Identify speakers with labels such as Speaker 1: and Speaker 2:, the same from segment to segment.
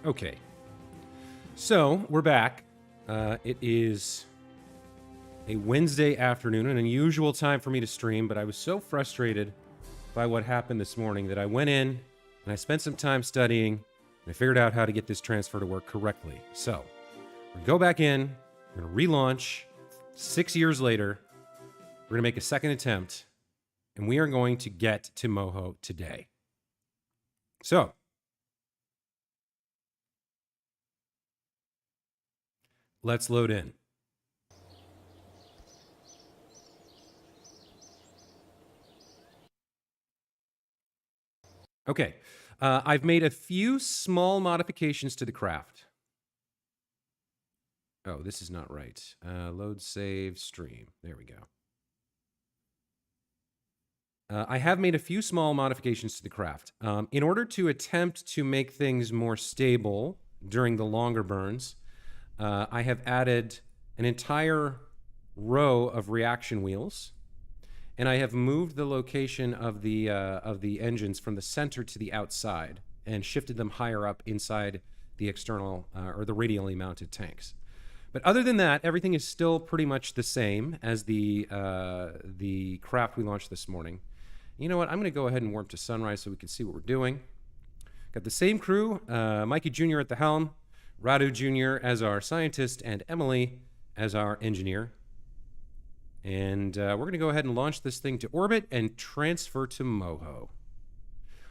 Speaker 1: Okay. So, we're back. It is a Wednesday afternoon, an unusual time for me to stream, but I was so frustrated by what happened this morning that I went in and I spent some time studying and I figured out how to get this transfer to work correctly. So, we go back in, we're going to relaunch. 6 years later, we're going to make a second attempt, and we are going to get to Moho today. So, let's load in. Okay, I've made a few small modifications to the craft. Oh, this is not right. Load, save, stream. There we go. I have made a few small modifications to the craft. In order to attempt to make things more stable during the longer burns, I have added an entire row of reaction wheels, and I have moved the location of the engines from the center to the outside and shifted them higher up inside the external or the radially mounted tanks. But other than that, everything is still pretty much the same as the craft we launched this morning. You know what? I'm going to go ahead and warp to sunrise so we can see what we're doing. Got the same crew, Mikey Jr. at the helm, Radu Jr. as our scientist, and Emily as our engineer. And we're going to go ahead and launch this thing to orbit and transfer to Moho.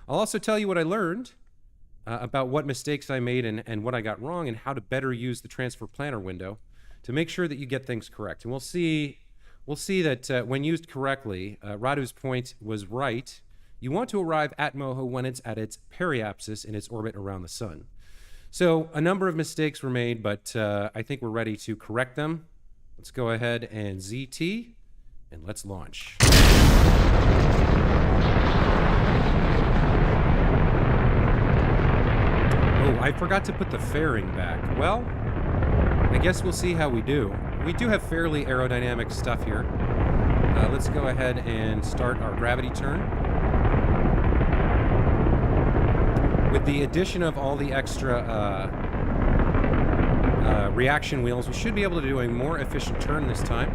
Speaker 1: I'll also tell you what I learned about what mistakes I made and what I got wrong and how to better use the transfer planner window to make sure that you get things correct. And we'll see that when used correctly, Radu's point was right. You want to arrive at Moho when it's at its periapsis in its orbit around the sun. So a number of mistakes were made, but I think we're ready to correct them. Let's go ahead and ZT, and let's launch. Oh, I forgot to put the fairing back. Well, I guess we'll see how we do. We do have fairly aerodynamic stuff here. Let's go ahead and start our gravity turn. With the addition of all the extra reaction wheels, we should be able to do a more efficient turn this time.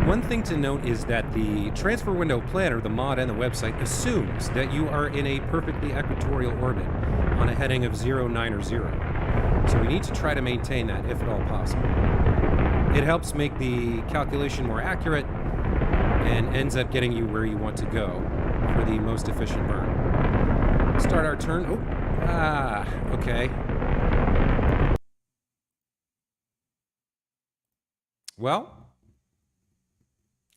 Speaker 1: One thing to note is that the transfer window planner, the mod and the website, assumes that you are in a perfectly equatorial orbit on a heading of 0, 9, or 0. So we need to try to maintain that if at all possible. It helps make the calculation more accurate and ends up getting you where you want to go for the most efficient burn. Start our turn. Oh, okay. Well,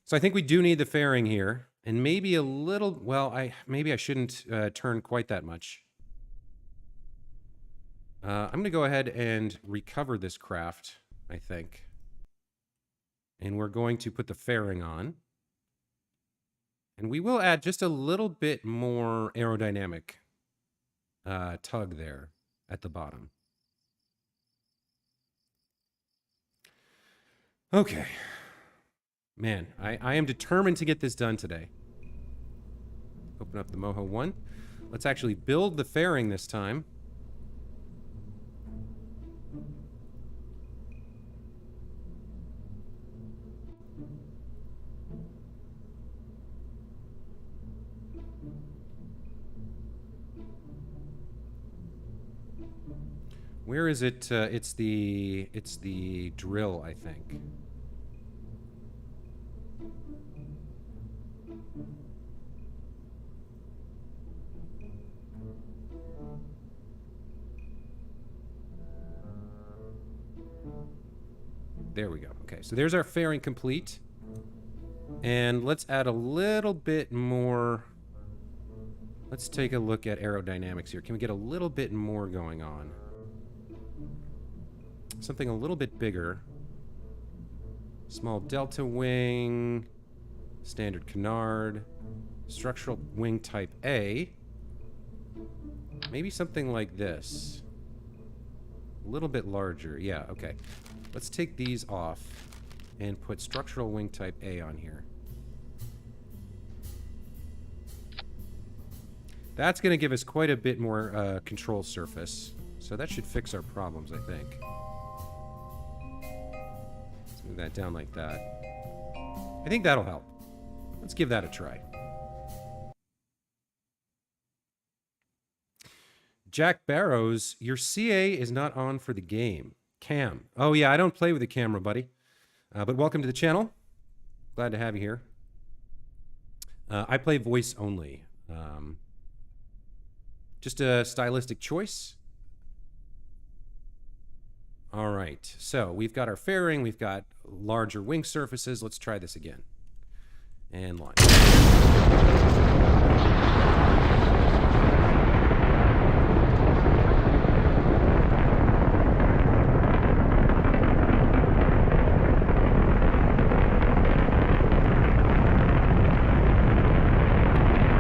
Speaker 1: so I think we do need the fairing here, and maybe a little, well, maybe I shouldn't turn quite that much. I'm going to go ahead and recover this craft, I think. And we're going to put the fairing on. And we will add just a little bit more aerodynamic tug there at the bottom. Okay. Man, I am determined to get this done today. Open up the Moho 1. Let's actually build the fairing this time. Where is it? It's the drill, I think. There we go. Okay, so there's our fairing complete. And let's add a little bit more. Let's take a look at aerodynamics here. Can we get a little bit more going on? Something a little bit bigger. Small delta wing, standard canard, structural wing type A. Maybe something like this. A little bit larger. Yeah, okay. Let's take these off and put structural wing type A on here. That's going to give us quite a bit more control surface. So that should fix our problems, I think. Let's move that down like that. I think that'll help. Let's give that a try. Jack Barrows, your CA is not on for the game. Cam. Oh, yeah, I don't play with the camera, buddy. But welcome to the channel. Glad to have you here. I play voice only. Just a stylistic choice. All right, so we've got our fairing, we've got larger wing surfaces. Let's try this again. And launch.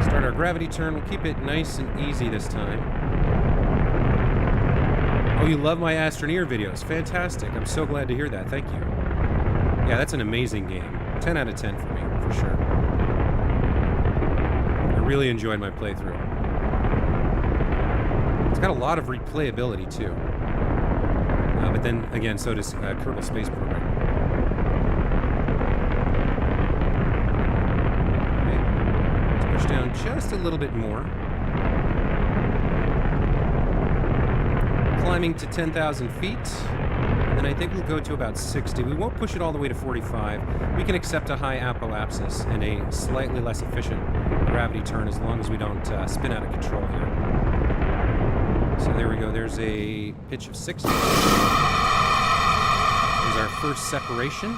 Speaker 1: Start our gravity turn. We'll keep it nice and easy this time. Oh, you love my Astroneer videos. Fantastic. I'm so glad to hear that. Thank you. Yeah, that's an amazing game. 10 out of 10 for me, for sure. I really enjoyed my playthrough. It's got a lot of replayability, too. But then, again, so does Kerbal Space Program. Okay. Let's push down just a little bit more. Climbing to 10,000 feet, and then I think we'll go to about 60. We won't push it all the way to 45. We can accept a high apoapsis and a slightly less efficient gravity turn as long as we don't spin out of control here. So there we go. There's a pitch of 60. There's our first separation.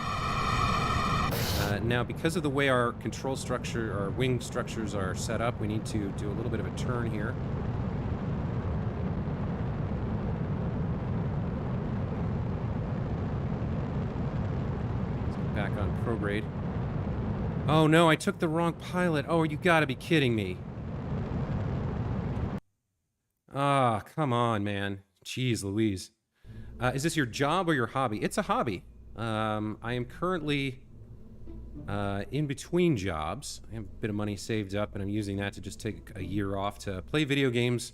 Speaker 1: Now, because of the way our control structure, our wing structures are set up, we need to do a little bit of a turn here. Back on prograde. Oh no, I took the wrong pilot. Oh, you gotta be kidding me. Ah, come on, man. Jeez Louise. Is this your job or your hobby? It's a hobby. I am currently in between jobs. I have a bit of money saved up, and I'm using that to just take a year off to play video games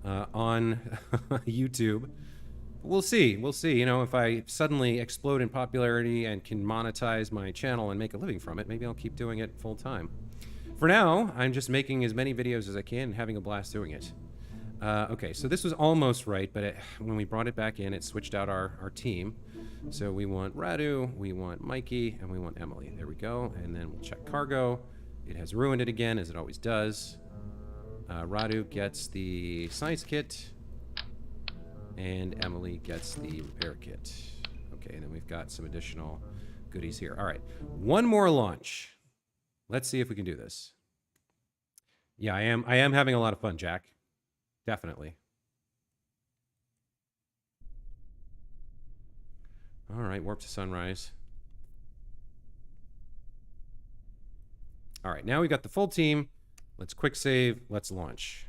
Speaker 1: on YouTube. We'll see. We'll see. You know, if I suddenly explode in popularity and can monetize my channel and make a living from it, maybe I'll keep doing it full time. For now, I'm just making as many videos as I can and having a blast doing it. Okay, so this was almost right, but when we brought it back in, it switched out our team. So we want Radu, we want Mikey, and we want Emily. There we go. And then we'll check cargo. It has ruined it again, as it always does. Radu gets the science kit. And Emily gets the repair kit. Okay, and then we've got some additional goodies here. All right, one more launch. Let's see if we can do this. Yeah, I am having a lot of fun, Jack. Definitely. All right, warp to sunrise. All right, now we've got the full team. Let's quick save. Let's launch.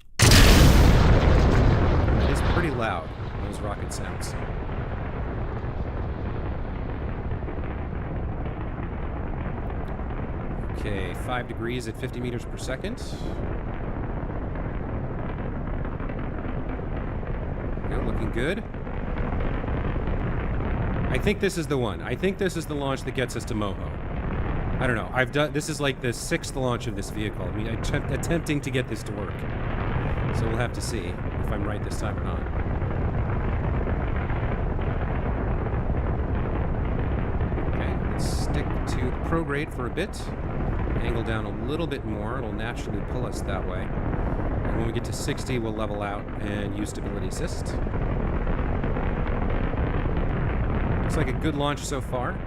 Speaker 1: It is pretty loud, those rocket sounds. Okay, 5 degrees at 50 meters per second. Okay, looking good. I think this is the one. I think this is the launch that gets us to Moho. I don't know. This is like the 6th launch of this vehicle. I mean, attempting to get this to work. So we'll have to see if I'm right this time or not. Okay, let's stick to the prograde for a bit. Angle down a little bit more. It'll naturally pull us that way. And when we get to 60, we'll level out and use stability assist. Looks like a good launch so far.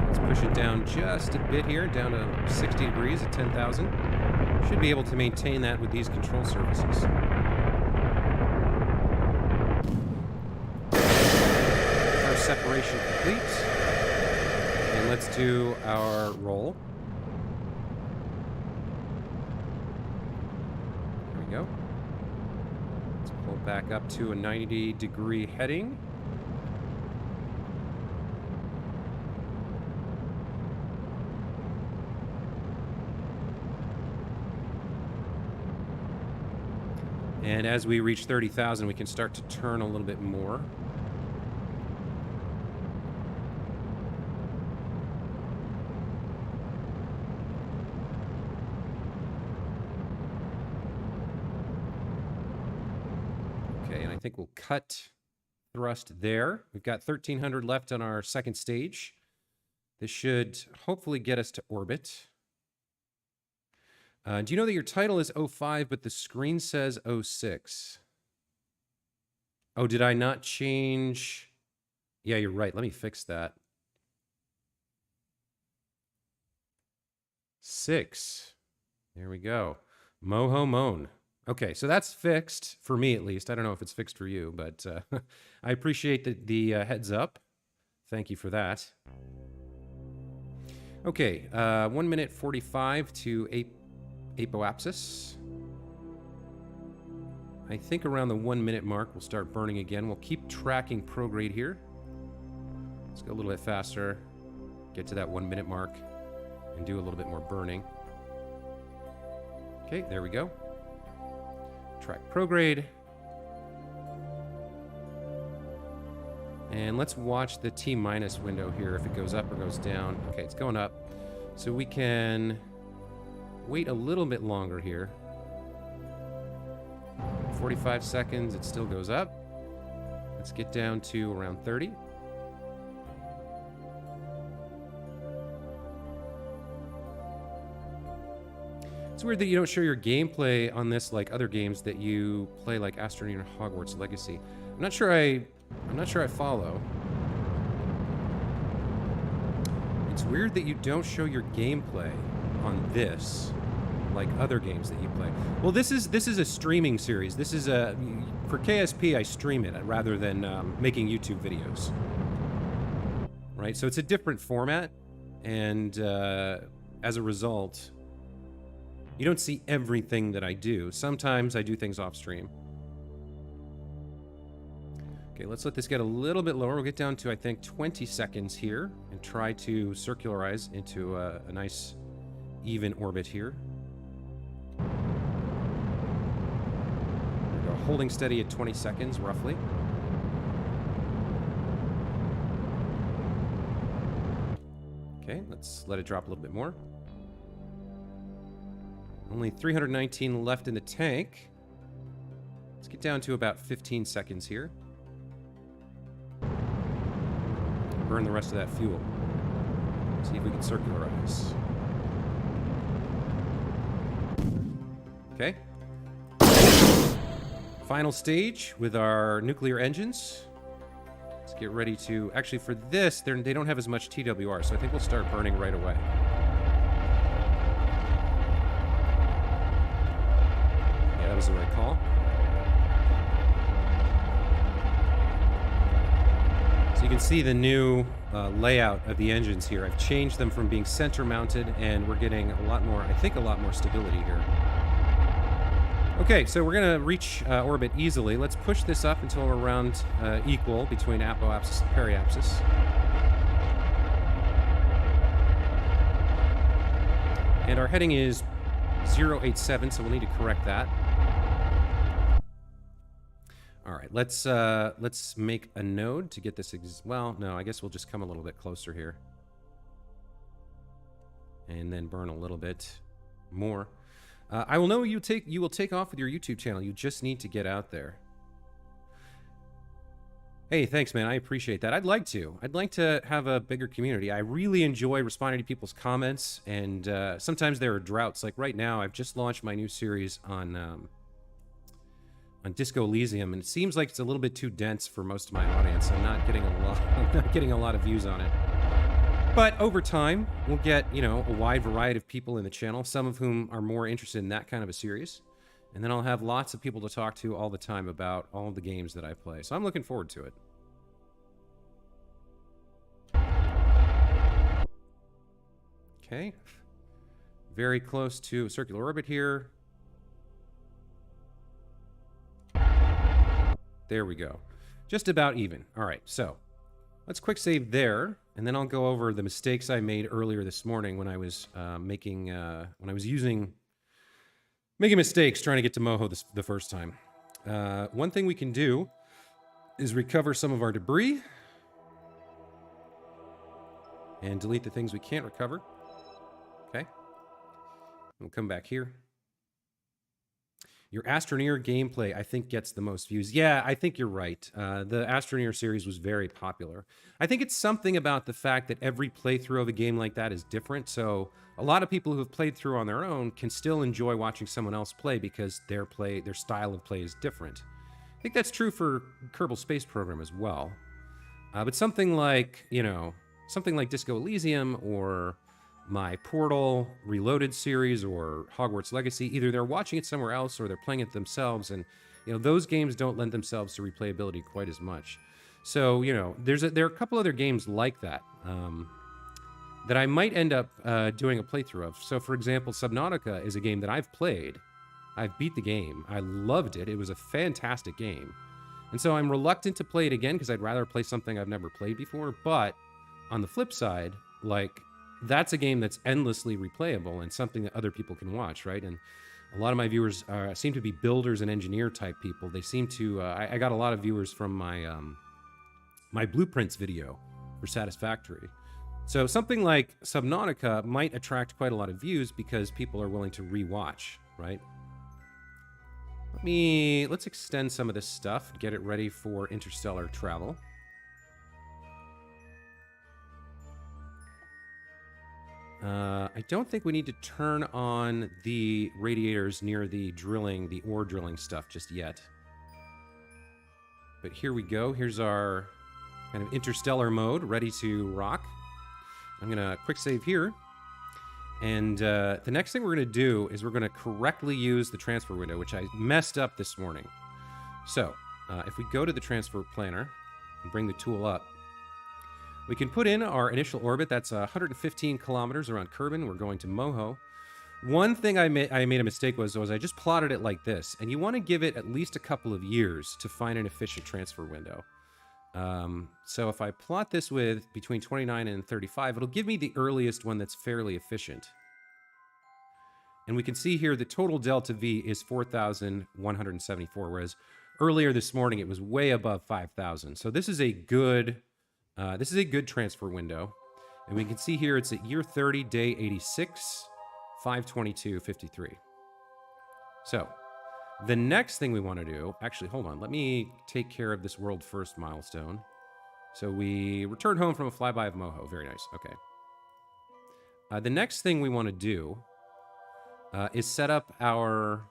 Speaker 1: Let's push it down just a bit here, down to 60 degrees at 10,000. Should be able to maintain that with these control surfaces. First separation complete. And let's do our roll. There we go. Let's pull back up to a 90-degree heading. And as we reach 30,000, we can start to turn a little bit more. Okay, and I think we'll cut thrust there. We've got 1,300 left on our second stage. This should hopefully get us to orbit. Do you know that your title is 05, but the screen says 06? Oh, did I not change? Yeah, you're right. Let me fix that. 6. There we go. Moho Moan. Okay, so that's fixed, for me at least. I don't know if it's fixed for you, but I appreciate the heads up. Thank you for that. Okay, 1 minute 45 to apoapsis. I think around the 1 minute mark, we'll start burning again. We'll keep tracking prograde here. Let's go a little bit faster, get to that 1 minute mark, and do a little bit more burning. Okay, there we go. Track prograde. And let's watch the T- window here, if it goes up or goes down. Okay, it's going up. So we can wait a little bit longer here. 45 seconds, it still goes up. Let's get down to around 30. It's weird that you don't show your gameplay on this like other games that you play, like Astroneer Hogwarts Legacy. I'm not sure I follow. It's weird that you don't show your gameplay on this like other games that you play. Well, this is a streaming series. This is for KSP, I stream it rather than making YouTube videos. Right? So it's a different format, and as a result, you don't see everything that I do. Sometimes I do things off stream. Okay, let's let this get a little bit lower. We'll get down to, I think, 20 seconds here and try to circularize into a nice even orbit here. There we go, holding steady at 20 seconds, roughly. Okay, let's let it drop a little bit more. Only 319 left in the tank. Let's get down to about 15 seconds here. Burn the rest of that fuel. See if we can circularize. Okay. Final stage with our nuclear engines. Let's get ready to... Actually, for this, they don't have as much TWR, so I think we'll start burning right away. Yeah, that was the right call. So you can see the new layout of the engines here. I've changed them from being center mounted, and we're getting a lot more, I think, a lot more stability here. Okay, so we're going to reach orbit easily. Let's push this up until we're around equal between apoapsis and periapsis. And our heading is 087, so we'll need to correct that. All right, let's make a node to get this. Well, no, I guess we'll just come a little bit closer here, and then burn a little bit more. I will know you will take off with your YouTube channel. You just need to get out there. Hey, thanks, man. I appreciate that. I'd like to have a bigger community. I really enjoy responding to people's comments, and sometimes there are droughts. Like right now, I've just launched my new series on Disco Elysium, and it seems like it's a little bit too dense for most of my audience. I'm not getting a lot of views on it. But over time, we'll get, you know, a wide variety of people in the channel, some of whom are more interested in that kind of a series. And then I'll have lots of people to talk to all the time about all of the games that I play. So I'm looking forward to it. Okay. Very close to a circular orbit here. There we go. Just about even. All right, so let's quick save there, and then I'll go over the mistakes I made earlier this morning when I was making mistakes trying to get to Moho the first time. one thing we can do is recover some of our debris and delete the things we can't recover. Okay. We'll come back here. Your Astroneer gameplay, I think, gets the most views. Yeah, I think you're right. The Astroneer series was very popular. I think it's something about the fact that every playthrough of a game like that is different. So a lot of people who have played through on their own can still enjoy watching someone else play because their style of play is different. I think that's true for Kerbal Space Program as well. But something like, something like Disco Elysium or my Portal Reloaded series or Hogwarts Legacy, either they're watching it somewhere else or they're playing it themselves, and those games don't lend themselves to replayability quite as much. So there are a couple other games like that that I might end up doing a playthrough of. So for example, Subnautica is a game that I've played. I've beat the game. I loved it. It was a fantastic game. And so I'm reluctant to play it again because I'd rather play something I've never played before. But on the flip side, that's a game that's endlessly replayable and something that other people can watch, right? And a lot of my viewers seem to be builders and engineer type people. They seem to, I got a lot of viewers from my my blueprints video for Satisfactory. So something like Subnautica might attract quite a lot of views because people are willing to rewatch, right? Let's extend some of this stuff, get it ready for interstellar travel. I don't think we need to turn on the radiators near the ore drilling stuff just yet. But here we go. Here's our kind of interstellar mode, ready to rock. I'm going to quick save here. And the next thing we're going to do is we're going to correctly use the transfer window, which I messed up this morning. So if we go to the transfer planner and bring the tool up, we can put in our initial orbit. That's 115 kilometers around Kerbin. We're going to Moho. One thing I made a mistake was I just plotted it like this, and you want to give it at least a couple of years to find an efficient transfer window. So if I plot this with between 29 and 35, it'll give me the earliest one that's fairly efficient. And we can see here the total delta V is 4,174, whereas earlier this morning it was way above 5,000. So this is a good transfer window. And we can see here it's at year 30, day 86, 5/22/53. So the next thing we want to do, actually, hold on, let me take care of this world first milestone. So we returned home from a flyby of Moho. Very nice. Okay. The next thing we want to do is set up our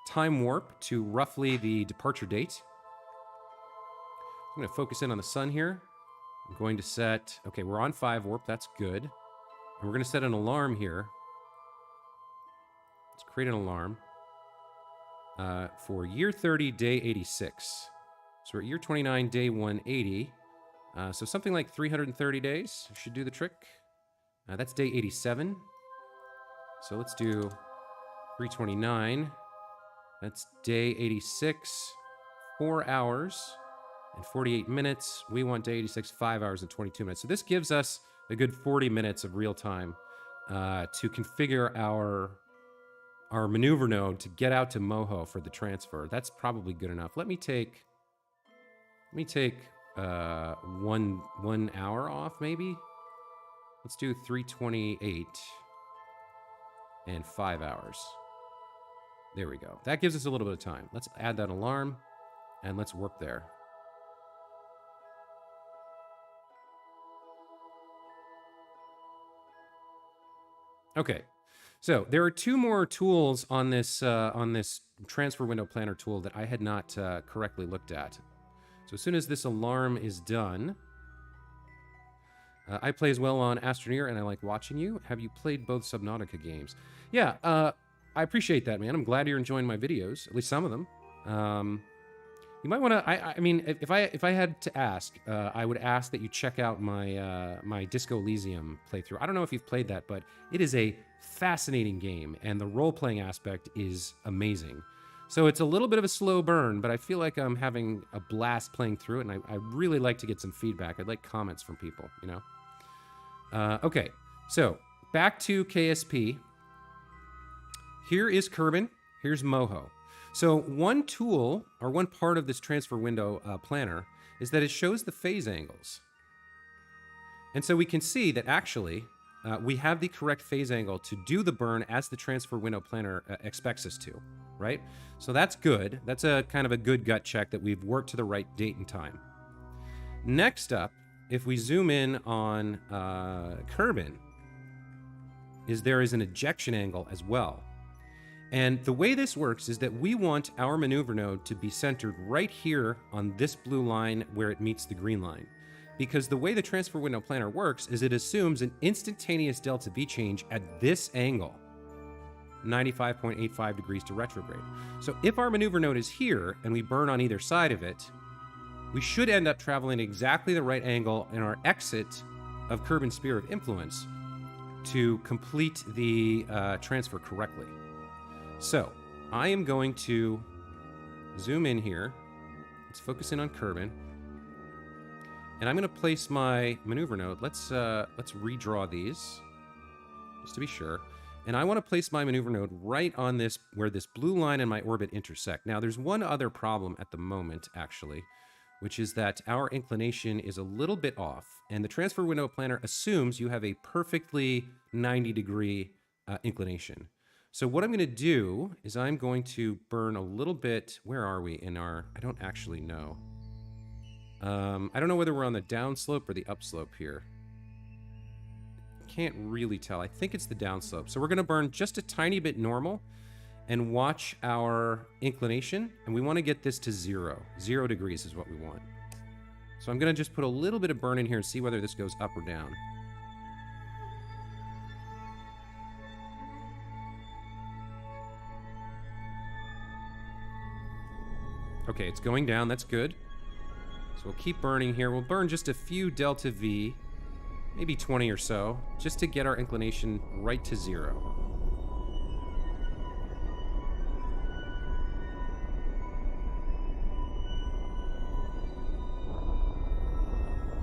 Speaker 1: time warp to roughly the departure date. I'm going to focus in on the sun here. I'm going to set, okay, we're on 5 warp. That's good. And we're going to set an alarm here. Let's create an alarm for year 30, day 86. So we're at year 29, day 180. So something like 330 days should do the trick. That's day 87. So let's do 329. That's day 86, 4 hours and 48 minutes. We want day 86, 5 hours and 22 minutes. So this gives us a good 40 minutes of real time to configure our maneuver node to get out to Moho for the transfer. That's probably good enough. Let me take 1 hour off, maybe. Let's do 328 and 5 hours. There we go. That gives us a little bit of time. Let's add that alarm and let's work there. Okay, so there are 2 more tools on this transfer window planner tool that I had not correctly looked at. So as soon as this alarm is done, I play as well on Astroneer and I like watching you. Have you played both Subnautica games? Yeah, I appreciate that, man. I'm glad you're enjoying my videos, at least some of them. You might want to. I mean, if I had to ask, I would ask that you check out my my Disco Elysium playthrough. I don't know if you've played that, but it is a fascinating game, and the role-playing aspect is amazing. So it's a little bit of a slow burn, but I feel like I'm having a blast playing through it, and I really like to get some feedback. I'd like comments from people, you know. Okay, so back to KSP. Here is Kerbin. Here's Moho. So one tool, or one part of this transfer window planner, is that it shows the phase angles. And so we can see that actually we have the correct phase angle to do the burn as the transfer window planner expects us to, right? So that's good. That's a kind of a good gut check that we've worked to the right date and time. Next up, if we zoom in on Kerbin, there is an ejection angle as well. And the way this works is that we want our maneuver node to be centered right here on this blue line where it meets the green line. Because the way the transfer window planner works is it assumes an instantaneous delta V change at this angle, 95.85 degrees to retrograde. So if our maneuver node is here and we burn on either side of it, we should end up traveling exactly the right angle in our exit of Kerbin's sphere of influence to complete the transfer correctly. So I am going to zoom in here. Let's focus in on Kerbin. And I'm going to place my maneuver node. Let's redraw these, just to be sure. And I want to place my maneuver node right on this, where this blue line and my orbit intersect. Now, there's one other problem at the moment, actually, which is that our inclination is a little bit off. And the transfer window planner assumes you have a perfectly 90-degree inclination. So what I'm going to do is I'm going to burn a little bit. Where are we in our... I don't actually know. I don't know whether we're on the downslope or the upslope here. Can't really tell. I think it's the downslope. So we're going to burn just a tiny bit normal and watch our inclination. And we want to get this to 0. 0 degrees is what we want. So I'm going to just put a little bit of burn in here and see whether this goes up or down. Okay, it's going down. That's good. So we'll keep burning here. We'll burn just a few delta V, maybe 20 or so, just to get our inclination right to 0.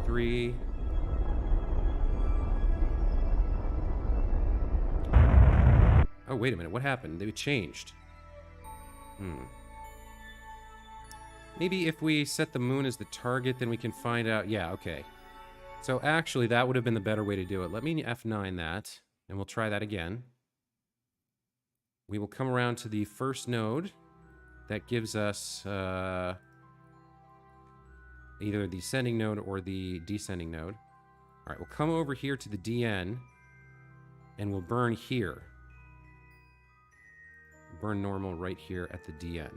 Speaker 1: Three. Oh, wait a minute. What happened? They changed. Maybe if we set the moon as the target, then we can find out... Yeah, okay. So actually, that would have been the better way to do it. Let me F9 that, and we'll try that again. We will come around to the first node. That gives us either the ascending node or the descending node. All right, we'll come over here to the DN, and we'll burn here. Burn normal right here at the DN.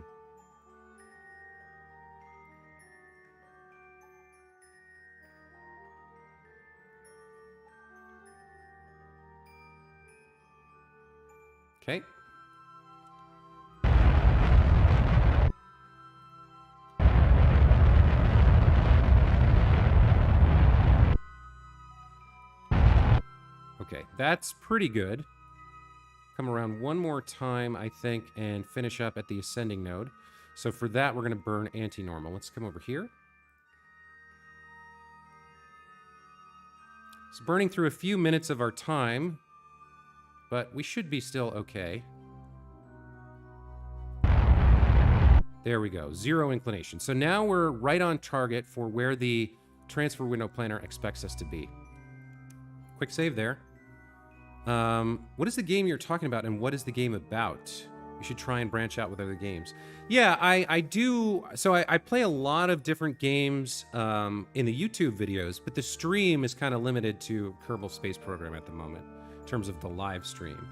Speaker 1: Okay. Okay, that's pretty good. Come around one more time, I think, and finish up at the ascending node. So for that, we're going to burn anti-normal. Let's come over here. It's burning through a few minutes of our time, but we should be still okay. There we go, 0 inclination. So now we're right on target for where the transfer window planner expects us to be. Quick save there. What is the game you're talking about, and what is the game about? You should try and branch out with other games. Yeah, I do. So I play a lot of different games in the YouTube videos, but the stream is kind of limited to Kerbal Space Program at the moment in terms of the live stream.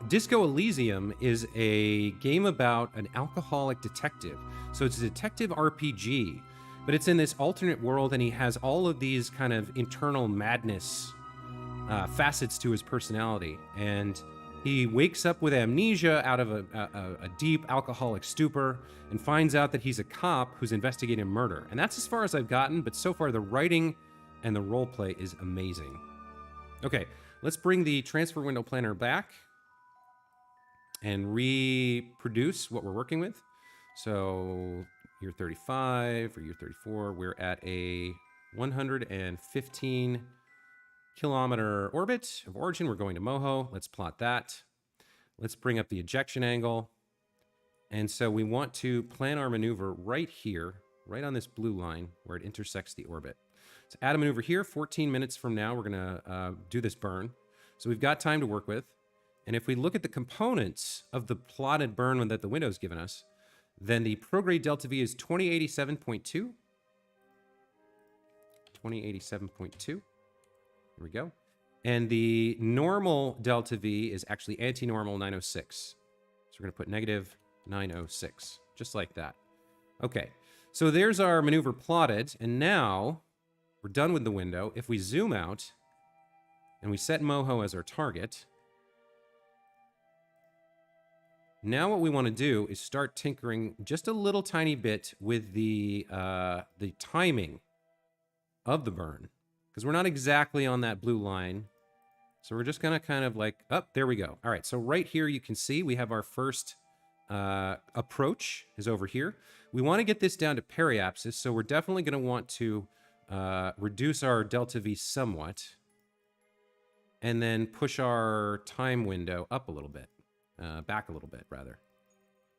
Speaker 1: Disco Elysium is a game about an alcoholic detective. So it's a detective RPG, but it's in this alternate world, and he has all of these kind of internal madness facets to his personality. And he wakes up with amnesia out of a deep alcoholic stupor and finds out that he's a cop who's investigating murder. And that's as far as I've gotten, but so far the writing and the roleplay is amazing. Okay, let's bring the transfer window planner back and reproduce what we're working with. So year 35 or year 34, we're at a 115 kilometer orbit of origin. We're going to Moho. Let's plot that. Let's bring up the ejection angle. And so we want to plan our maneuver right here, right on this blue line where it intersects the orbit. So add a maneuver here. 14 minutes from now, we're going to do this burn. So we've got time to work with. And if we look at the components of the plotted burn that the window's given us, then the prograde delta V is 2087.2. 2087.2. Here we go. And the normal delta V is actually anti-normal 906. So we're going to put negative 906, just like that. Okay, so there's our maneuver plotted. And now we're done with the window. If we zoom out and we set Moho as our target, now what we want to do is start tinkering just a little tiny bit with the timing of the burn, because we're not exactly on that blue line. So we're just going to kind of like, there we go. All right, so right here you can see we have our first approach is over here. We want to get this down to periapsis, so we're definitely going to want to reduce our delta V somewhat, and then push our time window up a little bit. Back a little bit, rather.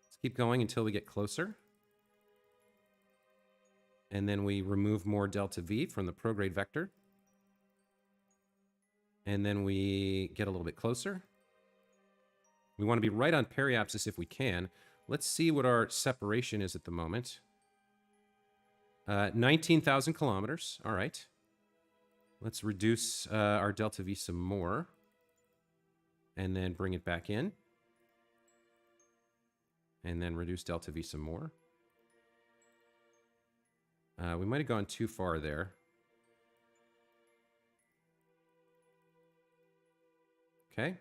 Speaker 1: Let's keep going until we get closer. And then we remove more delta V from the prograde vector. And then we get a little bit closer. We want to be right on periapsis if we can. Let's see what our separation is at the moment. 19,000 kilometers. All right. Let's reduce our delta V some more. And then bring it back in. And then reduce delta V some more. We might have gone too far there. Okay.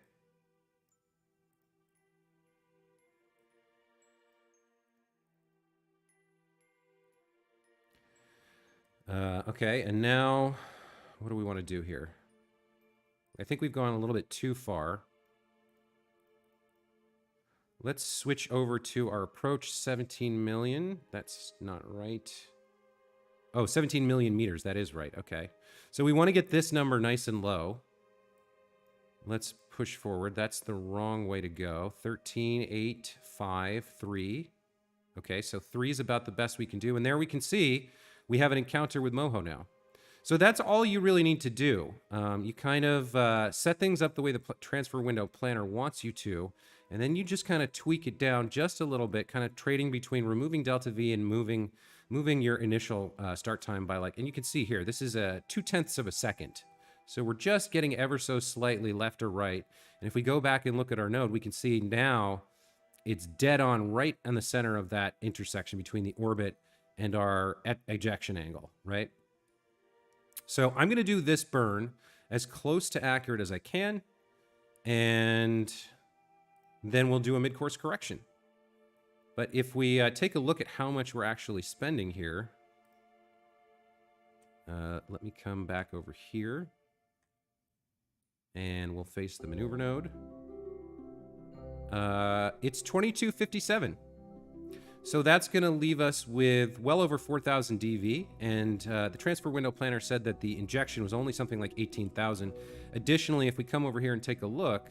Speaker 1: Okay, and now what do we want to do here? I think we've gone a little bit too far. Let's switch over to our approach, 17 million. That's not right. Oh, 17 million meters. That is right. Okay. So we want to get this number nice and low. Let's push forward. That's the wrong way to go. 13, 8, 5, 3. Okay, so 3 is about the best we can do. And there we can see we have an encounter with Moho now. So that's all you really need to do. You kind of set things up the way the transfer window planner wants you to. And then you just kind of tweak it down just a little bit, kind of trading between removing delta V and moving your initial start time by and you can see here, this is a 0.2 of a second. So we're just getting ever so slightly left or right. And if we go back and look at our node, we can see now it's dead on right in the center of that intersection between the orbit and our ejection angle, right? So I'm going to do this burn as close to accurate as I can. And then we'll do a mid-course correction. But if we take a look at how much we're actually spending here, let me come back over here, and we'll face the maneuver node. It's 2257. So that's going to leave us with well over 4,000 DV, and the transfer window planner said that the injection was only something like 18,000. Additionally, if we come over here and take a look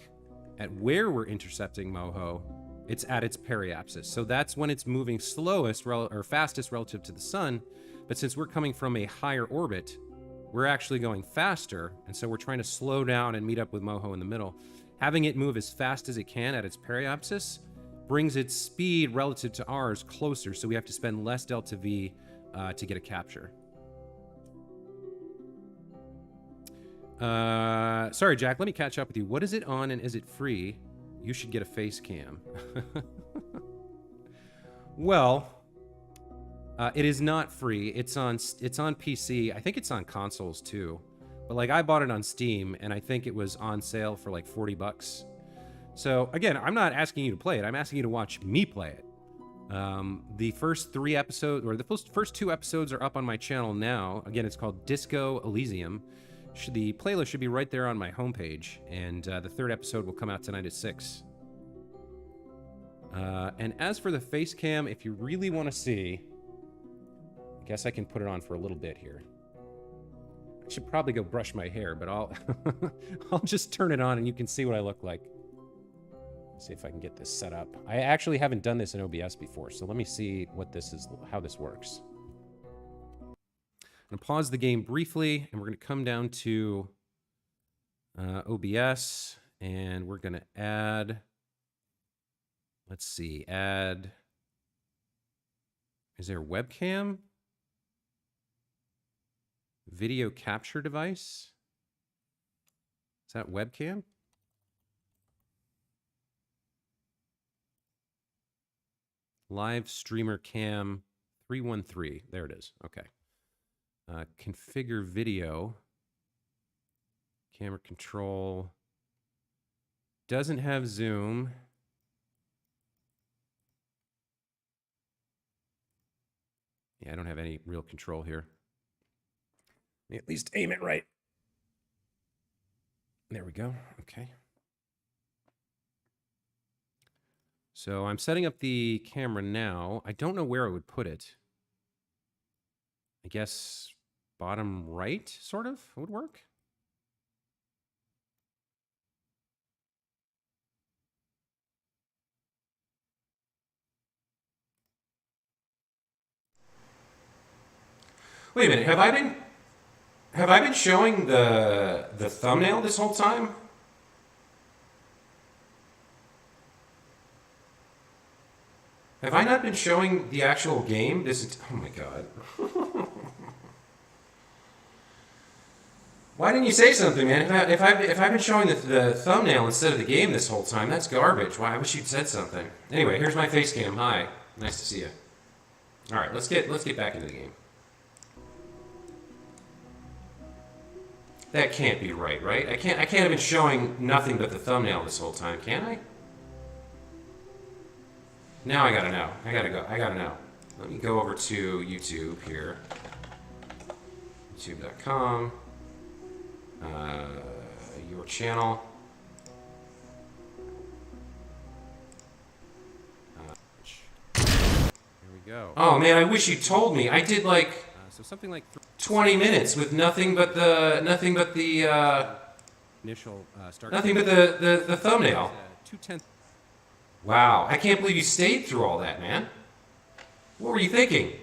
Speaker 1: at where we're intercepting Moho, it's at its periapsis. So that's when it's moving slowest or fastest relative to the sun. But since we're coming from a higher orbit, we're actually going faster. And so we're trying to slow down and meet up with Moho in the middle. Having it move as fast as it can at its periapsis brings its speed relative to ours closer. So we have to spend less delta V to get a capture. Sorry, Jack, let me catch up with you. What is it on and is it free? You should get a face cam. Well, it is not free. It's on PC. I think it's on consoles too. But I bought it on Steam and I think it was on sale for like $40. So again, I'm not asking you to play it. I'm asking you to watch me play it. The first 3 episodes, or the first 2 episodes are up on my channel now. Again, it's called Disco Elysium. The playlist should be right there on my homepage, and the 3rd episode will come out tonight at 6. And as for the face cam, if you really want to see, I guess I can put it on for a little bit here. I should probably go brush my hair, but I'll I'll just turn it on and you can see what I look like. See if I can get this set up. I actually haven't done this in OBS before, so let me see what this is, how this works. I'm gonna pause the game briefly, and we're gonna come down to OBS, and we're gonna add, let's see, add, is there a webcam? Video capture device? Is that webcam? Live streamer cam 313. There it is. Okay. Configure video. Camera control. Doesn't have zoom. Yeah, I don't have any real control here. Let me at least aim it right. There we go. Okay. So I'm setting up the camera now. I don't know where I would put it. I guess bottom right, sort of, would work. Wait a minute, have I been showing the thumbnail this whole time? Have I not been showing the actual game? Oh my god. Why didn't you say something, man? If I've been showing the thumbnail instead of the game this whole time, that's garbage. Why? I wish you'd said something. Anyway, here's my face cam. Hi. Nice to see you. All right, let's get back into the game. That can't be right, right? I can't have been showing nothing but the thumbnail this whole time, can I? Now I gotta know. I gotta know. Let me go over to YouTube here. YouTube.com. Your channel. There we go. Oh man, I wish you told me. I did like so something like 20 minutes with nothing but the initial start. Nothing but the thumbnail. 2/10. Wow, I can't believe you stayed through all that, man. What were you thinking?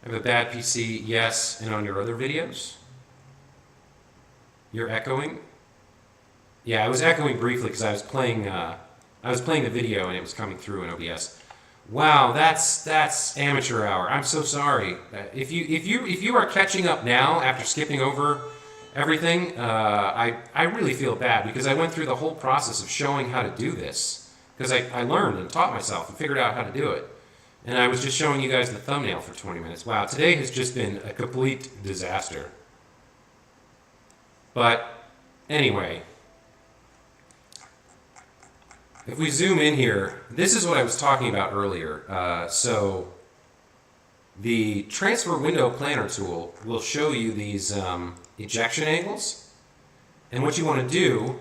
Speaker 1: I have a bad PC, yes, and on your other videos? You're echoing? Yeah, I was echoing briefly because I was playing the video and it was coming through in OBS. Wow, that's amateur hour. I'm so sorry. If you are catching up now after skipping over everything, I really feel bad because I went through the whole process of showing how to do this because I learned and taught myself and figured out how to do it. And I was just showing you guys the thumbnail for 20 minutes. Wow, today has just been a complete disaster. But anyway, if we zoom in here, this is what I was talking about earlier. So the transfer window planner tool will show you these ejection angles. And what you want to do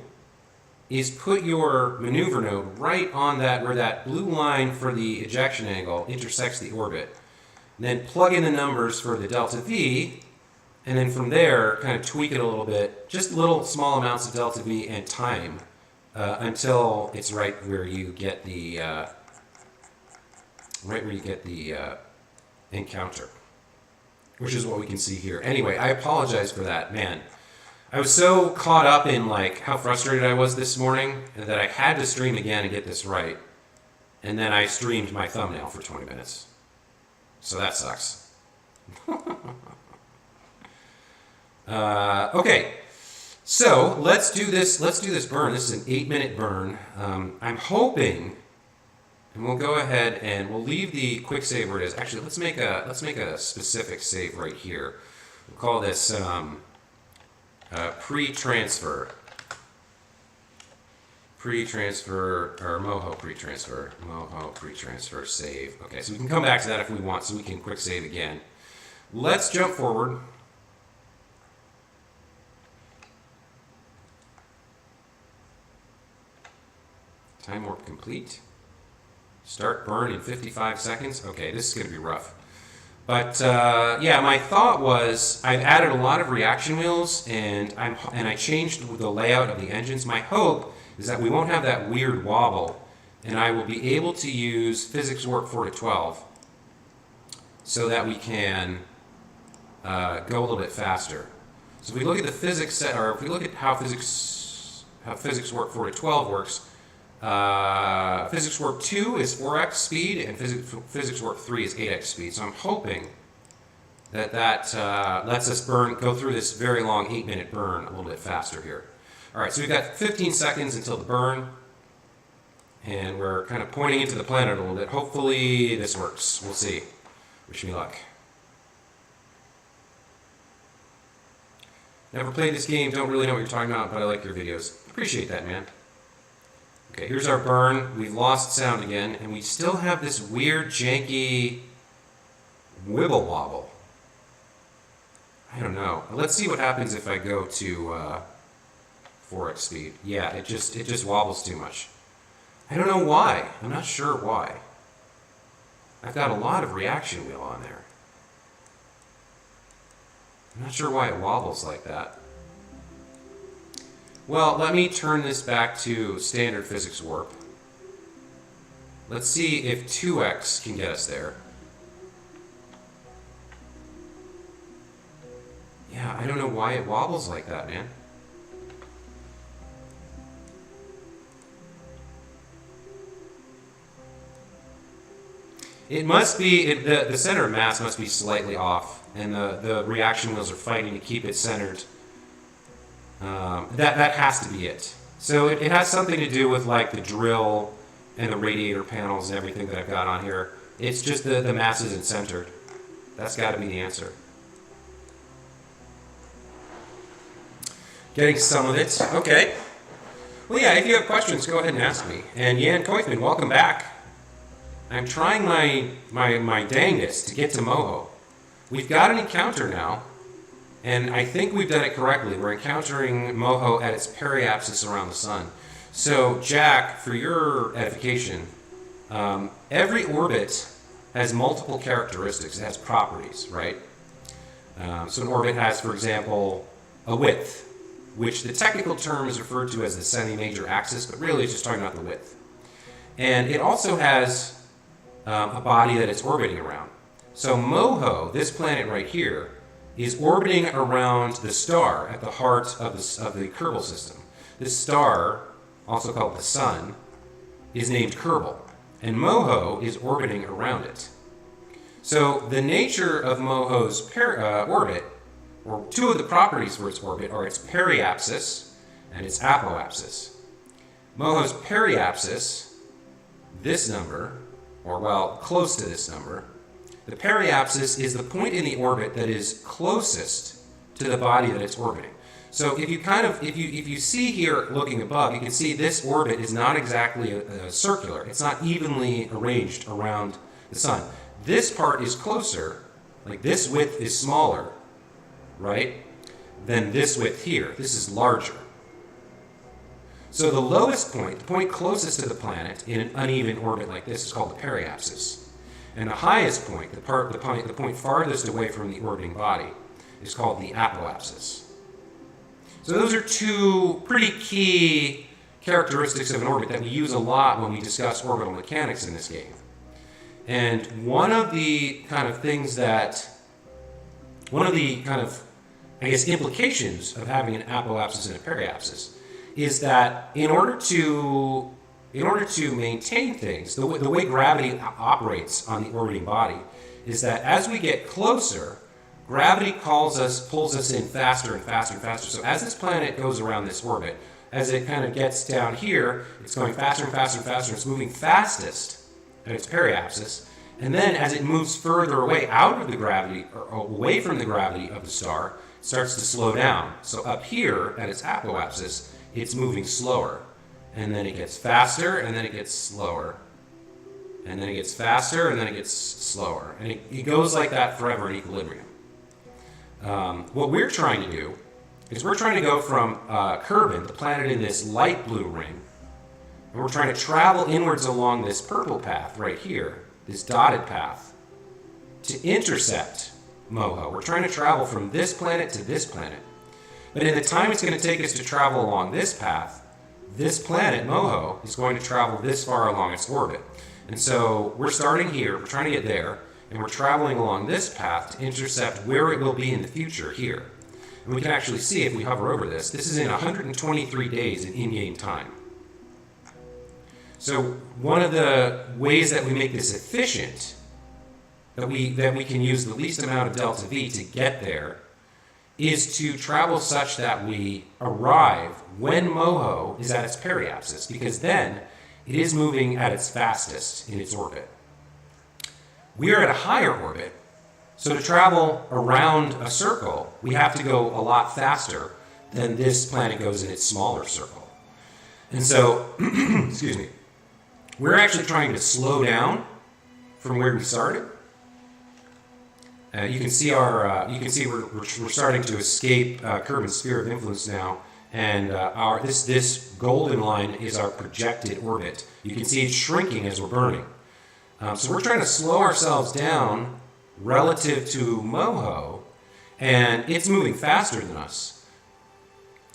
Speaker 1: is put your maneuver node right on that where that blue line for the ejection angle intersects the orbit. And then plug in the numbers for the delta V, and then from there kind of tweak it a little bit, just little small amounts of delta V and time until it's right where you get the encounter, which is what we can see here. Anyway, I apologize for that, man. I was so caught up in like how frustrated I was this morning that I had to stream again and get this right. And then I streamed my thumbnail for 20 minutes. So that sucks. Okay, so let's do this burn. This is an 8-minute burn. I'm hoping, and we'll go ahead and we'll leave the quick save where it is. Actually, let's make a specific save right here. We'll call this pre-transfer or Moho pre-transfer save. Okay, so we can come back to that if we want, so we can quick save again. Let's jump forward. Time warp complete. Start burn in 55 seconds. Okay, this is going to be rough. But yeah, my thought was I've added a lot of reaction wheels and I changed the layout of the engines. My hope is that we won't have that weird wobble, and I will be able to use physics warp 4 to 12 so that we can go a little bit faster. So if we look at the physics set, or if we look at how physics warp 4 to 12 works, physics warp 2 is 4x speed and physics warp 3 is 8x speed. So I'm hoping that lets us go through this very long 8-minute burn a little bit faster here. All right, so we've got 15 seconds until the burn, and we're kind of pointing into the planet a little bit. Hopefully this works. We'll see. Wish me luck. Never played this game, don't really know what you're talking about, but I like your videos. Appreciate that, man. Okay, here's our burn. We've lost sound again, and we still have this weird, janky wibble wobble. I don't know. Let's see what happens if I go to 4x speed. Yeah, it just wobbles too much. I don't know why. I'm not sure why. I've got a lot of reaction wheel on there. I'm not sure why it wobbles like that. Well, let me turn this back to standard physics warp. Let's see if 2x can get us there. Yeah, I don't know why it wobbles like that, man. It must be, the center of mass must be slightly off, and the reaction wheels are fighting to keep it centered. That has to be it. So it has something to do with like the drill and the radiator panels and everything that I've got on here. It's just the mass isn't centered. That's got to be the answer. Getting some of it. Okay. Well, yeah, if you have questions, go ahead and ask me. And Jan Koifman, welcome back. I'm trying my dangest to get to Moho. We've got an encounter now, and I think we've done it correctly. We're encountering Moho at its periapsis around the sun. So, Jack, for your edification, every orbit has multiple characteristics. It has properties, right? So an orbit has, for example, a width, which the technical term is referred to as the semi-major axis, but really it's just talking about the width. And it also has a body that it's orbiting around. So Moho, this planet right here, is orbiting around the star at the heart of the Kerbal system. This star, also called the Sun, is named Kerbal, and Moho is orbiting around it. So the nature of Moho's orbit, or two of the properties for its orbit, are its periapsis and its apoapsis. Moho's periapsis, this number, or well, close to this number, the periapsis is the point in the orbit that is closest to the body that it's orbiting. So if you see here looking above, you can see this orbit is not exactly circular. It's not evenly arranged around the sun. This part is closer, like this width is smaller, right, than this width here. This is larger. So the lowest point, the point closest to the planet in an uneven orbit like this, is called the periapsis. And the highest point, the point farthest away from the orbiting body, is called the apoapsis. So those are two pretty key characteristics of an orbit that we use a lot when we discuss orbital mechanics in this game. And one of the kind of, I guess, implications of having an apoapsis and a periapsis is that in order to maintain things, the way gravity operates on the orbiting body is that as we get closer, gravity pulls us in faster and faster and faster. So as this planet goes around this orbit, as it kind of gets down here, it's going faster and faster and faster. It's moving fastest at its periapsis. And then as it moves further away out of the gravity, or away from the gravity of the star, it starts to slow down. So up here at its apoapsis, it's moving slower. And then it gets faster, and then it gets slower. And then it gets faster, and then it gets slower. And it goes like that forever in equilibrium. What we're trying to do is we're trying to go from Kerbin, the planet in this light blue ring, and we're trying to travel inwards along this purple path right here, this dotted path. to intercept Moho. We're trying to travel from this planet to this planet. But in the time it's going to take us to travel along this path, this planet, Moho, is going to travel this far along its orbit. And so we're starting here, we're trying to get there, and we're traveling along this path to intercept where it will be in the future here. And we can actually see if we hover over this, this is in 123 days in-game time. So one of the ways that we make this efficient, that we can use the least amount of delta V to get there, is to travel such that we arrive when Moho is at its periapsis, because then it is moving at its fastest in its orbit. We are at a higher orbit, so to travel around a circle, we have to go a lot faster than this planet goes in its smaller circle. And so, excuse me, we're actually trying to slow down from where we started. You can see we're starting to escape Kerbin's sphere of influence now, and this golden line is our projected orbit. You can see it's shrinking as we're burning. So we're trying to slow ourselves down relative to Moho, and it's moving faster than us.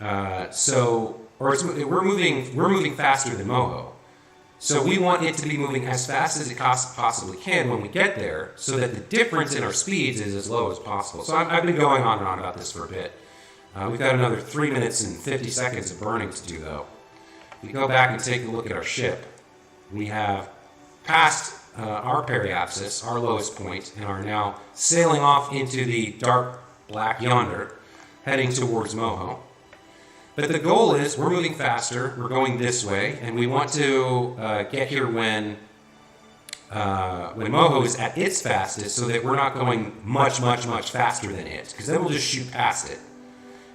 Speaker 1: We're moving faster than Moho. So we want it to be moving as fast as it possibly can when we get there, so that the difference in our speeds is as low as possible. So I've been going on and on about this for a bit. We've got another 3 minutes and 50 seconds of burning to do, though. If we go back and take a look at our ship, we have passed our periapsis, our lowest point, and are now sailing off into the dark black yonder, heading towards Moho. But the goal is we're moving faster, we're going this way, and we want to get here when Moho is at its fastest, so that we're not going much faster than it, because then we'll just shoot past it.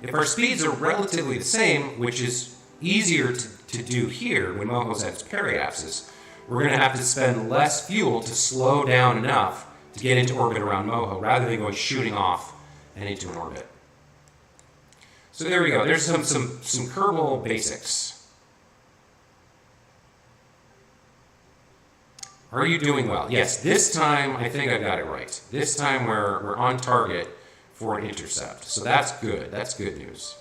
Speaker 1: If our speeds are relatively the same, which is easier to do here when Moho's at its periapsis, we're going to have to spend less fuel to slow down enough to get into orbit around Moho, rather than going shooting off and into an orbit. So there we go. There's some Kerbal basics. Are you doing well? Yes, this time I think I got it right. This time we're on target for an intercept. So that's good. That's good news.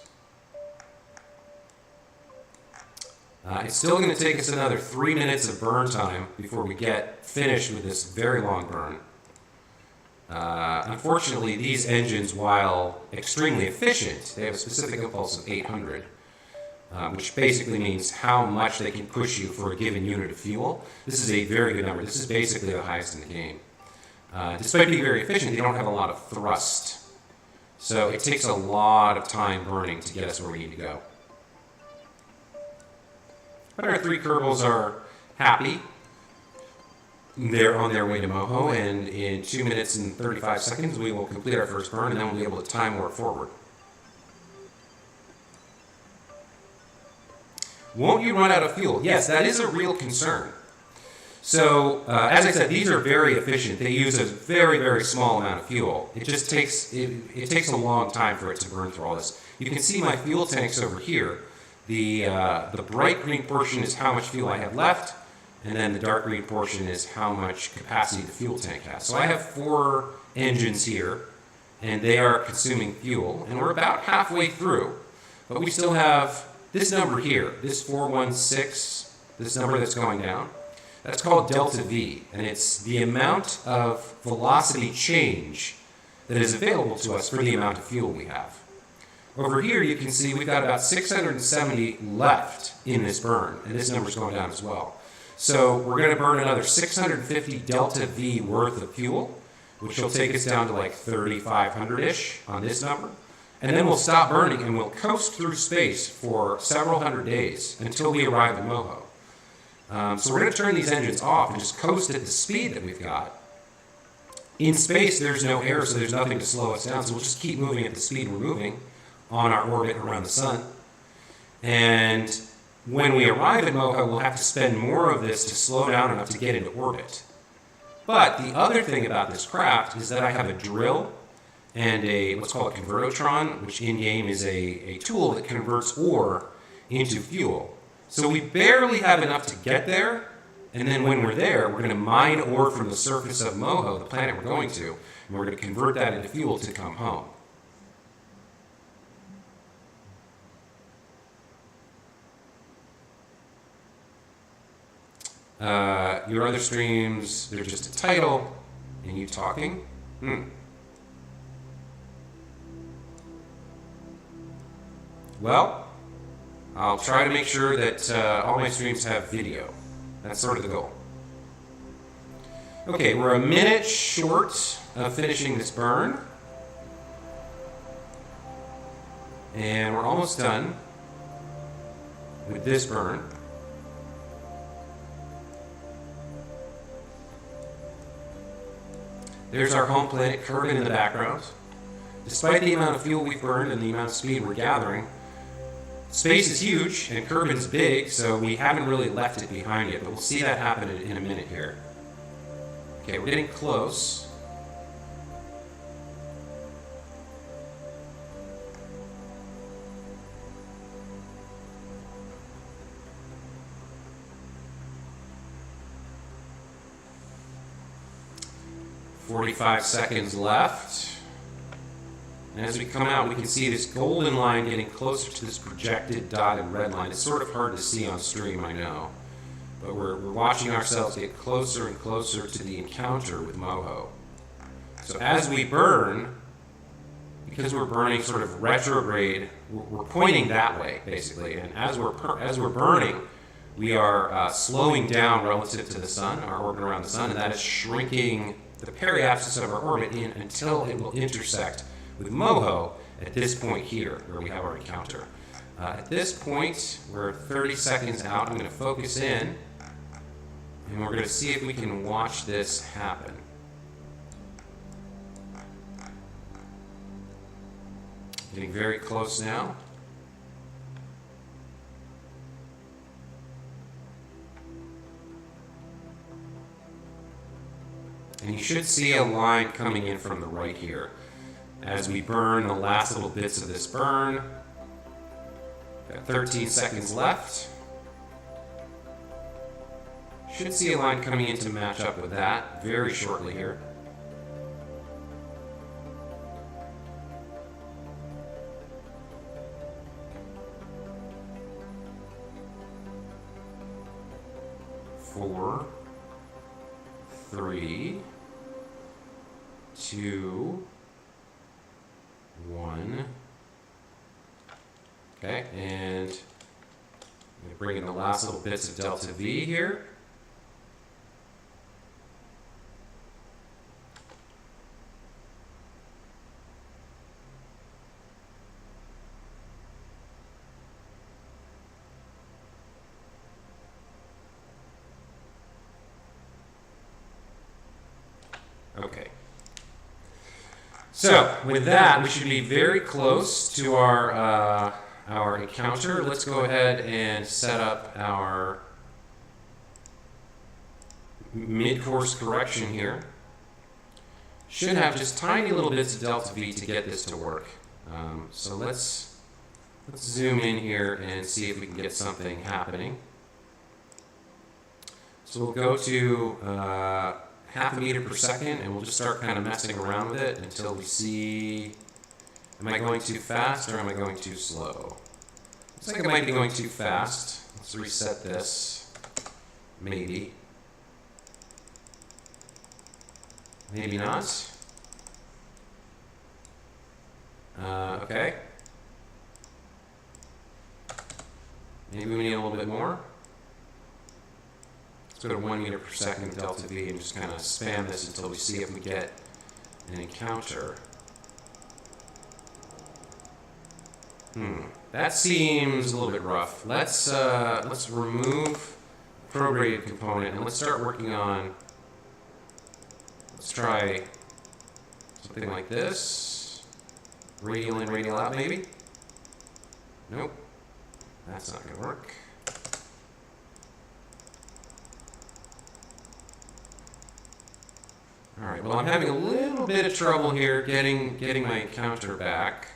Speaker 1: It's still going to take us another 3 minutes of burn time before we get finished with this very long burn. Unfortunately, these engines, while extremely efficient, they have a specific impulse of 800, which basically means how much they can push you for a given unit of fuel. This is a very good number. This is basically the highest in the game. Despite being very efficient, they don't have a lot of thrust. So it takes a lot of time burning to get us where we need to go. But our 3 Kerbals are happy. They're on their way to Moho, and in 2 minutes and 35 seconds we will complete our first burn, and then we'll be able to time warp forward. Won't you run out of fuel? Yes, that is a real concern. So, as I said, these are very efficient. They use a very small amount of fuel. It just takes it takes a long time for it to burn through all this. You can see my fuel tanks over here. The bright green portion is how much fuel I have left, and then the dark green portion is how much capacity the fuel tank has. So I have 4 engines here, and they are consuming fuel, and we're about halfway through. But we still have this number here, this 416, this number that's going down. That's called delta V, and it's the amount of velocity change that is available to us for the amount of fuel we have. Over here you can see we've got about 670 left in this burn, and this number's going down as well. So we're going to burn another 650 delta V worth of fuel, which will take us down to like 3,500-ish on this number. And then we'll stop burning and we'll coast through space for several hundred days until we arrive at Moho. So we're going to turn these engines off and just coast at the speed that we've got. In space, there's no air, so there's nothing to slow us down, so we'll just keep moving at the speed we're moving on our orbit around the sun. And when we arrive at Moho, we'll have to spend more of this to slow down enough to get into orbit. But the other thing about this craft is that I have a drill and a what's called a convertotron, which in-game is a tool that converts ore into fuel. So we barely have enough to get there, And then when we're there, we're going to mine ore from the surface of Moho, the planet we're going to, and we're going to convert that into fuel to come home. Your other streams, they're just a title, and you talking. Well, I'll try to make sure that all my streams have video. That's sort of the goal. Okay, we're a minute short of finishing this burn. And we're almost done with this burn. There's our home planet, Kerbin in the background. Despite the amount of fuel we've burned and the amount of speed we're gathering, space is huge and Kerbin's big, so we haven't really left it behind yet, but we'll see that happen in a minute here. Okay, we're getting close. "45 seconds left. And as we come out, we can see this golden line getting closer to this projected dotted red line. It's sort of hard to see on stream, I know. But we're watching ourselves get closer and closer to the encounter with Moho. So as we burn, because we're burning sort of retrograde, we're pointing that way, basically. And as we're burning, we are slowing down relative to the sun, our orbit around the sun, and that is shrinking the periapsis of our orbit in until it will intersect with Moho at this point here, where we have our encounter. At this point, we're 30 seconds out. I'm going to focus in, and we're going to see if we can watch this happen. Getting very close now. And you should see a line coming in from the right here. As we burn the last little bits of this burn. Got 13 seconds left. Should see a line coming in to match up with that very shortly here. Four, 3, 2, 1. Okay, and I'm going to bring in the last little bits of delta V here. Okay. So with that, we should be very close to our encounter. Let's go ahead and set up our mid-course correction here. Should have just tiny little bits of delta V to get this to work. So let's zoom in here and see if we can get something happening. So we'll go to half a meter per second, and we'll just start kind of messing around with it until we see, am I going too fast or am I going too slow? Looks like I might be going too fast. Let's reset this. Maybe. Maybe not. Okay. Maybe we need a little bit more. Let's go to 1 meter per second delta V and just kind of spam this until we see if we get an encounter. That seems a little bit rough. Let's remove prorated component and let's start working on. Let's try something like this. Radial in, radial out, maybe. Nope, that's not going to work. All right, well, I'm having a little bit of trouble here getting my encounter back.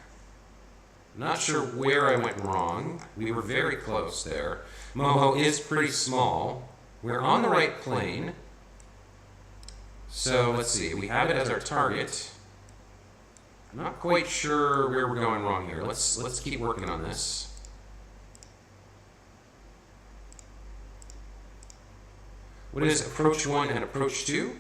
Speaker 1: Not sure where I went wrong. We were very close there. Moho is pretty small. we're on the right plane. So let's see, we have it as our target. I'm not quite sure where we're going wrong here. Let's keep working on this. What is approach 1 and approach 2?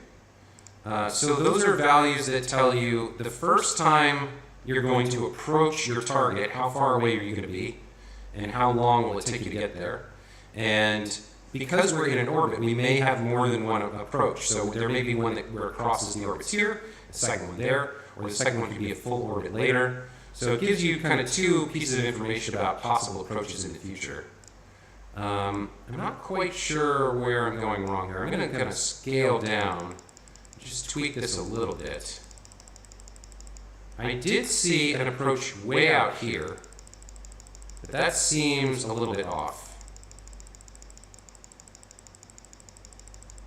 Speaker 1: So those are values that tell you the first time you're going to approach your target, how far away are you going to be, and how long will it take you to get there. And because we're in an orbit, we may have more than one approach. So there may be one where it crosses the orbits here, the second one there, or the second one could be a full orbit later. So it gives you kind of two pieces of information about possible approaches in the future. I'm not quite sure where I'm going wrong here. I'm going to kind of scale down, just tweak this a little bit. I did see an approach way out here, but that seems a little bit off.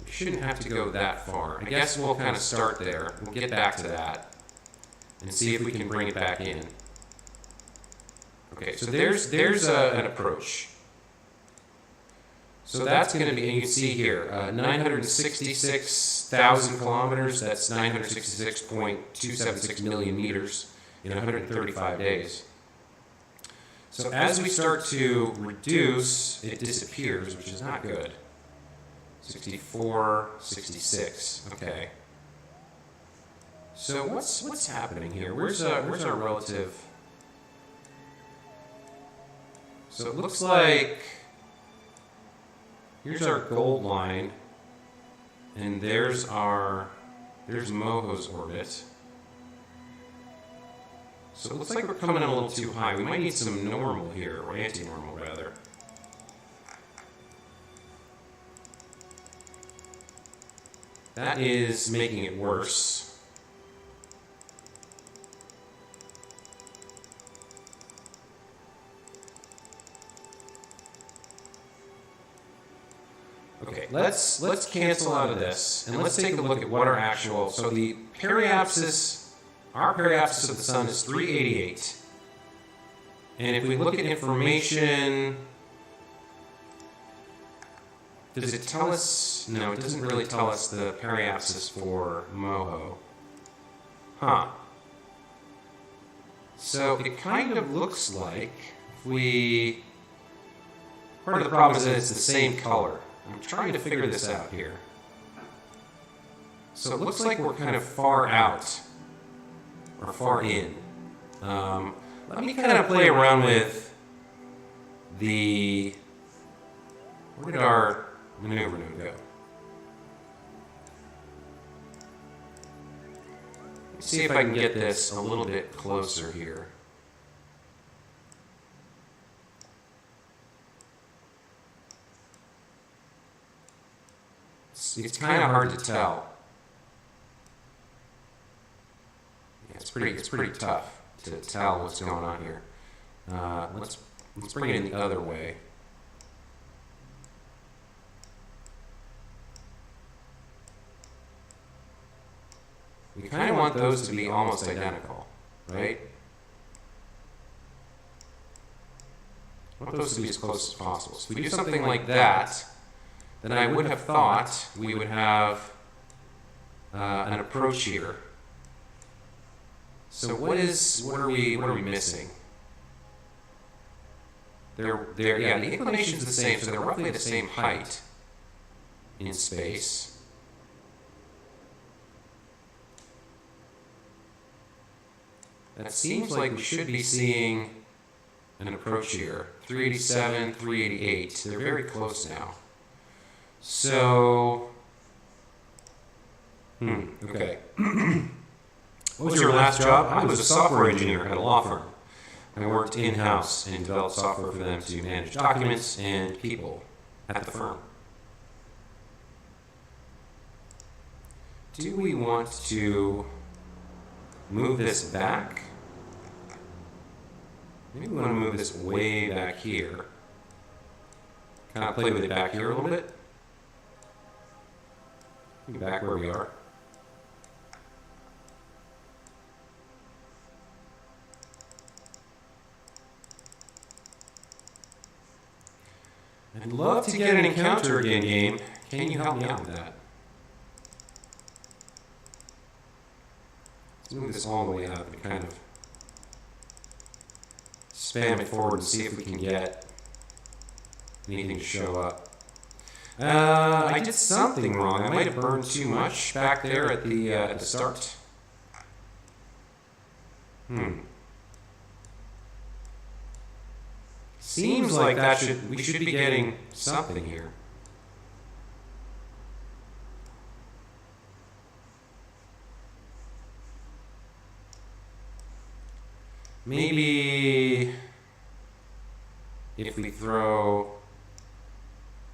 Speaker 1: We shouldn't have to go that far. I guess we'll kind of start there. We'll get back to that and see if we can bring it back in. Okay, so there's an approach. So that's going to be, and you can see here, 966,000 kilometers, that's 966.276 million meters in 135 days. So as we start to reduce, it disappears, which is not good. 64, 66, okay. So what's happening here? Where's our relative? So it looks like here's our gold line, and there's Moho's orbit. So it looks like we're coming in a little too high. We might need some normal here, or anti-normal rather. That is making it worse. Okay, let's cancel out of this, and let's take a look at what our actual, so the periapsis, our periapsis of the sun is 388. And if we look at information, does it tell us? No, it doesn't really tell us the periapsis for Moho. Huh. So it kind of looks like if part of the problem is that it's the same color. I'm trying to figure this out here. So it looks like we're kind of far out, or far in. Let me kind of play around with where did our maneuver node go? Let's see if I can get this a little bit closer here. It's kind of hard to tell. Yeah, it's pretty tough to tell what's going on here. Let's bring it in the other way. We kind of want those to be almost identical, right? I want those to be as close as possible. So if we do something like that, then I would have thought we would have an approach here. So what are we missing? Yeah, the inclination is the same, so they're roughly the same height in space. That seems like we should be seeing an approach here. 387, 388. They're very close now. So, okay. What was your last job? I was a software engineer at a law firm. I worked in-house and developed software for them to manage documents and people at the firm. Do we want to move this back? Maybe we want to move this way back here. Kind of play with it back here a little bit. Back where we are. I'd love to get an encounter again, game. Can you help me out with that? Let's move this all the way up and kind of spam it forward and see if we can get anything to show up. I did something wrong. I might have burned too much back there at the start. Seems like we should be getting something here. Maybe if we throw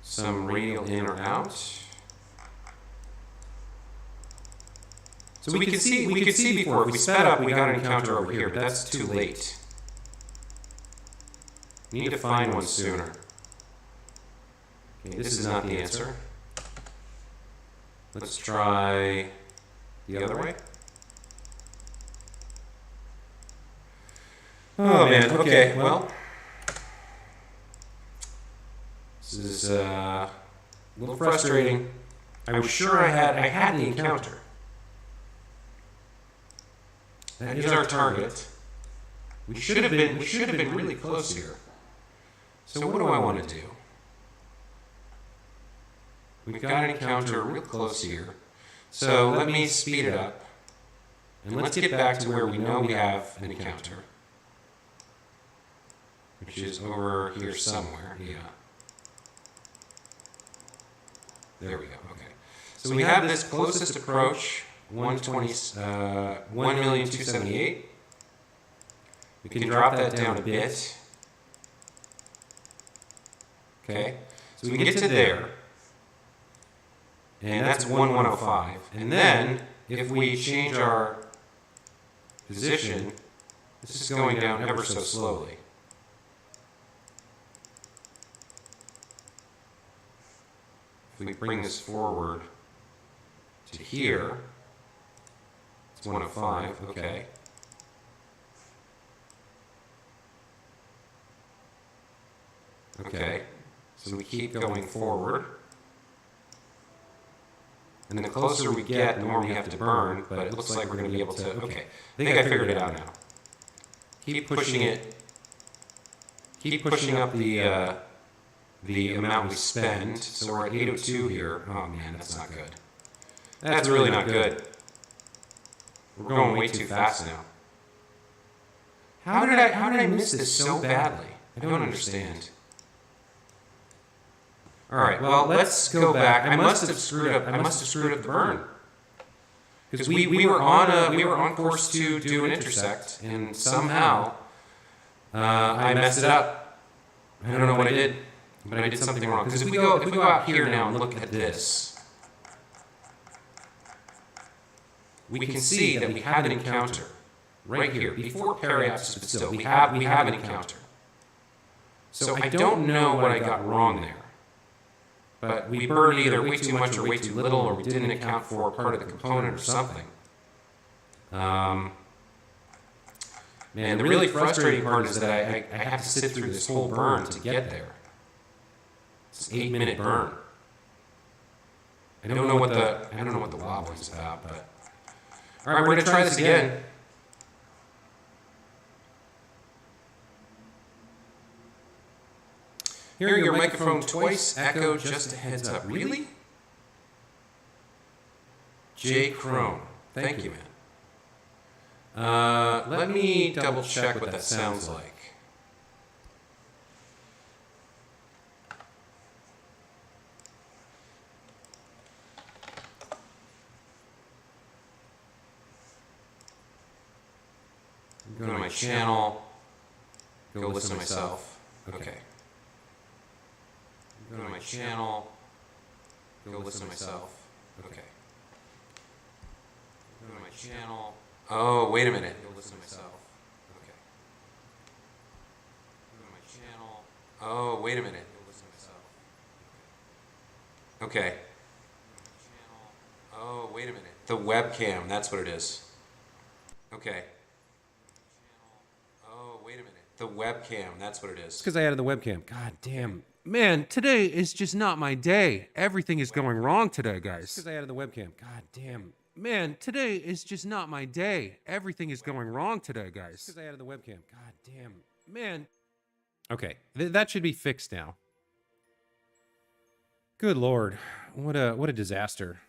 Speaker 1: some radial in or out. So we could see before if we sped up we got an encounter over here, but that's too late. We need to find one sooner. Okay, this is not the answer. Let's try the other way. Oh man, okay, well, this is a little frustrating. I was sure I had the encounter. That is our target. We should have been really close here. So what do I want to do? We've got an encounter real close here. So let me speed it up. And let's get back to where we know we have an encounter. Which is over here somewhere, yeah. There we go, okay. So we have this closest approach, 1,278,000. We can drop that down a bit. Okay, so we can get to there. And that's 1,105. And then, if we change our position, this is going down ever so slowly. If we bring this forward to here, it's 105, okay. Okay, so we keep going forward. And the closer we get, the more we have to burn, but it looks like we're going to be able to, okay. I think I figured it out now. Keep pushing it. Keep pushing up the amount we spend. So we're at 802 here. Oh man, that's not good. That's really not good. We're going way too fast now. How did I miss this so badly? I don't understand. All right, well, let's go back. I must have screwed up the burn. Because we were on course to do an intersect, and somehow I messed it up. I don't know what I did, but I did something wrong. Because if we go out here now and look at this, we can see that we have an encounter right here before Parallax, but still we have an encounter. So I don't know what I got wrong there. But we burned either way too much or way too little, or we didn't account for part of the component or something. Man, the really frustrating part is that I have to sit through this whole burn to get there. It's an 8-minute burn. I don't know what the wobbling is about, but all right, we're gonna try this again. Hearing your microphone twice, echo, just a heads up. Really? J. Crone. Thank you, man. Let me double check what that sounds like. Go to my channel. Go listen to myself. Okay. Go to my channel, go listen to myself. Okay. Go to my channel. Oh, wait a minute. Go listen to myself. Okay. Go to my channel. Oh, wait a minute. Go listen to myself. Okay. Oh, wait a minute. The webcam, that's what it is. Okay. Oh, wait a minute. The webcam, that's what it is.
Speaker 2: It's because I added the webcam. God damn.
Speaker 1: Man, today is just not my day. Everything is going wrong today, guys. Because I added the webcam. God damn. Man, today is just not my day. Everything is going wrong today, guys. Because I added the webcam. God damn. Man. Okay, that should be fixed now. Good Lord. What a disaster.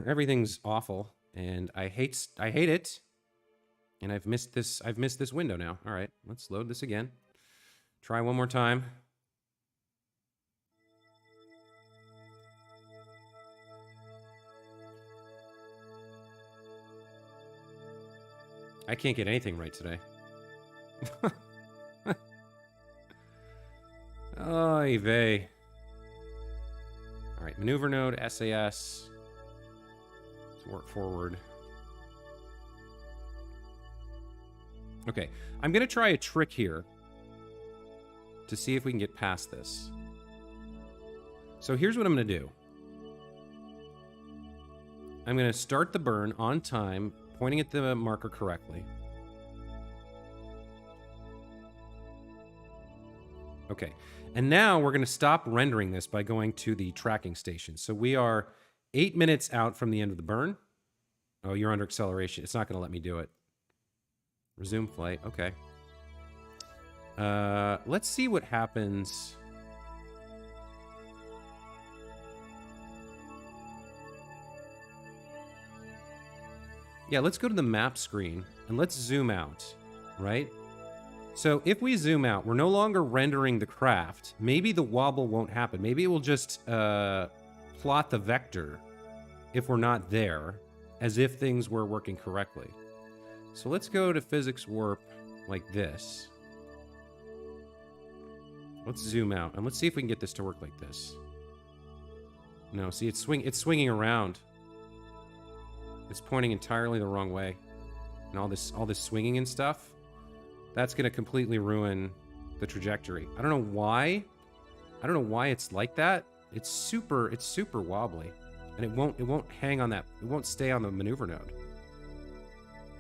Speaker 1: Everything's awful, and I hate it. And I've missed this window now. All right, let's load this again. Try one more time. I can't get anything right today. Oy vey. All right, maneuver node, SAS. Let's work forward. Okay, I'm going to try a trick here to see if we can get past this. So here's what I'm going to do. I'm going to start the burn on time, pointing at the marker correctly. Okay, and now we're going to stop rendering this by going to the tracking station. So we are 8 minutes out from the end of the burn. Oh, you're under acceleration. It's not going to let me do it. Resume flight. Okay. Let's see what happens. Yeah, let's go to the map screen and let's zoom out, right? So if we zoom out, we're no longer rendering the craft. Maybe the wobble won't happen. Maybe it will just plot the vector if we're not there, as if things were working correctly. So let's go to physics warp like this. Let's zoom out and let's see if we can get this to work like this. No, see, it's swinging around. It's pointing entirely the wrong way. And all this swinging and stuff, that's going to completely ruin the trajectory. I don't know why. I don't know why it's like that. It's super wobbly. And it won't hang on that. It won't stay on the maneuver node.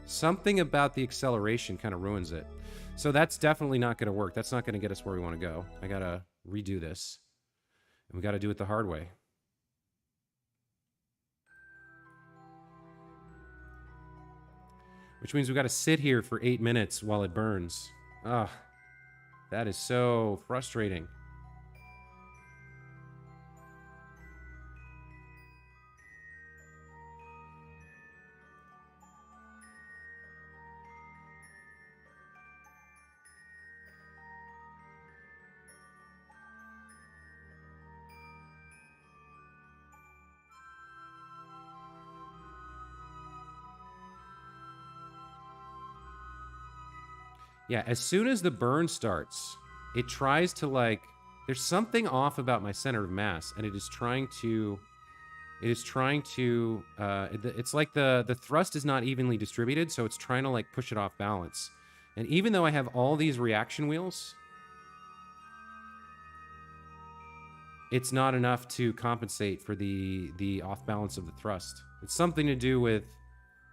Speaker 1: Something about the acceleration kind of ruins it. So that's definitely not going to work. That's not going to get us where we want to go. I got to redo this. And we got to do it the hard way. Which means we got to sit here for 8 minutes while it burns. Ugh. That is so frustrating. Yeah, as soon as the burn starts, it tries to, like, there's something off about my center of mass, and it's like the thrust is not evenly distributed, so it's trying to, like, push it off balance. And even though I have all these reaction wheels, it's not enough to compensate for the off balance of the thrust. It's something to do with,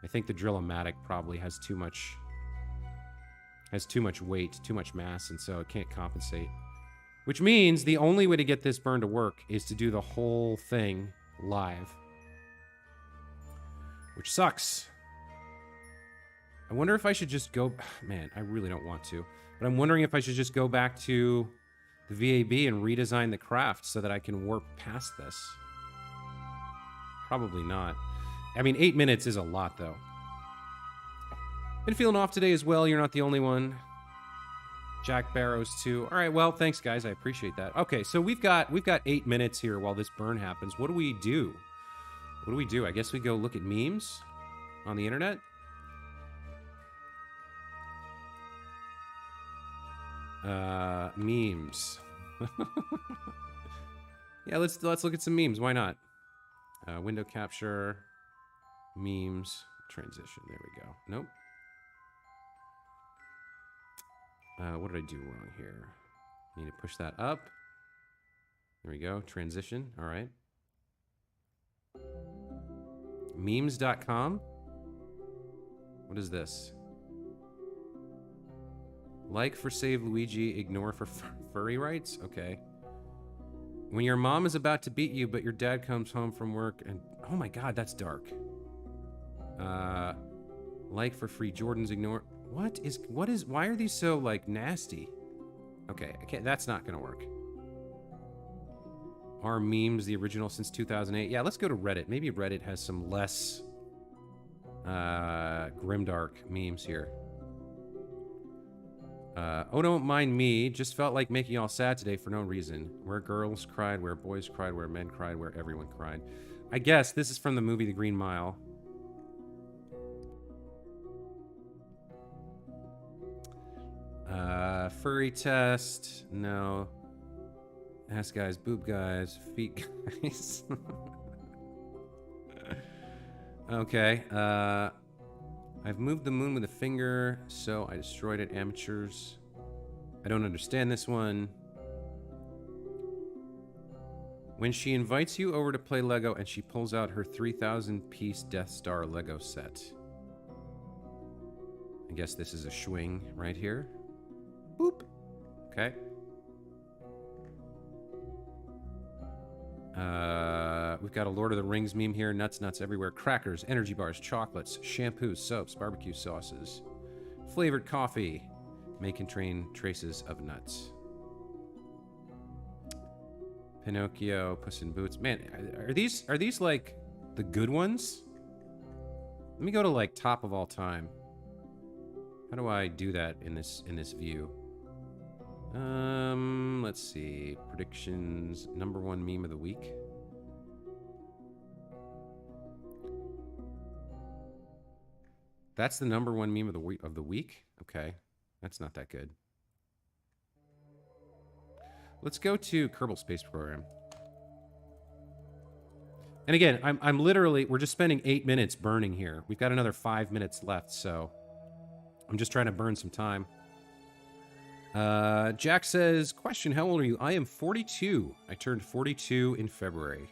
Speaker 1: I think the Drill-O-Matic probably has too much weight, too much mass, and so it can't compensate. Which means the only way to get this burn to work is to do the whole thing live. Which sucks. I wonder if I should just go... Man, I really don't want to. But I'm wondering if I should just go back to the VAB and redesign the craft so that I can warp past this. Probably not. I mean, 8 minutes is a lot, though. Been feeling off today as well. You're not the only one. Jack Barrows too. All right, well, thanks guys. I appreciate that. Okay, so we've got 8 minutes here while this burn happens. What do we do? What do we do? I guess we go look at memes on the internet. Memes. Yeah, let's look at some memes. Why not? Window capture, memes, transition. There we go. Nope. What did I do wrong here? Need to push that up. There we go. Transition. All right. Memes.com. What is this? Like for save Luigi, ignore for furry rights? Okay. When your mom is about to beat you, but your dad comes home from work and... Oh my god, that's dark. Like for free Jordans, ignore... What is... Why are these so, like, nasty? Okay, that's not gonna work. Are memes the original since 2008? Yeah, let's go to Reddit. Maybe Reddit has some less... grimdark memes here. Oh, don't mind me. Just felt like making y'all sad today for no reason. Where girls cried, where boys cried, where men cried, where everyone cried. I guess this is from the movie The Green Mile. Furry test. No. Ass guys, boob guys, feet guys. Okay. I've moved the moon with a finger, so I destroyed it. Amateurs. I don't understand this one. When she invites you over to play Lego and she pulls out her 3,000-piece Death Star Lego set. I guess this is a swing right here. Boop. Okay. We've got a Lord of the Rings meme here. Nuts everywhere. Crackers, energy bars, chocolates, shampoos, soaps, barbecue sauces. Flavored coffee may contain traces of nuts. Pinocchio, Puss in Boots. Man, are these like the good ones? Let me go to like top of all time. How do I do that in this view? Let's see. Predictions. #1 meme of the week. That's the #1 meme of the week? Okay. That's not that good. Let's go to Kerbal Space Program. And again, I'm literally, we're just spending 8 minutes burning here. We've got another 5 minutes left, so I'm just trying to burn some time. Jack says, question, how old are you? I am 42. I turned 42 in February.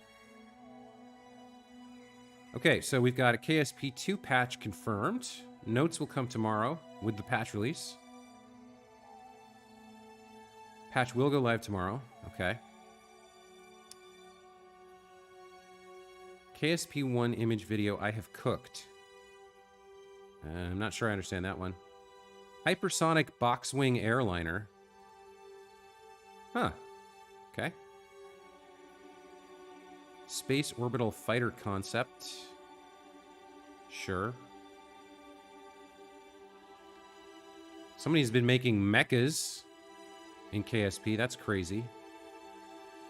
Speaker 1: Okay, so we've got a KSP 2 patch confirmed. Notes will come tomorrow with the patch release. Patch will go live tomorrow. Okay. KSP 1 image video I have cooked. I'm not sure I understand that one. Hypersonic box-wing airliner. Huh. Okay. Space orbital fighter concept. Sure. Somebody's been making mechas in KSP. That's crazy.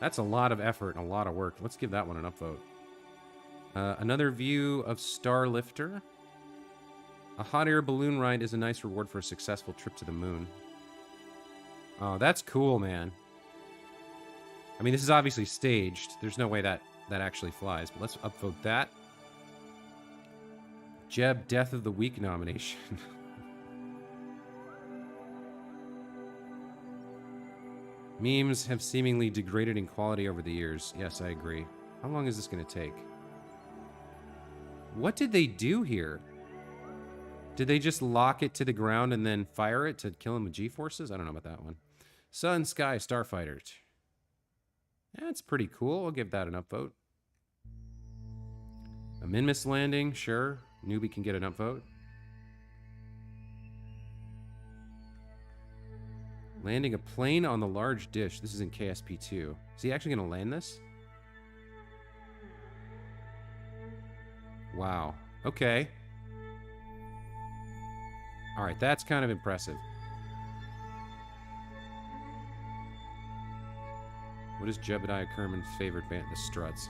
Speaker 1: That's a lot of effort and a lot of work. Let's give that one an upvote. Another view of Starlifter. A hot air balloon ride is a nice reward for a successful trip to the moon. Oh, that's cool, man. I mean, this is obviously staged. There's no way that actually flies, but let's upvote that. Jeb Death of the Week nomination. Memes have seemingly degraded in quality over the years. Yes, I agree. How long is this going to take? What did they do here? Did they just lock it to the ground and then fire it to kill him with G-forces? I don't know about that one. Sun, Sky, Starfighters. That's pretty cool. I'll give that an upvote. A Minmus landing, sure. Newbie can get an upvote. Landing a plane on the large dish. This is in KSP 2. Is he actually going to land this? Wow. Okay. All right, that's kind of impressive. What is Jebediah Kerman's favorite band? The Struts.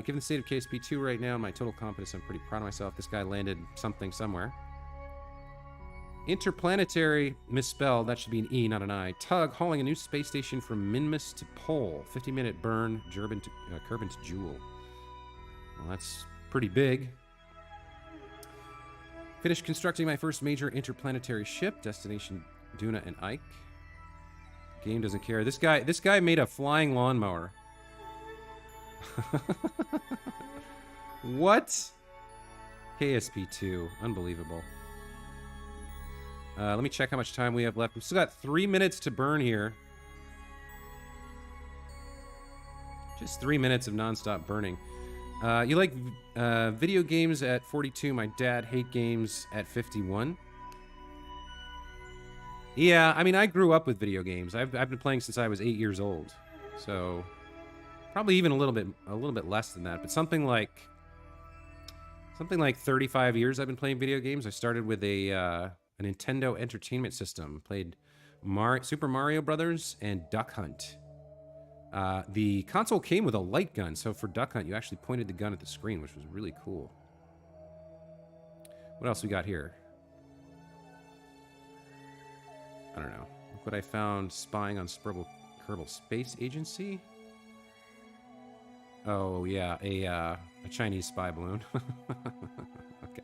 Speaker 1: Given the state of KSP 2 right now, my total confidence, I'm pretty proud of myself. This guy landed something somewhere. Interplanetary, misspelled. That should be an E, not an I. Tug, hauling a new space station from Minmus to Pole. 50-minute burn, Kerbin to Joule. Well, that's pretty big. Finished constructing my first major interplanetary ship. Destination Duna and Ike. Game doesn't care. This guy made a flying lawnmower. What? KSP 2. Unbelievable. Let me check how much time we have left. We've still got 3 minutes to burn here. Just 3 minutes of nonstop burning. You like video games at 42. My dad hate games at 51. Yeah, I mean, I grew up with video games. I've been playing since I was 8 years old. So probably even a little bit less than that. But something like 35 years I've been playing video games. I started with a Nintendo Entertainment System. Played Super Mario Brothers and Duck Hunt. The console came with a light gun, so for Duck Hunt, you actually pointed the gun at the screen, which was really cool. What else we got here? I don't know. Look what I found spying on Kerbal Space Agency. Oh, yeah, a Chinese spy balloon. Okay.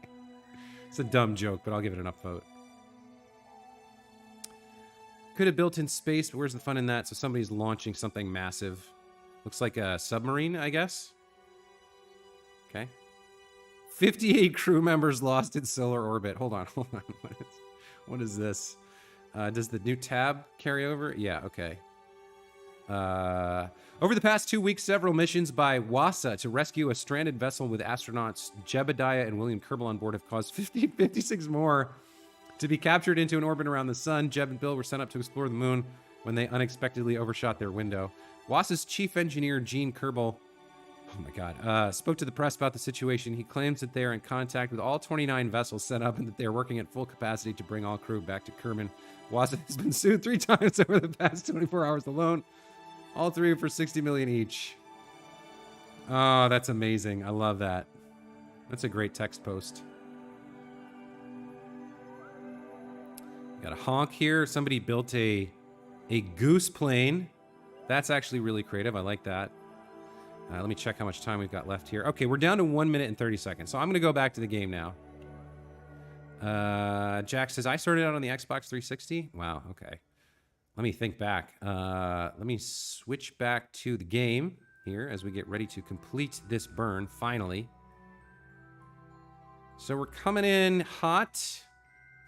Speaker 1: It's a dumb joke, but I'll give it an upvote. Could have built in space, but where's the fun in that? So somebody's launching something massive. Looks like a submarine, I guess. Okay. 58 crew members lost in solar orbit. Hold on. What is this? Does the new tab carry over? Yeah, okay. Over the past 2 weeks, several missions by WASA to rescue a stranded vessel with astronauts Jebediah and William Kerbal on board have caused 56 more to be captured into an orbit around the sun. Jeb and Bill were sent up to explore the moon when they unexpectedly overshot their window. WASA's chief engineer, Gene Kerbal, oh my God, spoke to the press about the situation. He claims that they are in contact with all 29 vessels set up and that they are working at full capacity to bring all crew back to Kerman. WASA has been sued 3 times over the past 24 hours alone. All 3 for $60 million each. Oh, that's amazing. I love that. That's a great text post. Got a honk here. Somebody built a goose plane. That's actually really creative. I like that. Let me check how much time we've got left here. Okay, we're down to 1 minute and 30 seconds. So I'm going to go back to the game now. Jack says, I started out on the Xbox 360. Wow, okay. Let me think back. Let me switch back to the game here as we get ready to complete this burn, finally. So we're coming in hot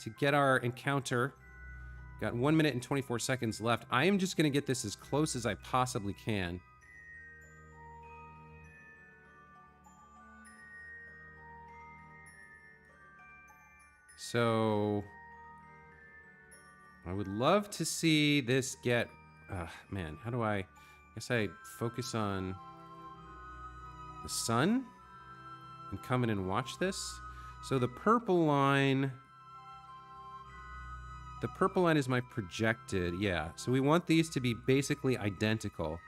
Speaker 1: to get our encounter. Got 1 minute and 24 seconds left. I am just going to get this as close as I possibly can. So I would love to see this get... man, how do I guess I focus on the sun and come in and watch this? So the purple line... The purple line is my projected, yeah. So we want these to be basically identical.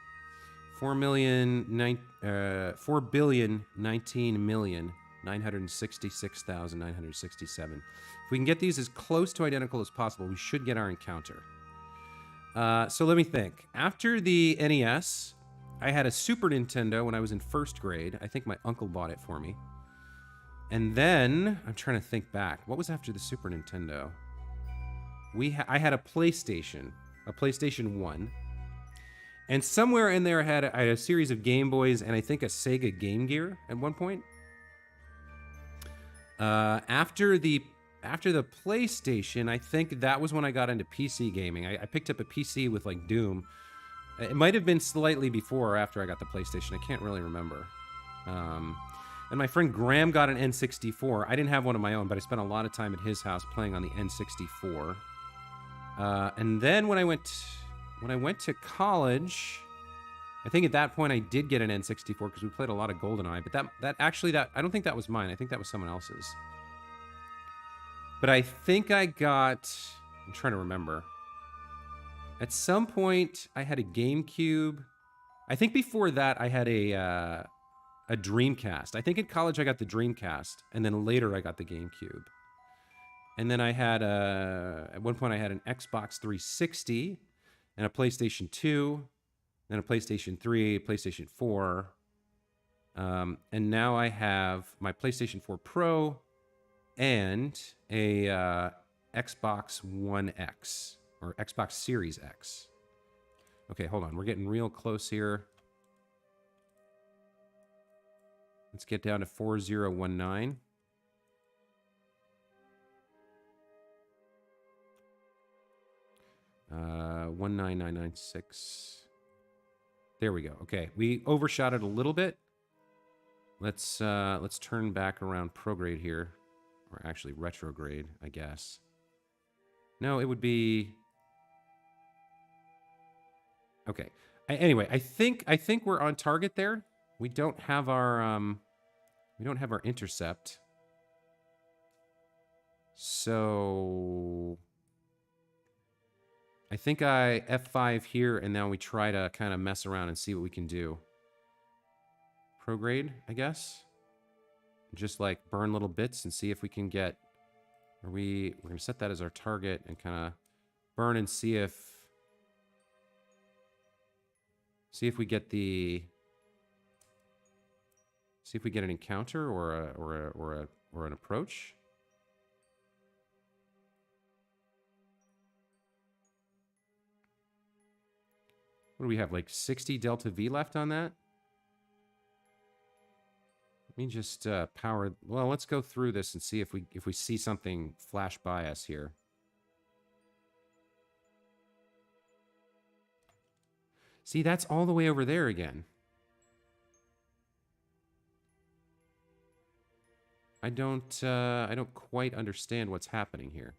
Speaker 1: 4,019,966,967. If we can get these as close to identical as possible, we should get our encounter. So let me think. After the NES, I had a Super Nintendo when I was in 1st grade. I think my uncle bought it for me. And then, I'm trying to think back. What was after the Super Nintendo? I had a PlayStation 1. And somewhere in there I had a series of Game Boys and I think a Sega Game Gear at one point. After the PlayStation, I think that was when I got into PC gaming. I picked up a PC with like Doom. It might have been slightly before or after I got the PlayStation. I can't really remember. And my friend Graham got an N64. I didn't have one of my own, but I spent a lot of time at his house playing on the N64. And then when I went to college, I think at that point I did get an N64 because we played a lot of GoldenEye. But that I don't think that was mine. I think that was someone else's. But I think I got... I'm trying to remember. At some point, I had a GameCube. I think before that, I had a Dreamcast. I think in college, I got the Dreamcast. And then later, I got the GameCube. And then I had at one point, I had an Xbox 360 and a PlayStation 2, then a PlayStation 3, PlayStation 4. And now I have my PlayStation 4 Pro and a Xbox One X, or Xbox Series X. Okay, hold on. We're getting real close here. Let's get down to 4019. 19996. There we go. Okay, we overshot it a little bit. Let's turn back around prograde here, or actually retrograde, I guess. No, it would be. Okay. Anyway, I think we're on target there. We don't have our intercept. So I think I F5 here, and now we try to kind of mess around and see what we can do. Prograde, I guess. Just like burn little bits and see if we can get. We're gonna set that as our target and kind of burn and see if we get the. See if we get an encounter or an approach. What do we have? Like 60 delta V left on that? Let me just power. Well, let's go through this and see if we see something flash by us here. See, that's all the way over there again. I don't quite understand what's happening here.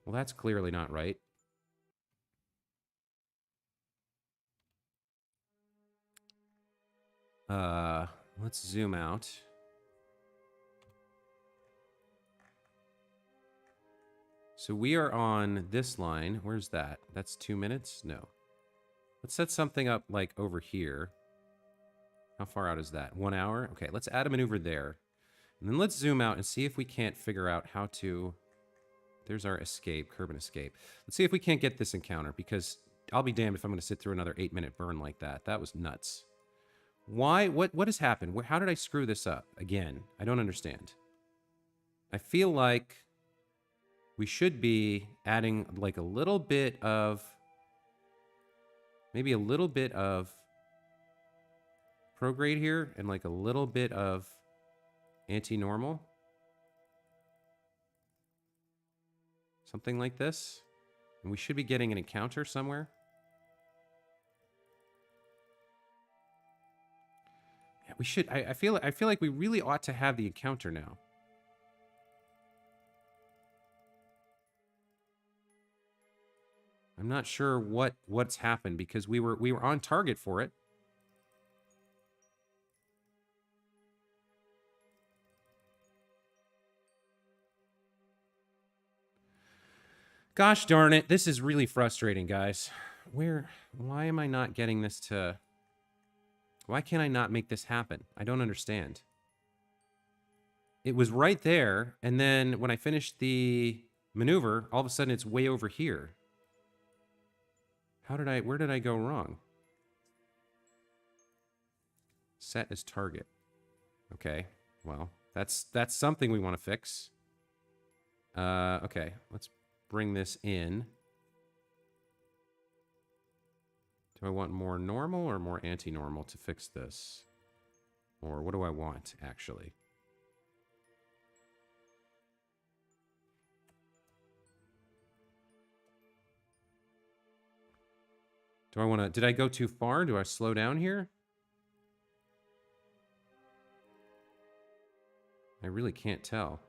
Speaker 1: Well, that's clearly not right. Let's zoom out. So we are on this line. Where's that? That's 2 minutes? No. Let's set something up like over here. How far out is that? 1 hour? Okay, let's add a maneuver there. And then let's zoom out and see if we can't figure out how to... There's our escape, curb and escape. Let's see if we can't get this encounter, because I'll be damned if I'm going to sit through another 8-minute burn like that. That was nuts. Why? What has happened? How did I screw this up? Again, I don't understand. I feel like we should be adding like a little bit of... Maybe a little bit of prograde here and like a little bit of anti-normal. Something like this. And we should be getting an encounter somewhere. Yeah, we should. I feel like we really ought to have the encounter now. I'm not sure what's happened because we were on target for it. Gosh darn it, this is really frustrating, guys. Why am I not getting this to... Why can't I not make this happen? I don't understand. It was right there, and then when I finished the maneuver, all of a sudden it's way over here. Where did I go wrong? Set as target. Okay, well, that's something we want to fix. Okay, let's bring this in. Do I want more normal or more anti-normal to fix this? Or what do I want, actually? Do I want to... Did I go too far? Do I slow down here? I really can't tell.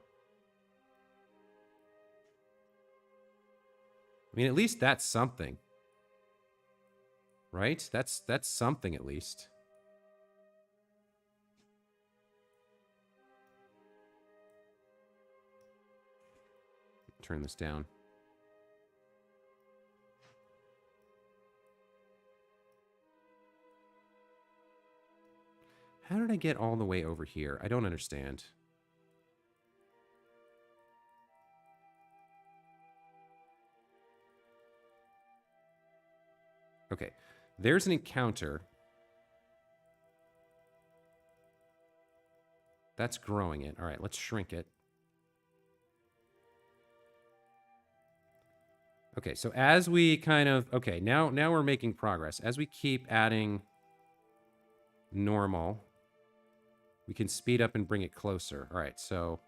Speaker 1: I mean, at least that's something. Right? That's something at least. Turn this down. How did I get all the way over here? I don't understand. Okay, there's an encounter. That's growing it. All right, let's shrink it. Okay, so as we kind of... Okay, now we're making progress. As we keep adding normal, we can speed up and bring it closer. All right, so...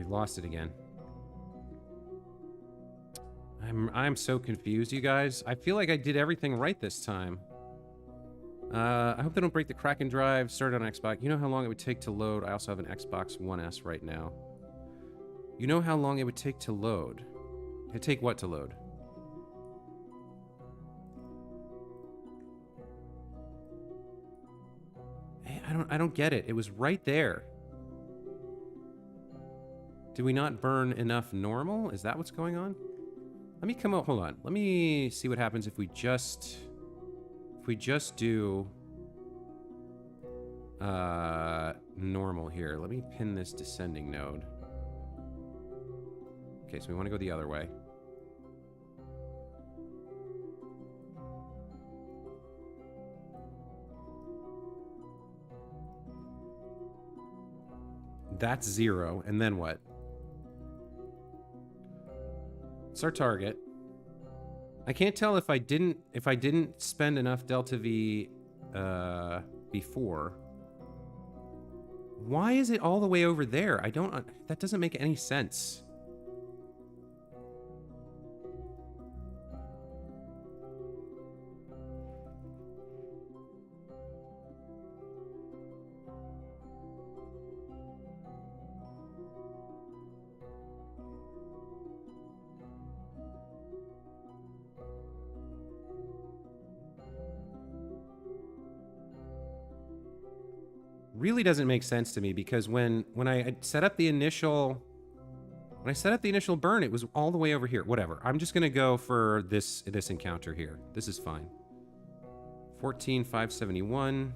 Speaker 1: we lost it again. I'm so confused, you guys. I feel like I did everything right this time. I hope they don't break the Kraken drive. Started on Xbox. You know how long it would take to load? I also have an Xbox One S right now. You know how long it would take to load? It'd take what to load? Hey, I don't get it. It was right there. Did we not burn enough normal? Is that what's going on? Let me come out. Hold on. Let me see what happens if we just do normal here. Let me pin this descending node. Okay, so we want to go the other way. That's 0, and then what? It's our target. I can't tell if I didn't spend enough delta V before. Why is it all the way over there? That doesn't make any sense. Really doesn't make sense to me, because when I set up the initial burn, it was all the way over here. Whatever. I'm just gonna go for this encounter here. This is fine. 14,571.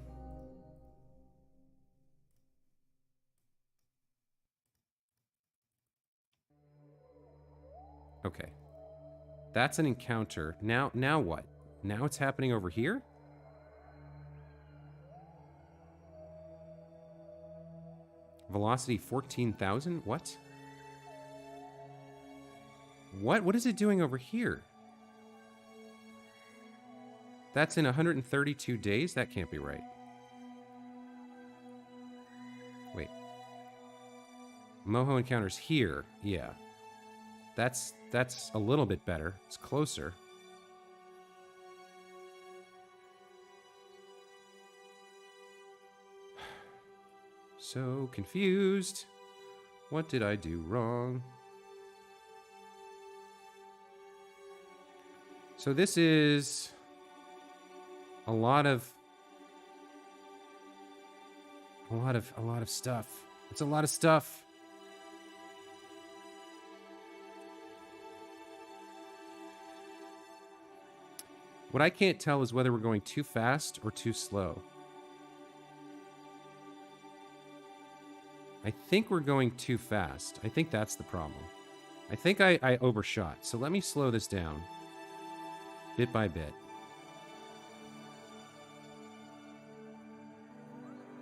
Speaker 1: Okay. That's an encounter. Now what? Now it's happening over here? Velocity 14,000? What? What is it doing over here? That's in 132 days? That can't be right. Wait. Moho encounters here. Yeah. That's a little bit better. It's closer. So confused. What did I do wrong? So this is a lot of stuff. It's a lot of stuff. What I can't tell is whether we're going too fast or too slow. I think we're going too fast. I think that's the problem. I think I overshot. So let me slow this down bit by bit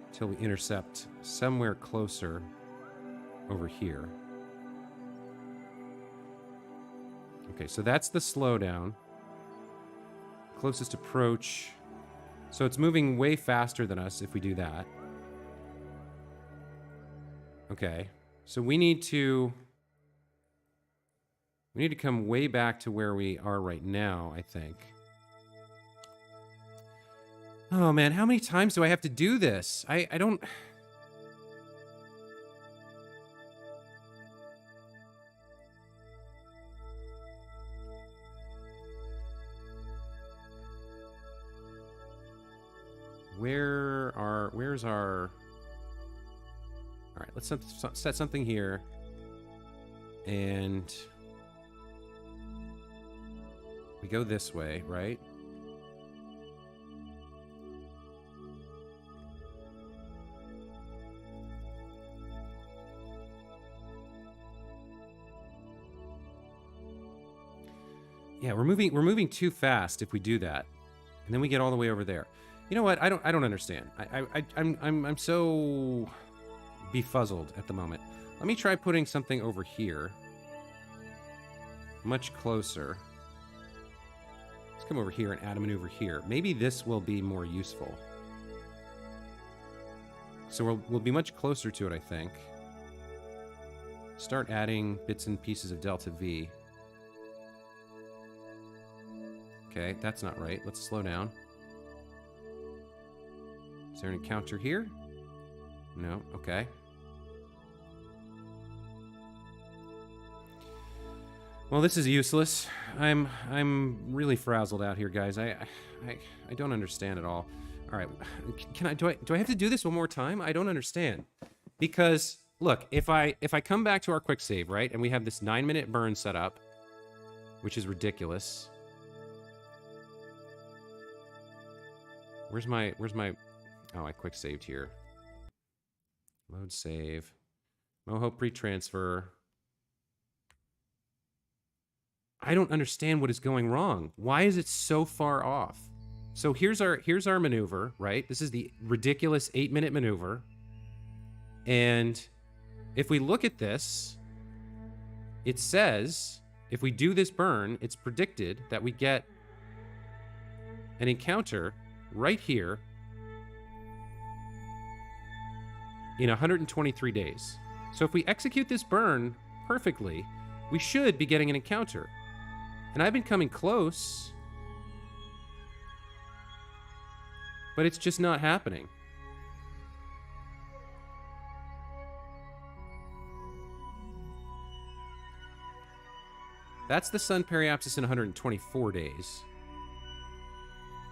Speaker 1: until we intercept somewhere closer over here. Okay, so that's the slowdown. Closest approach. So it's moving way faster than us if we do that. Okay, so we need to come way back to where we are right now, I think. Oh man, how many times do I have to do this? I don't... Where's our... All right, let's set something here. And we go this way, right? Yeah, we're moving too fast if we do that. And then we get all the way over there. You know what? I don't understand. I'm so befuzzled at the moment. Let me try putting something over here. Much closer. Let's come over here and add a maneuver here. Maybe this will be more useful. So we'll be much closer to it, I think. start adding bits and pieces of delta V. Okay, that's not right. Let's slow down. Is there an encounter here? No, okay. Well, this is useless. I'm really frazzled out here, guys. I don't understand at all. All right, do I have to do this one more time? I don't understand. Because look, if I come back to our quick save, right, and we have this 9-minute burn set up, which is ridiculous. Where's my oh, I quick saved here. Load save. Moho pre-transfer. I don't understand what is going wrong. Why is it so far off? So here's our maneuver, right? This is the ridiculous 8-minute maneuver. And if we look at this, it says if we do this burn, it's predicted that we get an encounter right here in 123 days. So if we execute this burn perfectly, we should be getting an encounter. And I've been coming close, but it's just not happening. That's the sun periapsis in 124 days.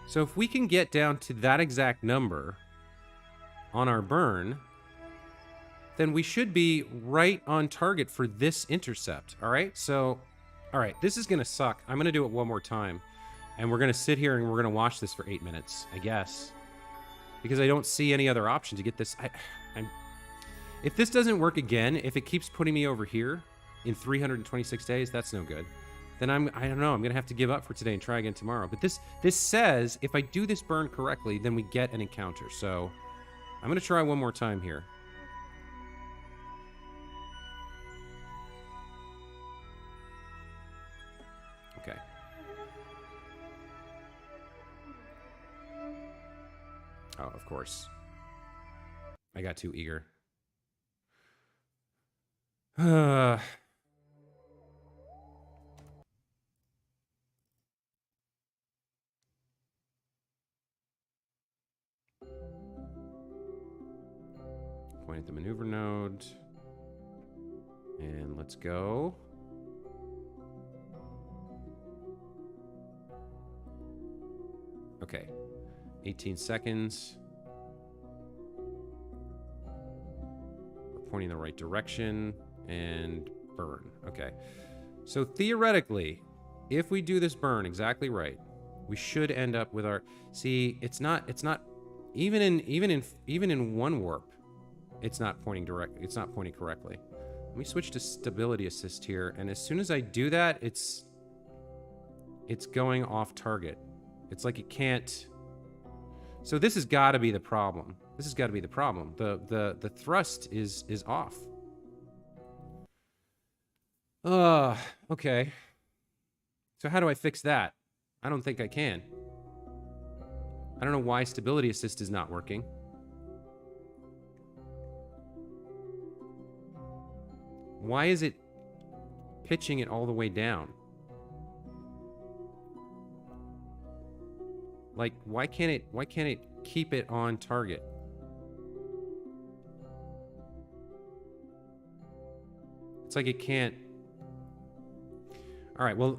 Speaker 1: So if we can get down to that exact number on our burn, then we should be right on target for this intercept, all right? So, all right, this is gonna suck. I'm gonna do it one more time, and we're gonna sit here and we're gonna watch this for 8 minutes, I guess. Because I don't see any other option to get this. If this doesn't work again, if it keeps putting me over here in 326 days, that's no good. Then I don't know, I'm gonna have to give up for today and try again tomorrow. But this says if I do this burn correctly, then we get an encounter. So I'm gonna try one more time here. Okay. Oh, of course. I got too eager. Point at the maneuver node. And let's go. Okay. 18 seconds. We're pointing the right direction. And burn. Okay. So theoretically, if we do this burn exactly right, we should end up with our... See, it's not even in one warp, it's not pointing correctly. Let me switch to stability assist here, and as soon as I do that, it's going off target. It's like it can't. So this has got to be the problem. This has got to be the problem. The thrust is off. Okay. So how do I fix that? I don't think I can. I don't know why stability assist is not working. Why is it pitching it all the way down? Like, why can't it keep it on target? It's like it can't. All right, well,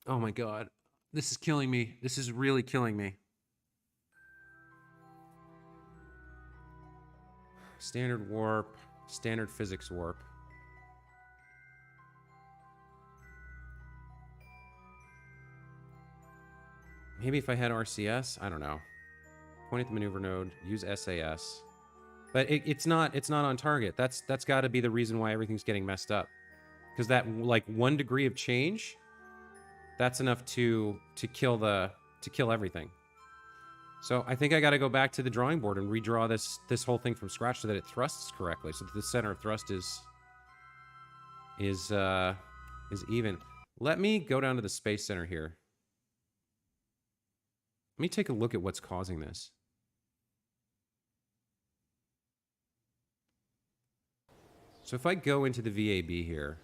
Speaker 1: oh my God, this is killing me. This is really killing me. Standard warp, standard physics warp. Maybe if I had RCS, I don't know. Point at the maneuver node, use SAS. But it's not on target. That's got to be the reason why everything's getting messed up. Because that, like, 1 degree of change, that's enough to kill everything. So I think I got to go back to the drawing board and redraw this whole thing from scratch so that it thrusts correctly, so that the center of thrust is even. Let me go down to the space center here. Let me take a look at what's causing this. So if I go into the VAB here,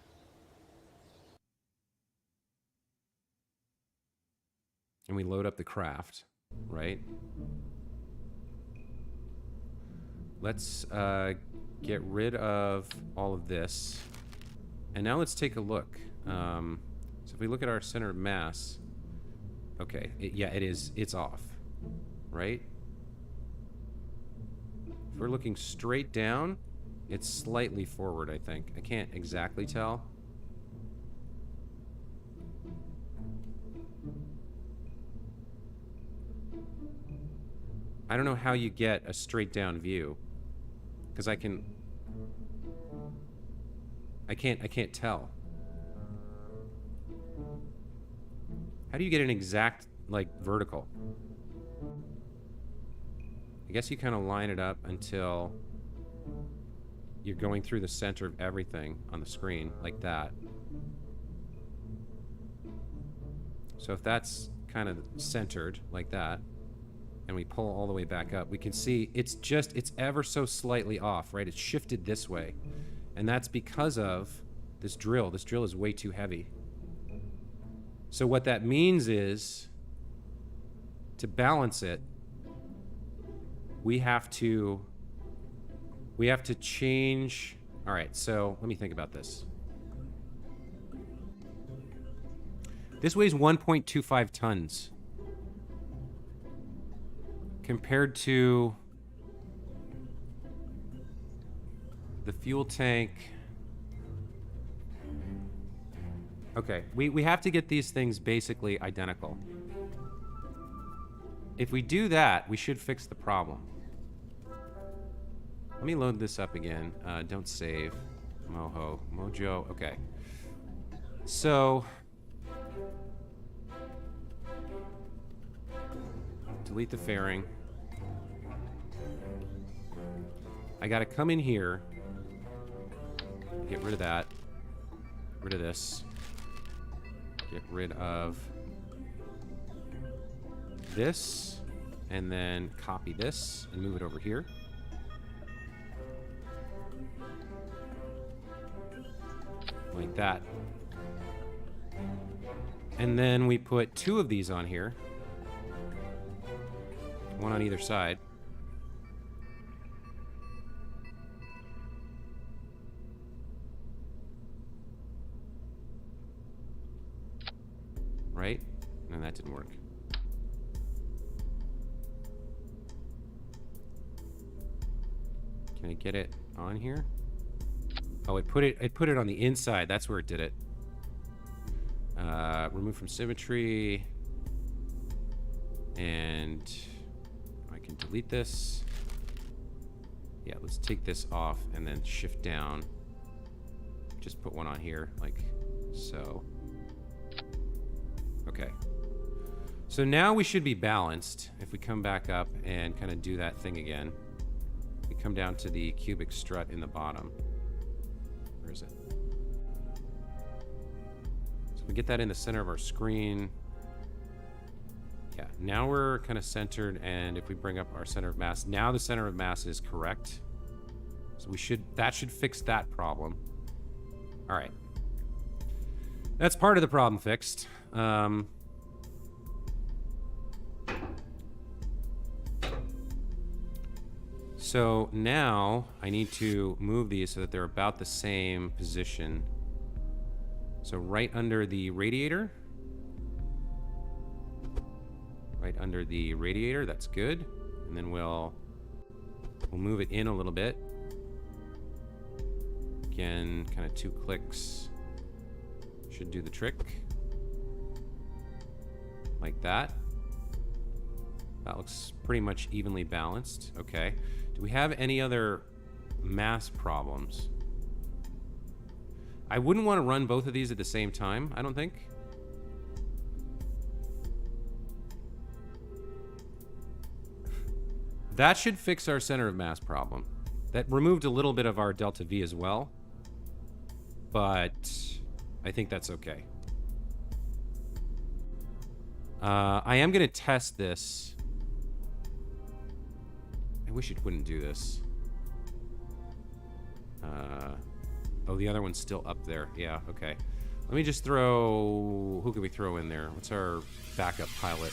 Speaker 1: and we load up the craft, right? Let's get rid of all of this. And now let's take a look. So if we look at our center of mass, okay, yeah, it's off, right? If we're looking straight down, it's slightly forward, I think. I can't exactly tell. I don't know how you get a straight down view, because I can't tell. How do you get an exact, like, vertical? I guess you kind of line it up until you're going through the center of everything on the screen, like that. So if that's kind of centered, like that, and we pull all the way back up, we can see it's ever so slightly off, right? It's shifted this way. And that's because of this drill. This drill is way too heavy. So what that means is, to balance it, we have to change. All right, so let me think about this. This weighs 1.25 tons. Compared to the fuel tank. Okay, we have to get these things basically identical. If we do that, we should fix the problem. Let me load this up again. Don't save. Moho. Mojo. Okay. So, delete the fairing. I gotta come in here, get rid of that, rid of this, get rid of this, and then copy this and move it over here. Like that. And then we put 2 of these on here. One on either side. Right? No, that didn't work. Can I get it on here? Oh, it put it on the inside. That's where it did it. Remove from symmetry. And I can delete this. Yeah, let's take this off and then shift down. Just put one on here, like so. Okay. So now we should be balanced. If we come back up and kind of do that thing again. We come down to the cubic strut in the bottom. Where is it? So we get that in the center of our screen. Yeah, now we're kind of centered, and if we bring up our center of mass, now the center of mass is correct. So that should fix that problem. All right. That's part of the problem fixed. So now I need to move these so that they're about the same position. So right under the radiator. Right under the radiator, that's good. And then we'll move it in a little bit. Again, kind of 2 clicks should do the trick. Like that. That looks pretty much evenly balanced. Okay. Do we have any other mass problems? I wouldn't want to run both of these at the same time, I don't think. That should fix our center of mass problem. That removed a little bit of our delta V as well, but I think that's okay. I am going to test this. I wish it wouldn't do this. Oh, the other one's still up there. Yeah, okay. Let me just throw... Who can we throw in there? What's our backup pilot?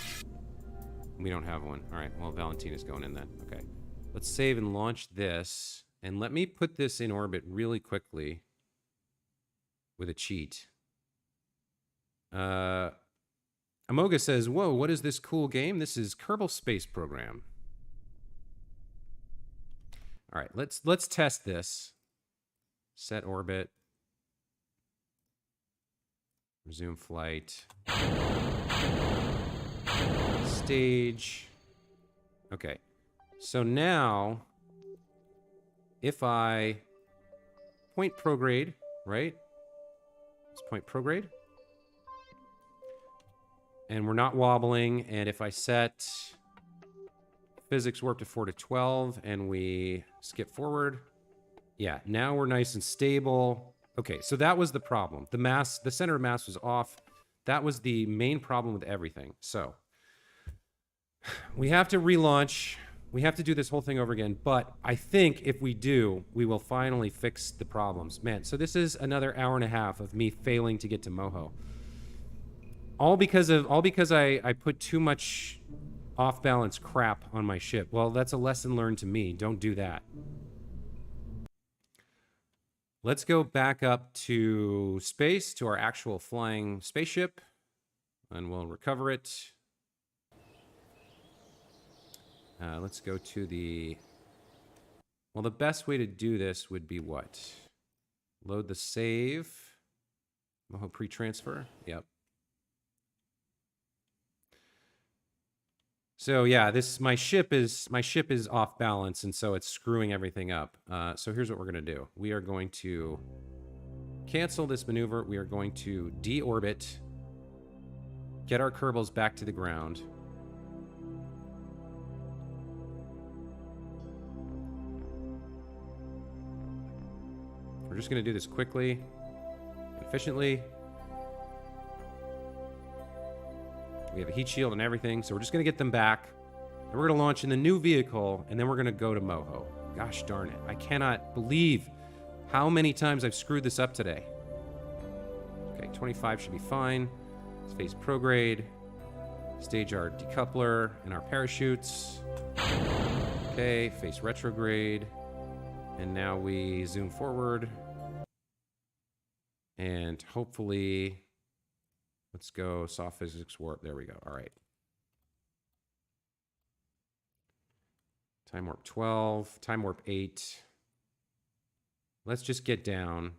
Speaker 1: We don't have one. All right, well, Valentina's going in then. Okay. Let's save and launch this. And let me put this in orbit really quickly with a cheat. Amoga says, whoa, what is this cool game? This is Kerbal Space Program. All right, let's test this. Set orbit. Resume flight. Stage. Okay. So now, if I point prograde, right? Let's point prograde. And we're not wobbling. And if I set physics warp to 4 to 12 and we skip forward, yeah, now we're nice and stable. Okay, so that was the problem. The center of mass was off. That was the main problem with everything. So we have to relaunch. We have to do this whole thing over again. But I think if we do, we will finally fix the problems. Man, so this is another hour and a half of me failing to get to Moho. All because I put too much off-balance crap on my ship. Well, that's a lesson learned to me. Don't do that. Let's go back up to space, to our actual flying spaceship, and we'll recover it. Let's go to the... Well, the best way to do this would be what? Load the save. Moho pre-transfer. Yep. So yeah, my ship is off balance, and so it's screwing everything up. So here's what we're gonna do. We are going to cancel this maneuver. We are going to deorbit, get our Kerbals back to the ground. We're just gonna do this quickly, efficiently. We have a heat shield and everything, so we're just going to get them back. And we're going to launch in the new vehicle, and then we're going to go to Moho. Gosh darn it. I cannot believe how many times I've screwed this up today. Okay, 25 should be fine. Let's face prograde. Stage our decoupler and our parachutes. Okay, face retrograde. And now we zoom forward. And hopefully... Let's go soft physics warp. There we go. All right. Time warp 12. Time warp 8. Let's just get down.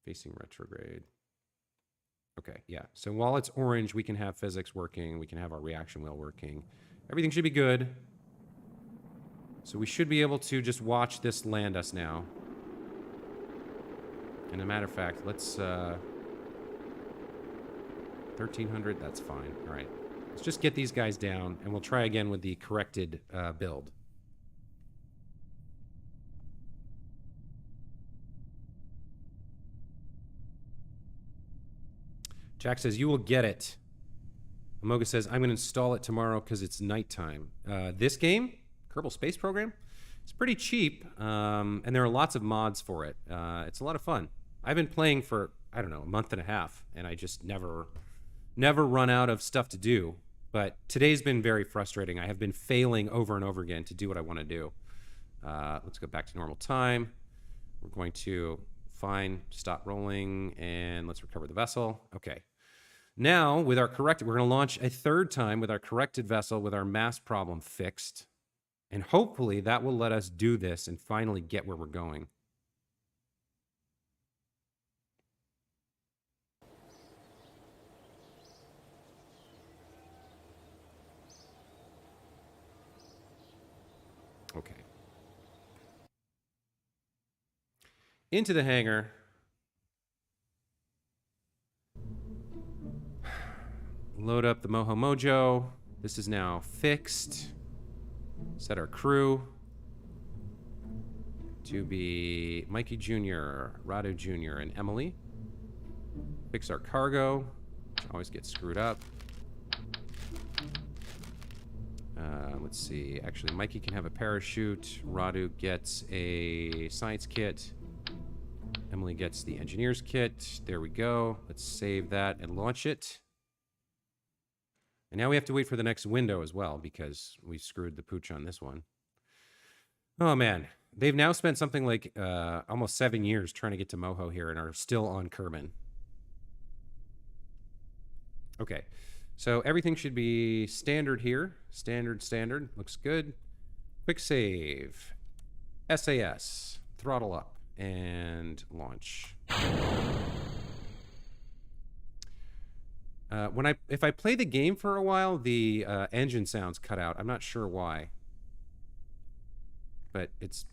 Speaker 1: Facing retrograde. Okay, yeah. So while it's orange, we can have physics working. We can have our reaction wheel working. Everything should be good. So we should be able to just watch this land us now. And a matter of fact, let's... 1300, that's fine. All right. Let's just get these guys down, and we'll try again with the corrected build. Jack says, you will get it. Amoga says, I'm going to install it tomorrow because it's nighttime. This game, Kerbal Space Program, it's pretty cheap, and there are lots of mods for it. It's a lot of fun. I've been playing for, I don't know, a month and a half, and I just never run out of stuff to do. But today's been very frustrating. I have been failing over and over again to do what I want to do. Let's go back to normal time. We're going to stop rolling, and let's recover the vessel. Okay. Now, with our corrected, we're going to launch a third time with our corrected vessel with our mass problem fixed. And hopefully that will let us do this and finally get where we're going. Okay. Into the hangar. Load up the Moho Mojo. This is now fixed. Set our crew to be Mikey Jr., Rado Jr., and Emily. Fix our cargo. Always get screwed up. Let's see. Actually, Mikey can have a parachute. Radu gets a science kit. Emily gets the engineer's kit. There we go. Let's save that and launch it. And now we have to wait for the next window as well because we screwed the pooch on this one. Oh, man. They've now spent something like almost 7 years trying to get to Moho here and are still on Kerman. Okay. So everything should be standard here. Standard. Looks good. Quick save. SAS. Throttle up. And launch. If I play the game for a while, the engine sounds cut out. I'm not sure why. But it's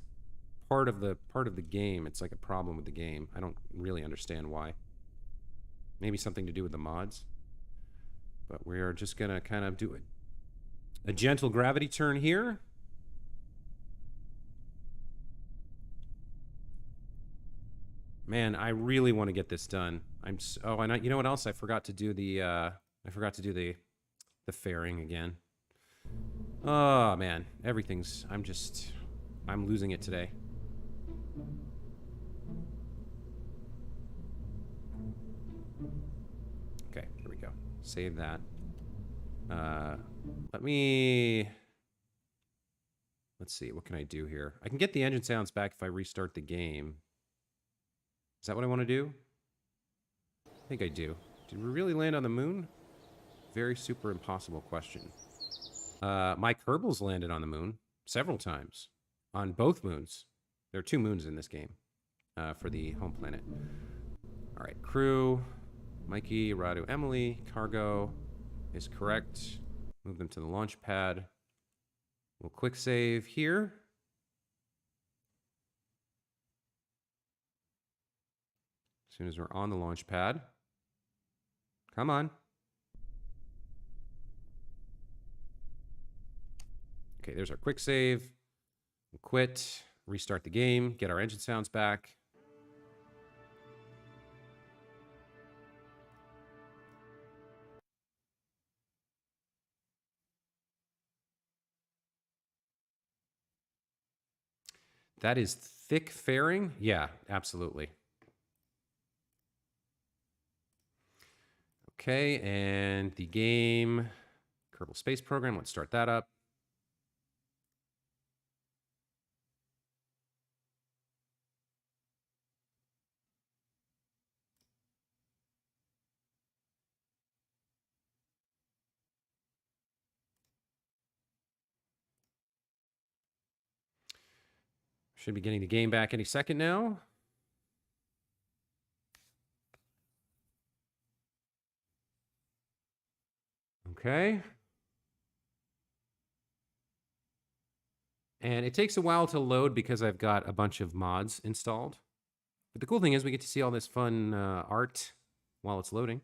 Speaker 1: part of the game. It's like a problem with the game. I don't really understand why. Maybe something to do with the mods. But we are just going to kind of do a gentle gravity turn here. Man, I really want to get this done. You know what else? I forgot to do the fairing again. Oh man, I'm losing it today. Okay, here we go. Save that. Let's see, what can I do here? I can get the engine sounds back if I restart the game. Is that what I want to do? I think I do. Did we really land on the moon? Very super impossible question. My Kerbals landed on the moon several times. On both moons. There are 2 moons in this game for the home planet. All right, crew. Mikey, Radu, Emily. Cargo is correct. Move them to the launch pad. We'll quick save here. As soon as we're on the launch pad. Come on. Okay, there's our quick save. We'll quit, restart the game, get our engine sounds back. That is thick fairing? Yeah, absolutely. Okay, and the game, Kerbal Space Program, let's start that up. Should be getting the game back any second now. Okay. And it takes a while to load because I've got a bunch of mods installed. But the cool thing is we get to see all this fun art while it's loading.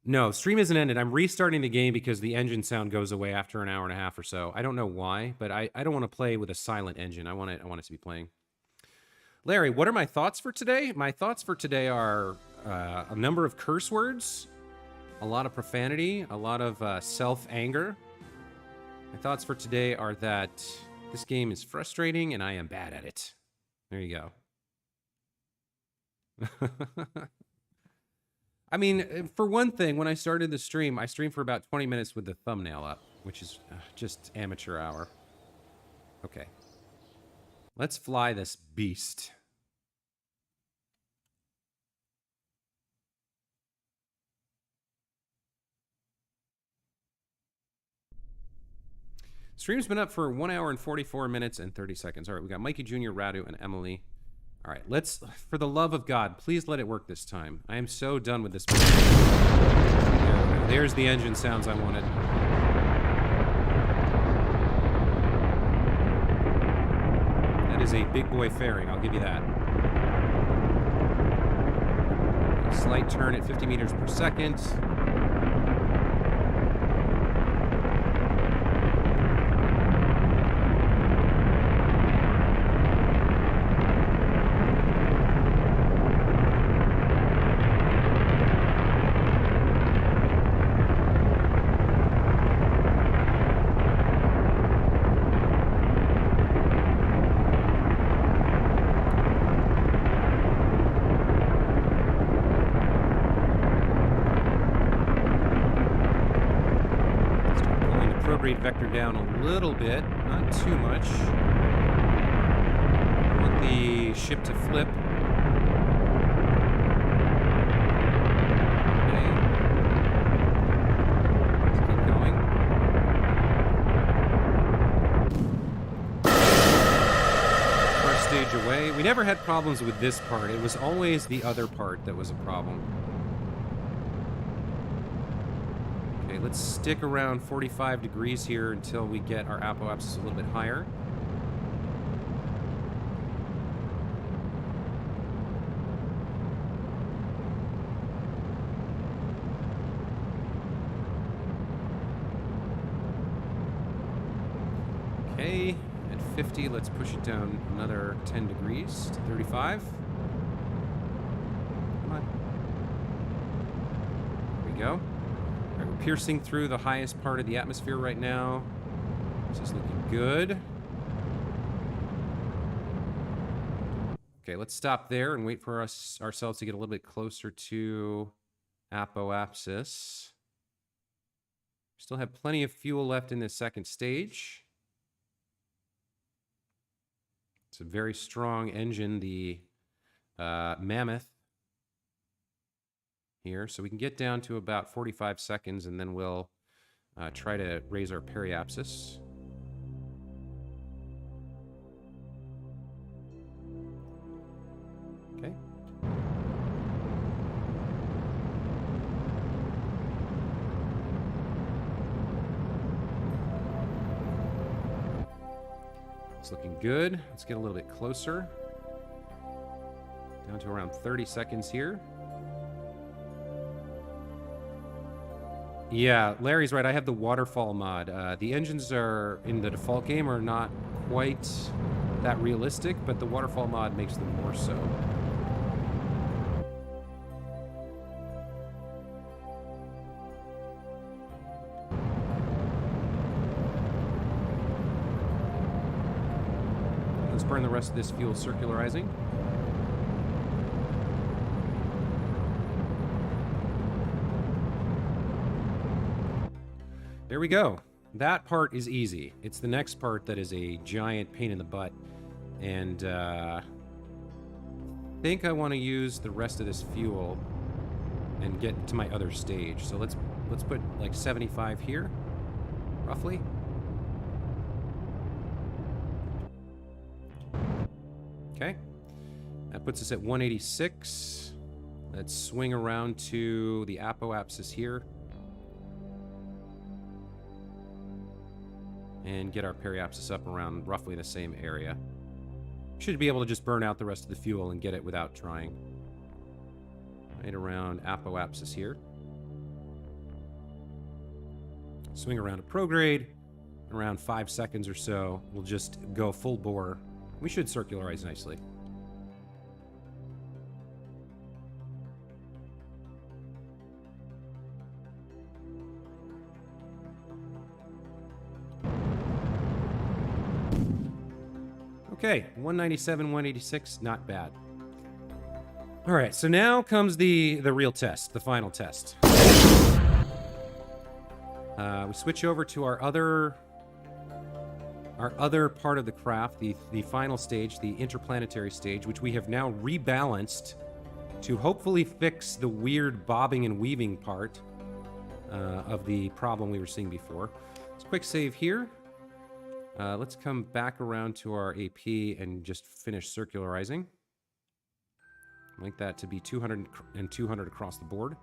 Speaker 1: No, stream isn't ended. I'm restarting the game because the engine sound goes away after an hour and a half or so. I don't know why, but I don't want to play with a silent engine. I want it to be playing. Larry, what are my thoughts for today? My thoughts for today are a number of curse words, a lot of profanity, a lot of self-anger. My thoughts for today are that this game is frustrating and I am bad at it. There you go. I mean, for one thing, when I started the stream, I streamed for about 20 minutes with the thumbnail up, which is just amateur hour. Okay. Let's fly this beast. Stream's been up for 1 hour and 44 minutes and 30 seconds. All right, we got Mikey Jr., Radu, and Emily. All right, let's, for the love of God, please let it work this time. I am so done with this. There's the engine sounds I wanted. That is a big boy fairing, I'll give you that. A slight turn at 50 meters per second. prograde vector down a little bit, not too much. I want the ship to flip. Okay. Let's keep going. First stage away. We never had problems with this part. It was always the other part that was a problem. Okay, let's stick around 45 degrees here until we get our apoapsis a little bit higher. Okay, at 50, let's push it down another 10 degrees to 35. Come on. There we go. All right, we're piercing through the highest part of the atmosphere right now. This is looking good. Okay, let's stop there and wait for ourselves to get a little bit closer to apoapsis. Still have plenty of fuel left in this second stage. It's a very strong engine, the Mammoth here. So we can get down to about 45 seconds, and then we'll try to raise our periapsis. Okay. It's looking good. Let's get a little bit closer. Down to around 30 seconds here. Yeah, Larry's right. I have the waterfall mod. The engines are in the default game are not quite that realistic, but the waterfall mod makes them more so. Let's burn the rest of this fuel circularizing. There we go. That part is easy. It's the next part that is a giant pain in the butt. And I think I want to use the rest of this fuel and get to my other stage. So let's put like 75 here, roughly. Okay. That puts us at 186. Let's swing around to the apoapsis here. And get our periapsis up around roughly the same area. Should be able to just burn out the rest of the fuel and get it without trying. Right around apoapsis here. Swing around to prograde. Around 5 seconds or so, we'll just go full bore. We should circularize nicely. Okay, 197, 186, not bad. All right, so now comes the real test, the final test. We switch over to our other part of the craft, the final stage, the interplanetary stage, which we have now rebalanced to hopefully fix the weird bobbing and weaving part of the problem we were seeing before. Let's quick save here. Let's come back around to our AP and just finish circularizing. I'd like that to be 200 and 200 across the board.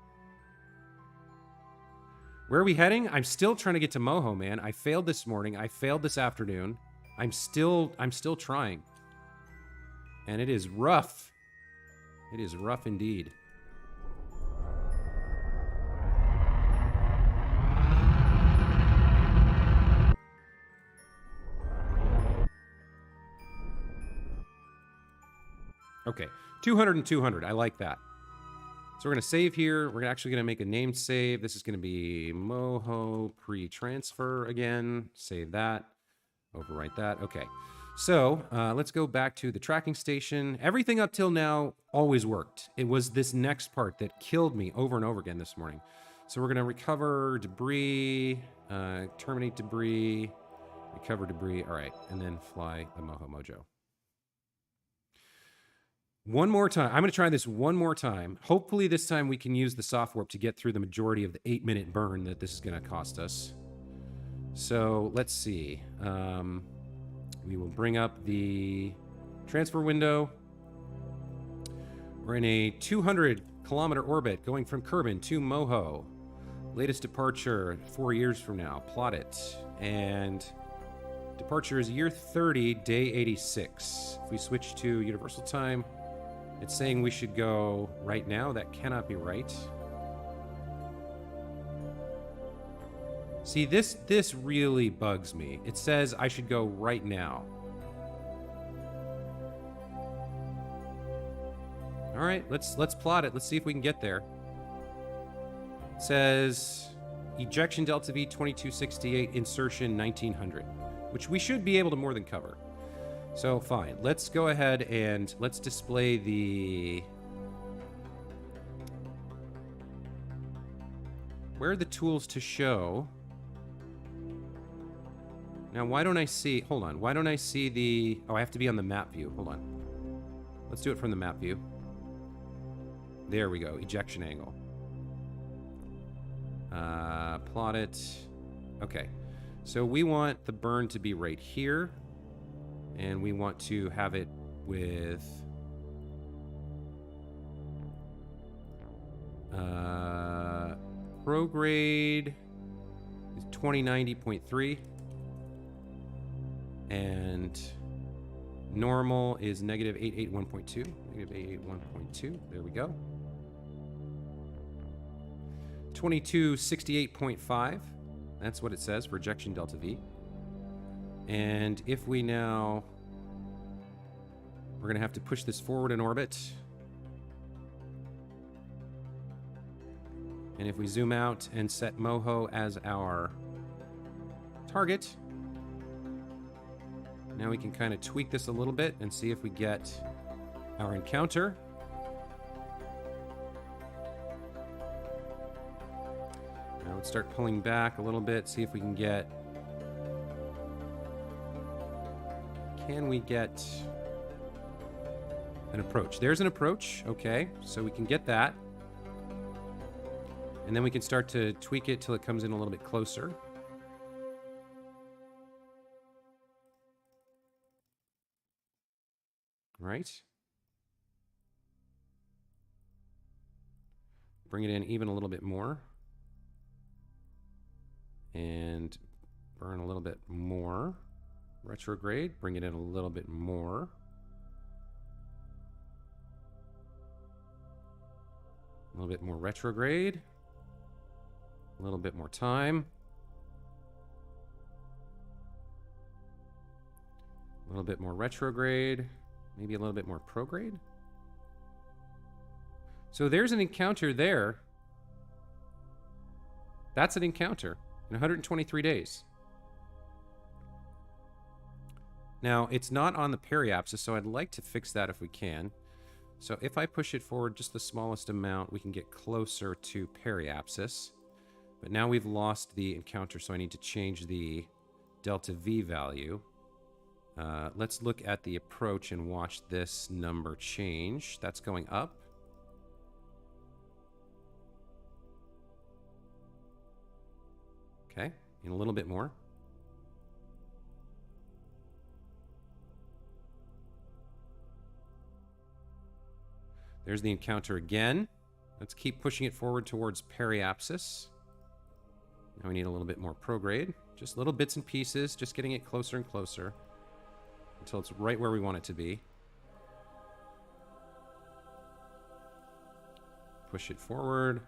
Speaker 1: Where are we heading? I'm still trying to get to Moho, man. I failed this morning. I failed this afternoon. I'm still trying. And it is rough. It is rough indeed. Okay, 200 and 200. I like that. So we're going to save here. We're actually going to make a named save. This is going to be Moho pre-transfer again. Save that. Overwrite that. Okay. So let's go back to the tracking station. Everything up till now always worked. It was this next part that killed me over and over again this morning. So we're going to recover debris, terminate debris, recover debris. All right, and then fly the Moho Mojo. One more time. I'm going to try this one more time. Hopefully this time we can use the soft warp to get through the majority of the 8-minute burn that this is going to cost us. So let's see. We will bring up the transfer window. We're in a 200-kilometer orbit going from Kerbin to Moho. Latest departure 4 years from now. Plot it. And departure is year 30, day 86. If we switch to universal time, it's saying we should go right now. That cannot be right. See, this really bugs me. It says I should go right now. All right, let's plot it. Let's see if we can get there. It says ejection delta V 2268, insertion 1900, which we should be able to more than cover. So fine, let's go ahead and let's display the... Where are the tools to show? Now, why don't I see... Hold on. Why don't I see the... Oh, I have to be on the map view. Hold on. Let's do it from the map view. There we go. Ejection angle. Plot it. Okay. So we want the burn to be right here. And we want to have it with... prograde is 2090.3. And normal is negative 881.2. Negative 881.2. There we go. 2268.5. That's what it says for ejection delta V. And if we now... We're going to have to push this forward in orbit. And if we zoom out and set Moho as our target... Now we can kind of tweak this a little bit and see if we get our encounter. Now let's start pulling back a little bit, see if we can get... Can we get an approach? There's an approach. Okay, so we can get that. And then we can start to tweak it till it comes in a little bit closer. Right. Bring it in even a little bit more. And burn a little bit more. Retrograde, bring it in a little bit more. A little bit more retrograde. A little bit more time. A little bit more retrograde. Maybe a little bit more prograde. So there's an encounter there. That's an encounter in 123 days. Now, it's not on the periapsis, so I'd like to fix that if we can. So if I push it forward just the smallest amount, we can get closer to periapsis. But now we've lost the encounter, so I need to change the delta V value. Let's look at the approach and watch this number change. That's going up. Okay, and a little bit more. There's the encounter again. Let's keep pushing it forward towards periapsis. Now we need a little bit more prograde. Just little bits and pieces, just getting it closer and closer until it's right where we want it to be. Push it forward.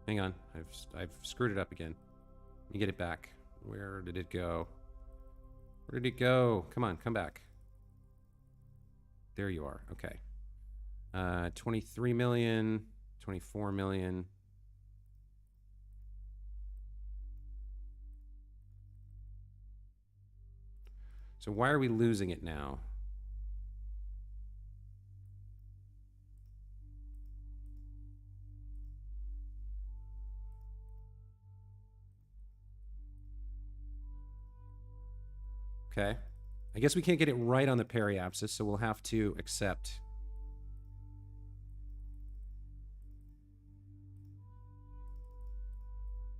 Speaker 1: Hang on, I've screwed it up again. Let me get it back. Where did it go? Where did it go? Come on, come back. There you are. Okay. 23 million, 24 million. So why are we losing it now? Okay. I guess we can't get it right on the periapsis, so we'll have to accept.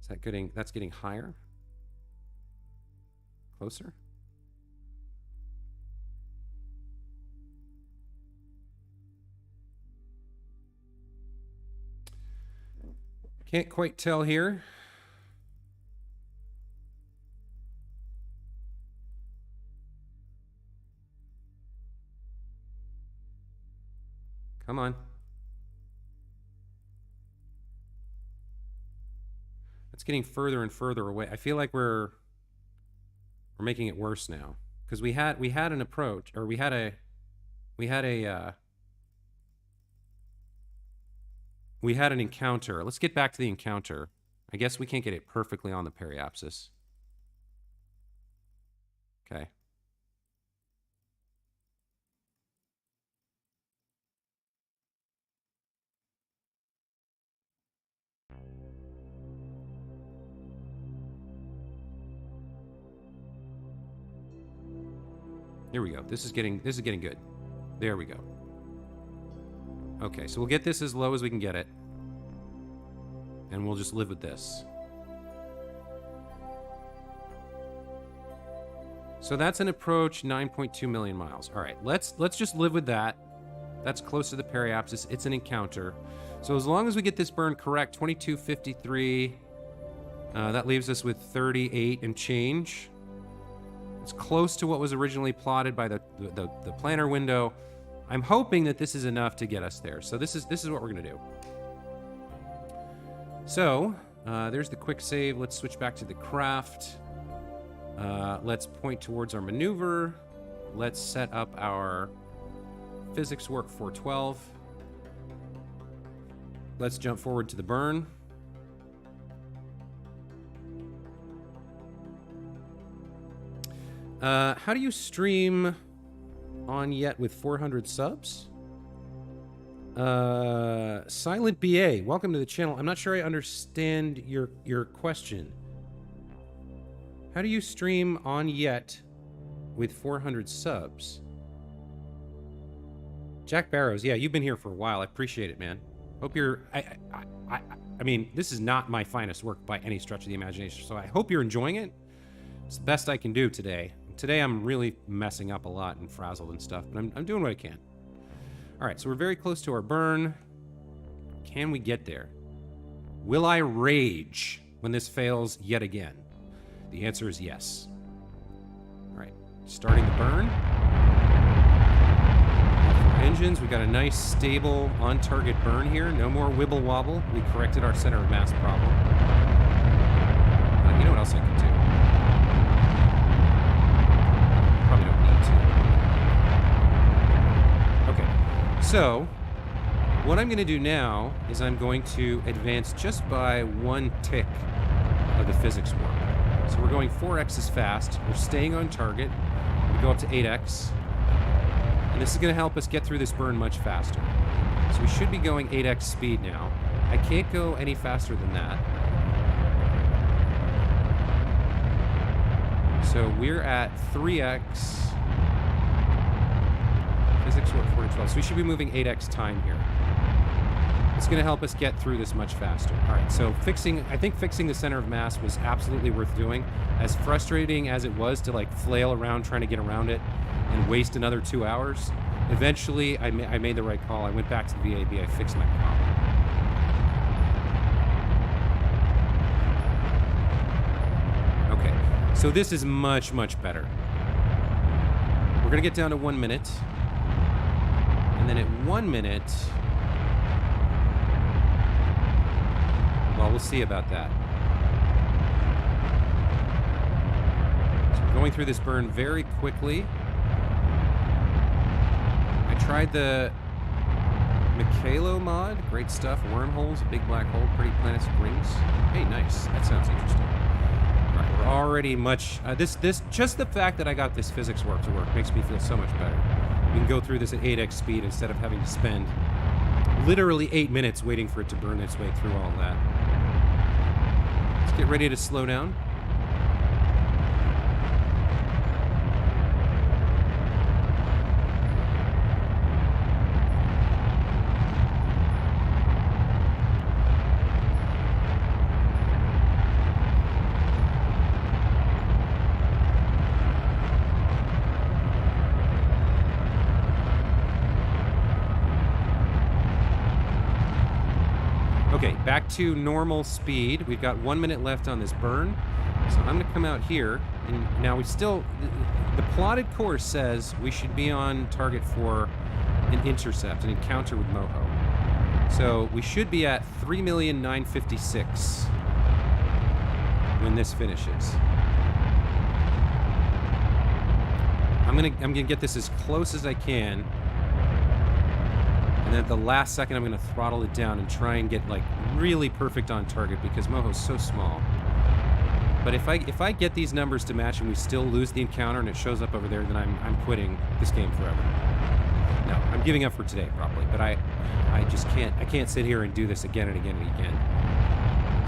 Speaker 1: Is that getting, that's getting higher? Closer? Can't quite tell here. Come on. It's getting further and further away. I feel like we're making it worse now, because we had an approach, or we had an encounter. Let's get back to the encounter. I guess we can't get it perfectly on the periapsis. Okay. Here we go. This is getting good. There we go. Okay, so we'll get this as low as we can get it. And we'll just live with this. So that's an approach 9.2 million miles. All right, let's just live with that. That's close to the periapsis. It's an encounter. So as long as we get this burn correct, 2253, that leaves us with 38 and change. It's close to what was originally plotted by the planner window. I'm hoping that this is enough to get us there. So this is what we're gonna do. So there's the quick save. Let's switch back to the craft. Let's point towards our maneuver. Let's set up our physics work 412. Let's jump forward to the burn. How do you stream on yet with 400 subs? Silent BA, welcome to the channel. I'm not sure I understand your question. How do you stream on yet with 400 subs? Jack Barrows, yeah, you've been here for a while. I appreciate it, man. Hope you're... I mean, this is not my finest work by any stretch of the imagination, so I hope you're enjoying it. It's the best I can do today. Today I'm really messing up a lot and frazzled and stuff, but I'm doing what I can. All right, so we're very close to our burn. Can we get there? Will I rage when this fails yet again? The answer is yes. All right, starting the burn. For engines, we got a nice, stable, on-target burn here. No more wibble wobble. We corrected our center of mass problem. You know what else I can do? Probably don't need to. Okay, so what I'm going to do now is I'm going to advance just by 1 tick of the physics work. So we're going 4x as fast. We're staying on target. We go up to 8x. And this is going to help us get through this burn much faster. So we should be going 8x speed now. I can't go any faster than that. So we're at 3x. Physics work 4 to 12. So we should be moving 8x time here. It's going to help us get through this much faster. All right, so I think fixing the center of mass was absolutely worth doing. As frustrating as it was to like flail around trying to get around it and waste another 2 hours, eventually I made the right call. I went back to the VAB, I fixed my problem. Okay, so this is much, much better. We're gonna get down to 1 minute. And then at 1 minute, well, we'll see about that. So we're going through this burn very quickly. I tried the Mikhailo mod. Great stuff. Wormholes, a big black hole, pretty planets, rings. Hey, nice. That sounds interesting. Right, we're already much... just the fact that I got this physics warp to work makes me feel so much better. We can go through this at 8x speed instead of having to spend literally 8 minutes waiting for it to burn its way through all that. Let's get ready to slow down. Okay, back to normal speed. We've got 1 minute left on this burn. So I'm going to come out here. And now we still... The plotted course says we should be on target for an intercept, an encounter with Moho. So we should be at 3,956,000 when this finishes. I'm gonna get this as close as I can. And then at the last second, I'm going to throttle it down and try and get, like, really perfect on target because Moho's so small. But if I get these numbers to match and we still lose the encounter and it shows up over there, then I'm quitting this game forever. No, I'm giving up for today, probably. But I just can't. I can't sit here and do this again and again and again.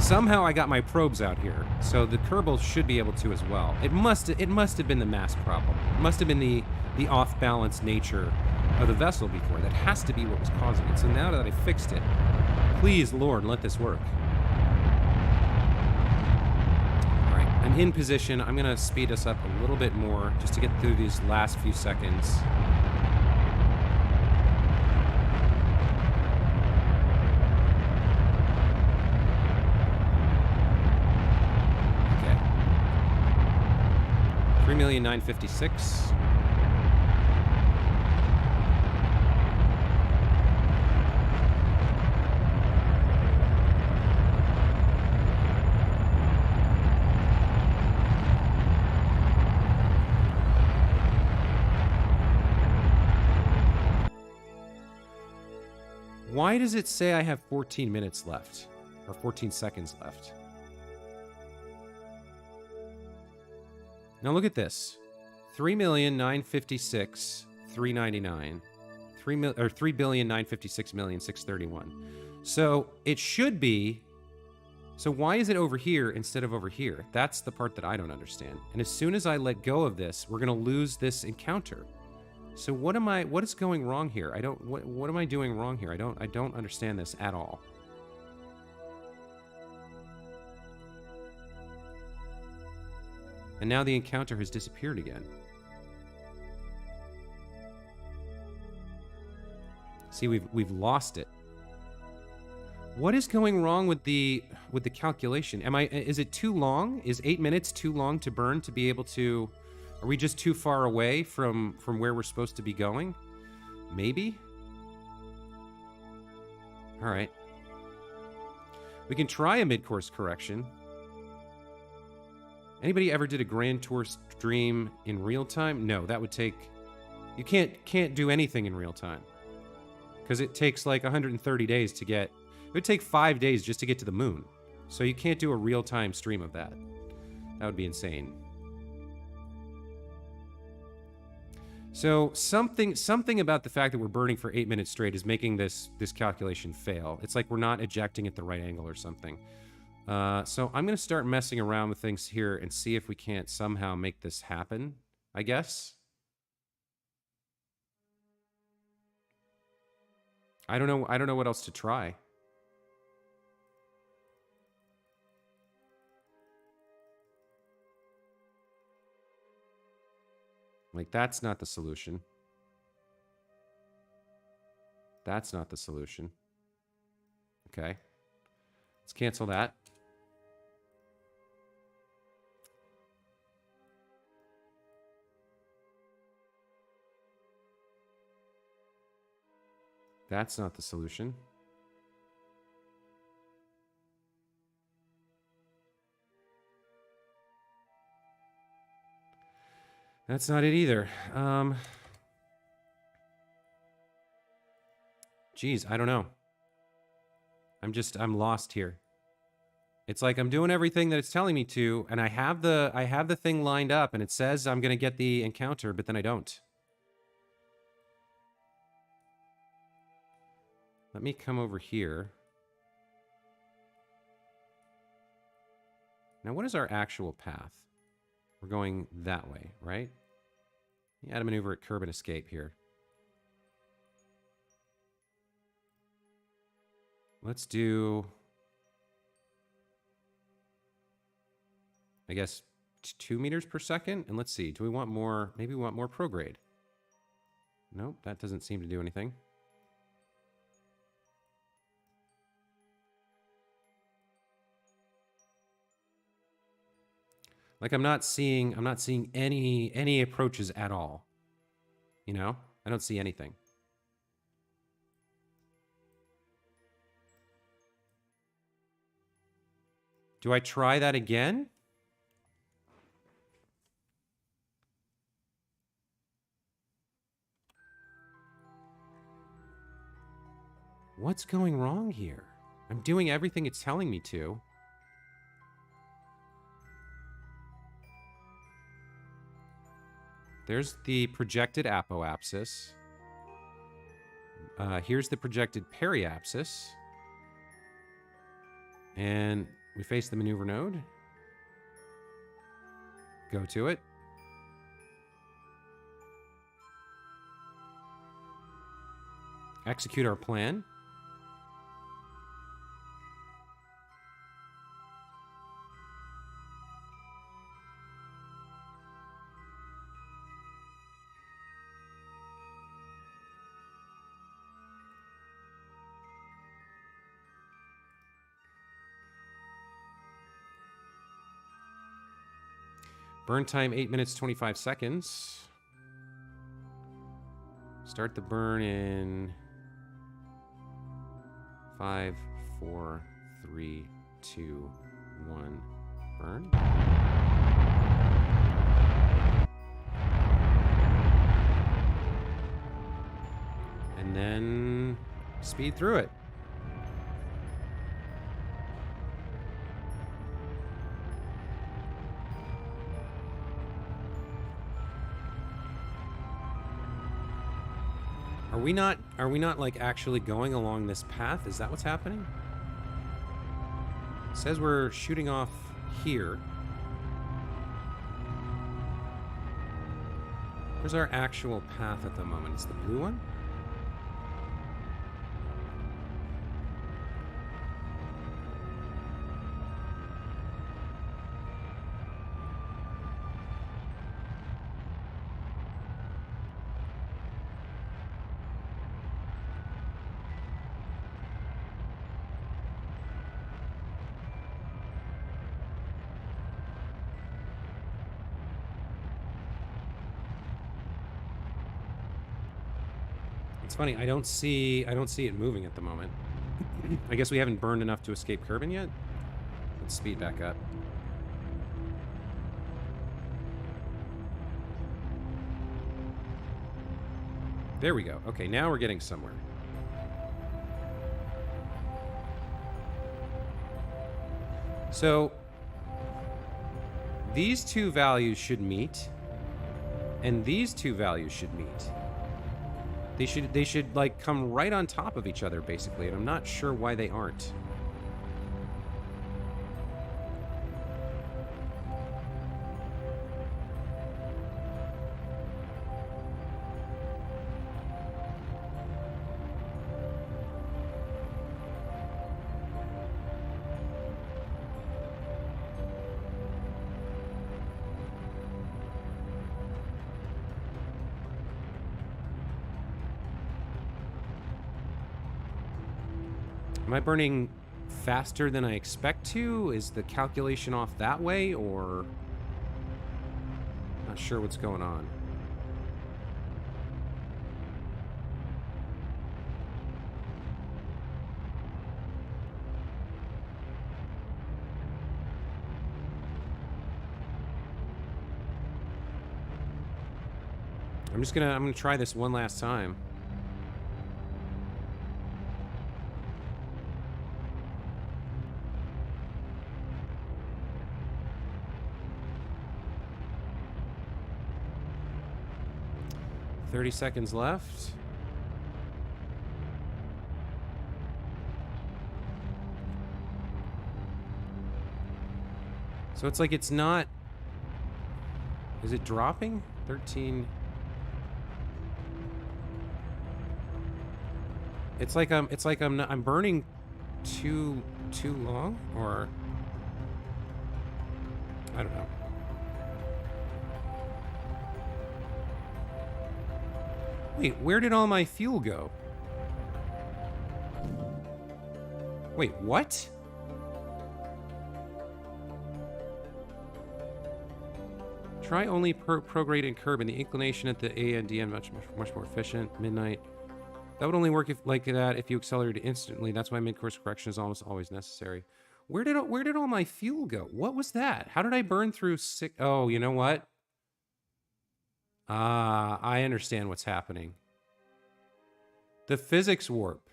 Speaker 1: Somehow I got my probes out here, so the Kerbals should be able to as well. It must have been the mass problem. It must have been the off-balance nature of the vessel before. That has to be what was causing it. So now that I fixed it, please, Lord, let this work. All right, I'm in position. I'm going to speed us up a little bit more just to get through these last few seconds. Okay. 3,956,000. Why does it say I have 14 minutes left? Or 14 seconds left? Now look at this. 3,956,399. 3,956,631. So it should be... So why is it over here instead of over here? That's the part that I don't understand. And as soon as I let go of this, we're going to lose this encounter. So what is going wrong here? What am I doing wrong here? I don't understand this at all. And now the encounter has disappeared again. See, we've lost it. What is going wrong with the calculation? Is it too long? Is 8 minutes too long to burn to be able to... Are we just too far away from where we're supposed to be going? Maybe? All right. We can try a mid-course correction. Anybody ever did a Grand Tour stream in real time? No, that would take... You can't do anything in real time. Because it takes like 130 days to get... It would take 5 days just to get to the moon. So you can't do a real-time stream of that. That would be insane. So something about the fact that we're burning for 8 minutes straight is making this calculation fail. It's like we're not ejecting at the right angle or something. So I'm going to start messing around with things here and see if we can't somehow make this happen, I guess. I don't know what else to try. Like, that's not the solution. That's not the solution. Okay. Let's cancel that. That's not the solution. That's not it either. Geez, I don't know. I'm lost here. It's like I'm doing everything that it's telling me to, and I have the thing lined up, and it says I'm going to get the encounter, but then I don't. Let me come over here. Now, what is our actual path? We're going that way, right? Add a maneuver at curb and escape here. Let's do, I guess, 2 meters per second. And let's see, do we want more? Maybe we want more prograde. Nope, that doesn't seem to do anything. Like I'm not seeing any approaches at all. You know? I don't see anything. Do I try that again? What's going wrong here? I'm doing everything it's telling me to. There's the projected apoapsis. Here's the projected periapsis. And we face the maneuver node. Go to it. Execute our plan. Burn time 8 minutes 25 seconds. Start the burn in 5, 4, 3, 2, 1. Burn. And then speed through it. Are we not like actually going along this path? Is that what's happening? It says we're shooting off here. Where's our actual path at the moment? It's the blue one? It's funny, I don't see it moving at the moment. I guess we haven't burned enough to escape Kerbin yet. Let's speed back up. There we go. Okay, now we're getting somewhere. So these two values should meet, and these two values should meet. They should like come right on top of each other, basically, and I'm not sure why they aren't. Am I burning faster than I expect to? Is the calculation off that way, or... Not sure what's going on. I'm gonna try this one last time. 30 seconds left. So it's like it's not... Is it dropping? 13... It's like I'm burning too long, or I don't know. Wait, where did all my fuel go? Wait, what? Try only prograde and curb, and the inclination at the A and D much more efficient. Midnight. That would only work if like that if you accelerated instantly. That's why mid-course correction is almost always necessary. Where did all my fuel go? What was that? How did I burn through six? Oh, you know what? Ah, I understand what's happening. The physics warp.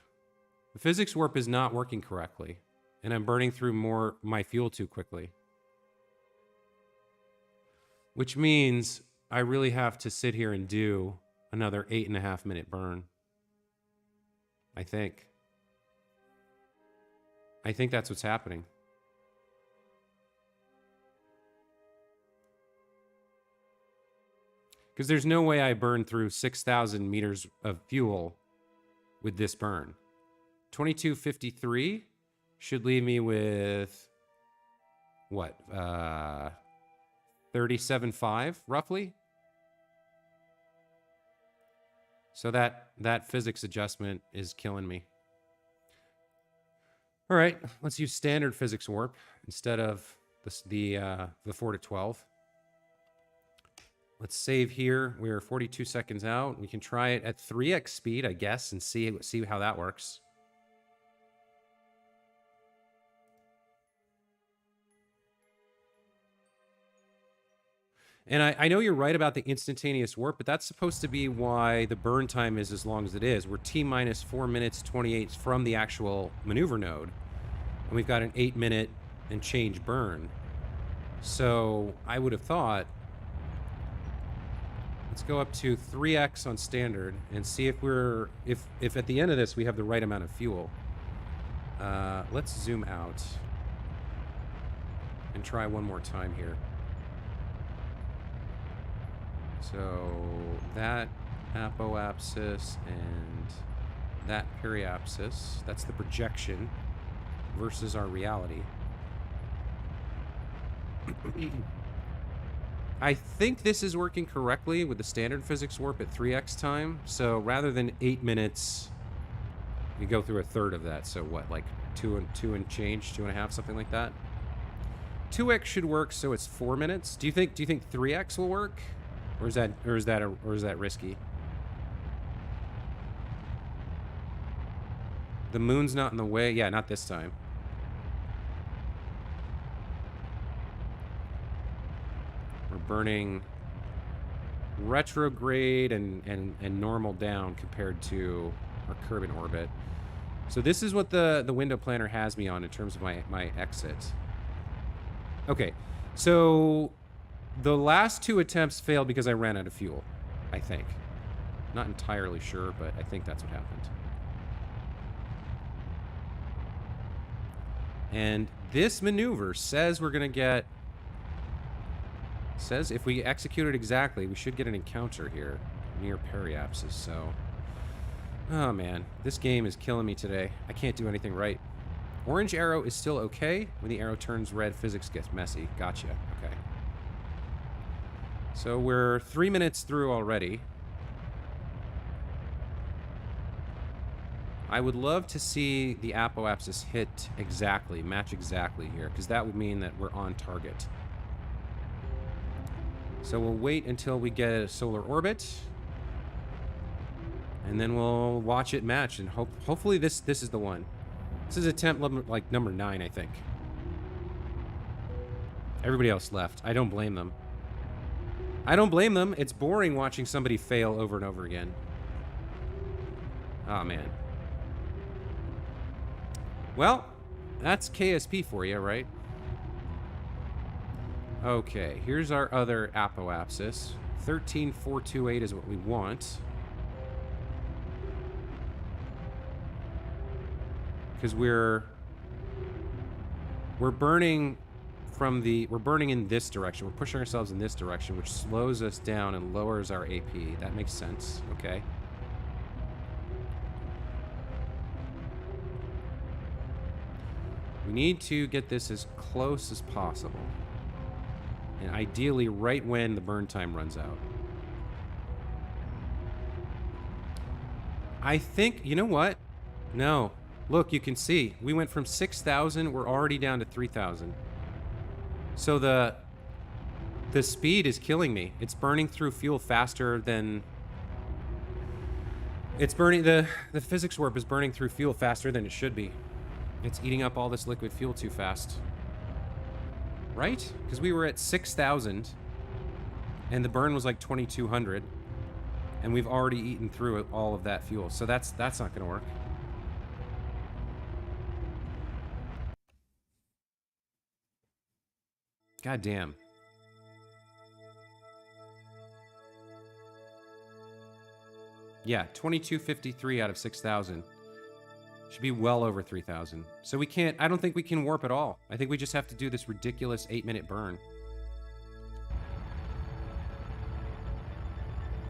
Speaker 1: The physics warp is not working correctly, and I'm burning through my fuel too quickly. Which means I really have to sit here and do another 8.5 minute burn. I think that's what's happening. Because there's no way I burn through 6,000 meters of fuel with this burn. 2253 should leave me with what? 37.5 roughly. So that physics adjustment is killing me. All right, let's use standard physics warp instead of the 4 to 12. Let's save here. We're 42 seconds out. We can try it at 3x speed, I guess, and see how that works. And I know you're right about the instantaneous warp, but that's supposed to be why the burn time is as long as it is. We're T-minus 4 minutes 28 from the actual maneuver node, and we've got an 8 minute and change burn. So I would have thought, let's go up to 3x on standard and see if if at the end of this we have the right amount of fuel. Let's zoom out and try one more time here. So that apoapsis and that periapsis, that's the projection versus our reality. I think this is working correctly with the standard physics warp at 3x time. So rather than 8 minutes, we go through a third of that. So what, like 2 and change, 2.5, something like that. 2x should work, so it's 4 minutes. Do you think 3x will work? Or is that risky? The moon's not in the way. Yeah, not this time. We're burning retrograde and normal down compared to our curb in orbit. So this is what the window planner has me on in terms of my exit. Okay, so the last 2 attempts failed because I ran out of fuel, I think. Not entirely sure, but I think that's what happened. And this maneuver says we're going to get... Says if we execute it exactly, we should get an encounter here near periapsis, so... Oh, man. This game is killing me today. I can't do anything right. Orange arrow is still okay. When the arrow turns red, physics gets messy. Gotcha. Okay. So we're 3 minutes through already. I would love to see the apoapsis hit exactly, match exactly here, because that would mean that we're on target. So we'll wait until we get a solar orbit, and then we'll watch it match, and hopefully this is the one. This is attempt like number 9, I think. Everybody else left. I don't blame them. I don't blame them. It's boring watching somebody fail over and over again. Oh, man. Well, that's KSP for you, right? Okay, here's our other apoapsis. 13,428 is what we want. Because we're burning from the... We're burning in this direction. We're pushing ourselves in this direction, which slows us down and lowers our AP. That makes sense. Okay. We need to get this as close as possible. And ideally right when the burn time runs out. I think... You know what? No. Look, you can see. We went from 6,000. We're already down to 3,000. So the speed is killing me. It's burning through fuel faster than... It's burning... The physics warp is burning through fuel faster than it should be. It's eating up all this liquid fuel too fast. Right? Because we were at 6,000. And the burn was like 2,200. And we've already eaten through all of that fuel. So that's not going to work. God damn. Yeah, 2253 out of 6,000. Should be well over 3,000. So we can't... I don't think we can warp at all. I think we just have to do this ridiculous 8-minute burn.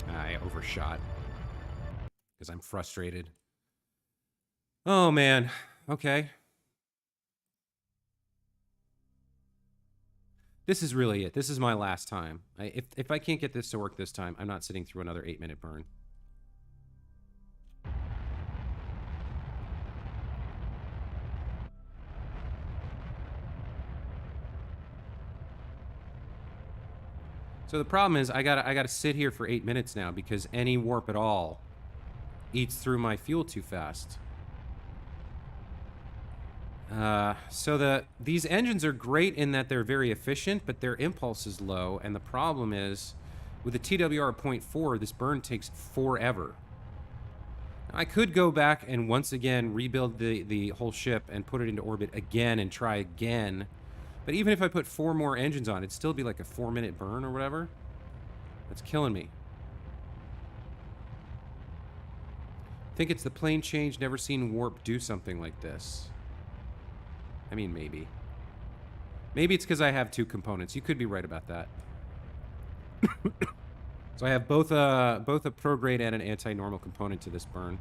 Speaker 1: I overshot. Because I'm frustrated. Oh, man. Okay. This is really it. This is my last time. If I can't get this to work this time, I'm not sitting through another 8-minute burn. So the problem is I gotta sit here for 8 minutes now because any warp at all eats through my fuel too fast. So these engines are great in that they're very efficient, but their impulse is low, and the problem is, with the TWR 0.4, this burn takes forever. Now, I could go back and once again rebuild the whole ship and put it into orbit again and try again, but even if I put 4 more engines on, it'd still be like a 4-minute burn or whatever. That's killing me. I think it's the plane change, never seen warp do something like this. I mean, maybe. Maybe it's because I have 2 components. You could be right about that. So I have both a prograde and an anti-normal component to this burn.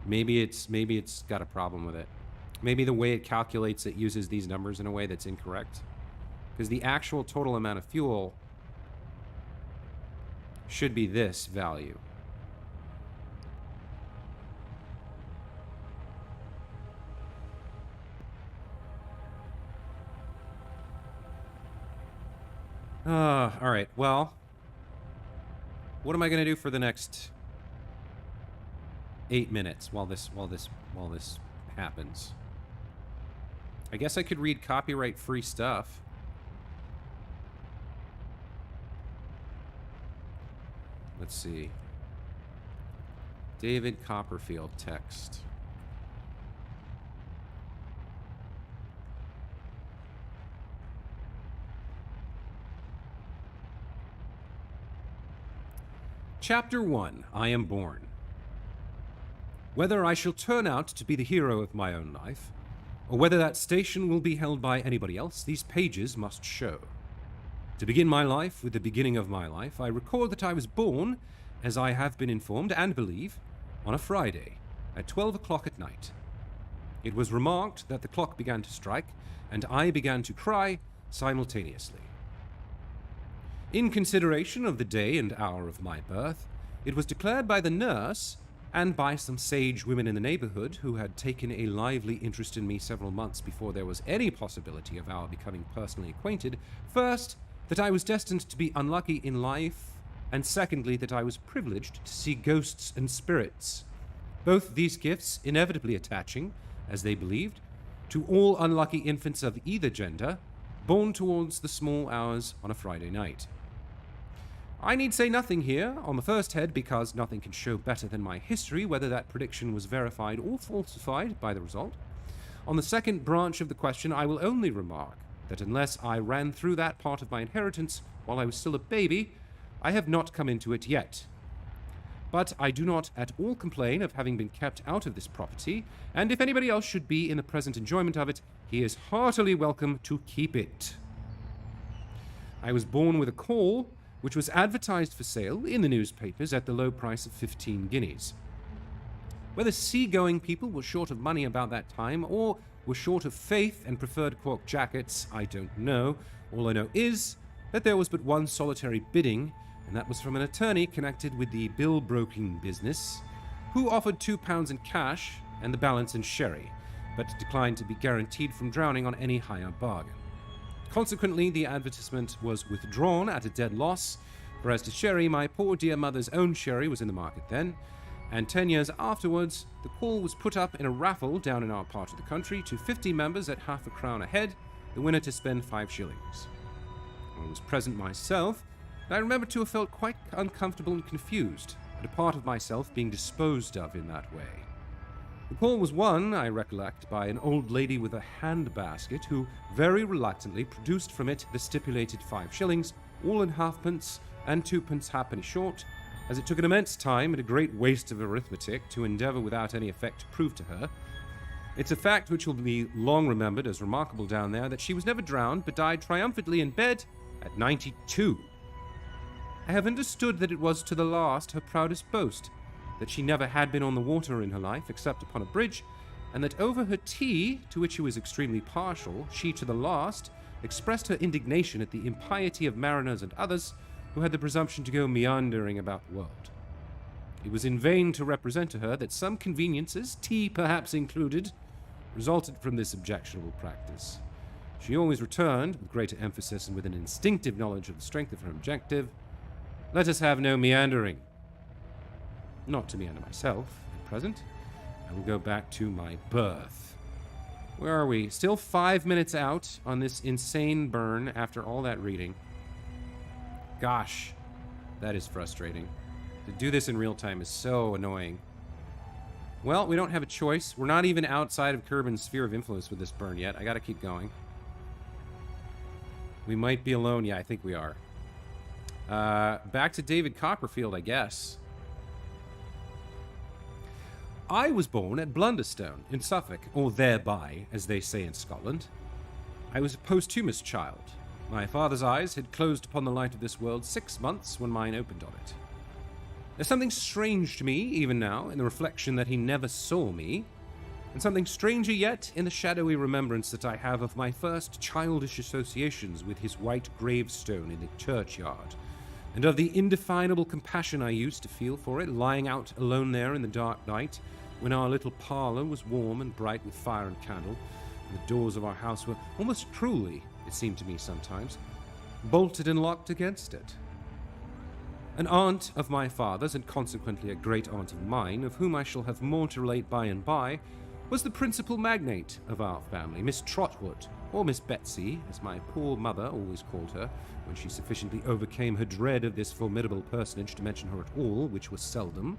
Speaker 1: Maybe it's got a problem with it. Maybe the way it calculates it uses these numbers in a way that's incorrect. Because the actual total amount of fuel should be this value. All right. Well, what am I going to do for the next 8 minutes while this happens? I guess I could read copyright-free stuff. Let's see. David Copperfield text. Chapter 1, I Am Born. Whether I shall turn out to be the hero of my own life, or whether that station will be held by anybody else, these pages must show. To begin my life with the beginning of my life, I record that I was born, as I have been informed and believe, on a Friday at 12 o'clock at night. It was remarked that the clock began to strike, and I began to cry simultaneously. In consideration of the day and hour of my birth, it was declared by the nurse and by some sage women in the neighborhood who had taken a lively interest in me several months before there was any possibility of our becoming personally acquainted, first, that I was destined to be unlucky in life, and secondly, that I was privileged to see ghosts and spirits, both these gifts inevitably attaching, as they believed, to all unlucky infants of either gender, born towards the small hours on a Friday night. I need say nothing here on the first head because nothing can show better than my history whether that prediction was verified or falsified by the result. On the second branch of the question, I will only remark that unless I ran through that part of my inheritance while I was still a baby, I have not come into it yet. But I do not at all complain of having been kept out of this property, and if anybody else should be in the present enjoyment of it, he is heartily welcome to keep it. I was born with a call, which was advertised for sale in the newspapers at the low price of 15 guineas. Whether seagoing people were short of money about that time, or were short of faith and preferred cork jackets, I don't know. All I know is that there was but one solitary bidding, and that was from an attorney connected with the bill-broking business, who offered £2 in cash and the balance in sherry, but declined to be guaranteed from drowning on any higher bargain. Consequently, the advertisement was withdrawn at a dead loss, for as to sherry, my poor dear mother's own sherry was in the market then, and 10 years afterwards, the call was put up in a raffle down in our part of the country to 50 members at £0.50 a head, the winner to spend 5 shillings. I was present myself, and I remember to have felt quite uncomfortable and confused at a part of myself being disposed of in that way. The call was won, I recollect, by an old lady with a hand-basket who very reluctantly produced from it the stipulated 5 shillings, all in halfpence and 2 halfpenny short, as it took an immense time and a great waste of arithmetic to endeavour without any effect to prove to her. It's a fact which will be long remembered as remarkable down there that she was never drowned but died triumphantly in bed at 92. I have understood that it was to the last her proudest boast, that she never had been on the water in her life except upon a bridge, and that over her tea, to which she was extremely partial, she to the last expressed her indignation at the impiety of mariners and others who had the presumption to go meandering about the world. It was in vain to represent to her that some conveniences, tea perhaps included, resulted from this objectionable practice. She always returned, with greater emphasis and with an instinctive knowledge of the strength of her objective, "Let us have no meandering." Not to meander myself, at present. I will go back to my birth. Where are we? Still 5 minutes out on this insane burn after all that reading. Gosh, that is frustrating. To do this in real time is so annoying. Well, we don't have a choice. We're not even outside of Kerbin's sphere of influence with this burn yet. I gotta keep going. We might be alone. Yeah, I think we are. Back to David Copperfield, I guess. I was born at Blunderstone in Suffolk, or thereby, as they say in Scotland. I was a posthumous child. My father's eyes had closed upon the light of this world 6 months when mine opened on it. There's something strange to me, even now, in the reflection that he never saw me, and something stranger yet in the shadowy remembrance that I have of my first childish associations with his white gravestone in the churchyard, and of the indefinable compassion I used to feel for it, lying out alone there in the dark night, when our little parlour was warm and bright with fire and candle, and the doors of our house were almost cruelly, it seemed to me sometimes, bolted and locked against it. An aunt of my father's, and consequently a great aunt of mine, of whom I shall have more to relate by and by, was the principal magnate of our family, Miss Trotwood, or Miss Betsy, as my poor mother always called her, when she sufficiently overcame her dread of this formidable personage to mention her at all, which was seldom,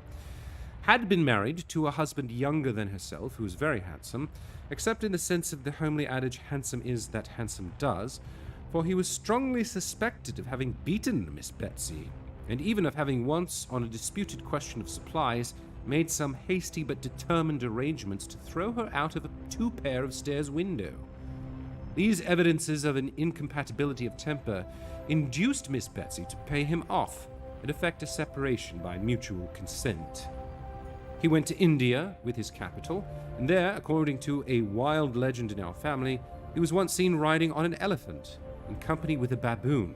Speaker 1: had been married to a husband younger than herself, who was very handsome, except in the sense of the homely adage, handsome is that handsome does, for he was strongly suspected of having beaten Miss Betsy, and even of having once, on a disputed question of supplies, made some hasty but determined arrangements to throw her out of a 2 pair of stairs window. These evidences of an incompatibility of temper induced Miss Betsy to pay him off and effect a separation by mutual consent. He went to India with his capital, and there, according to a wild legend in our family, he was once seen riding on an elephant in company with a baboon.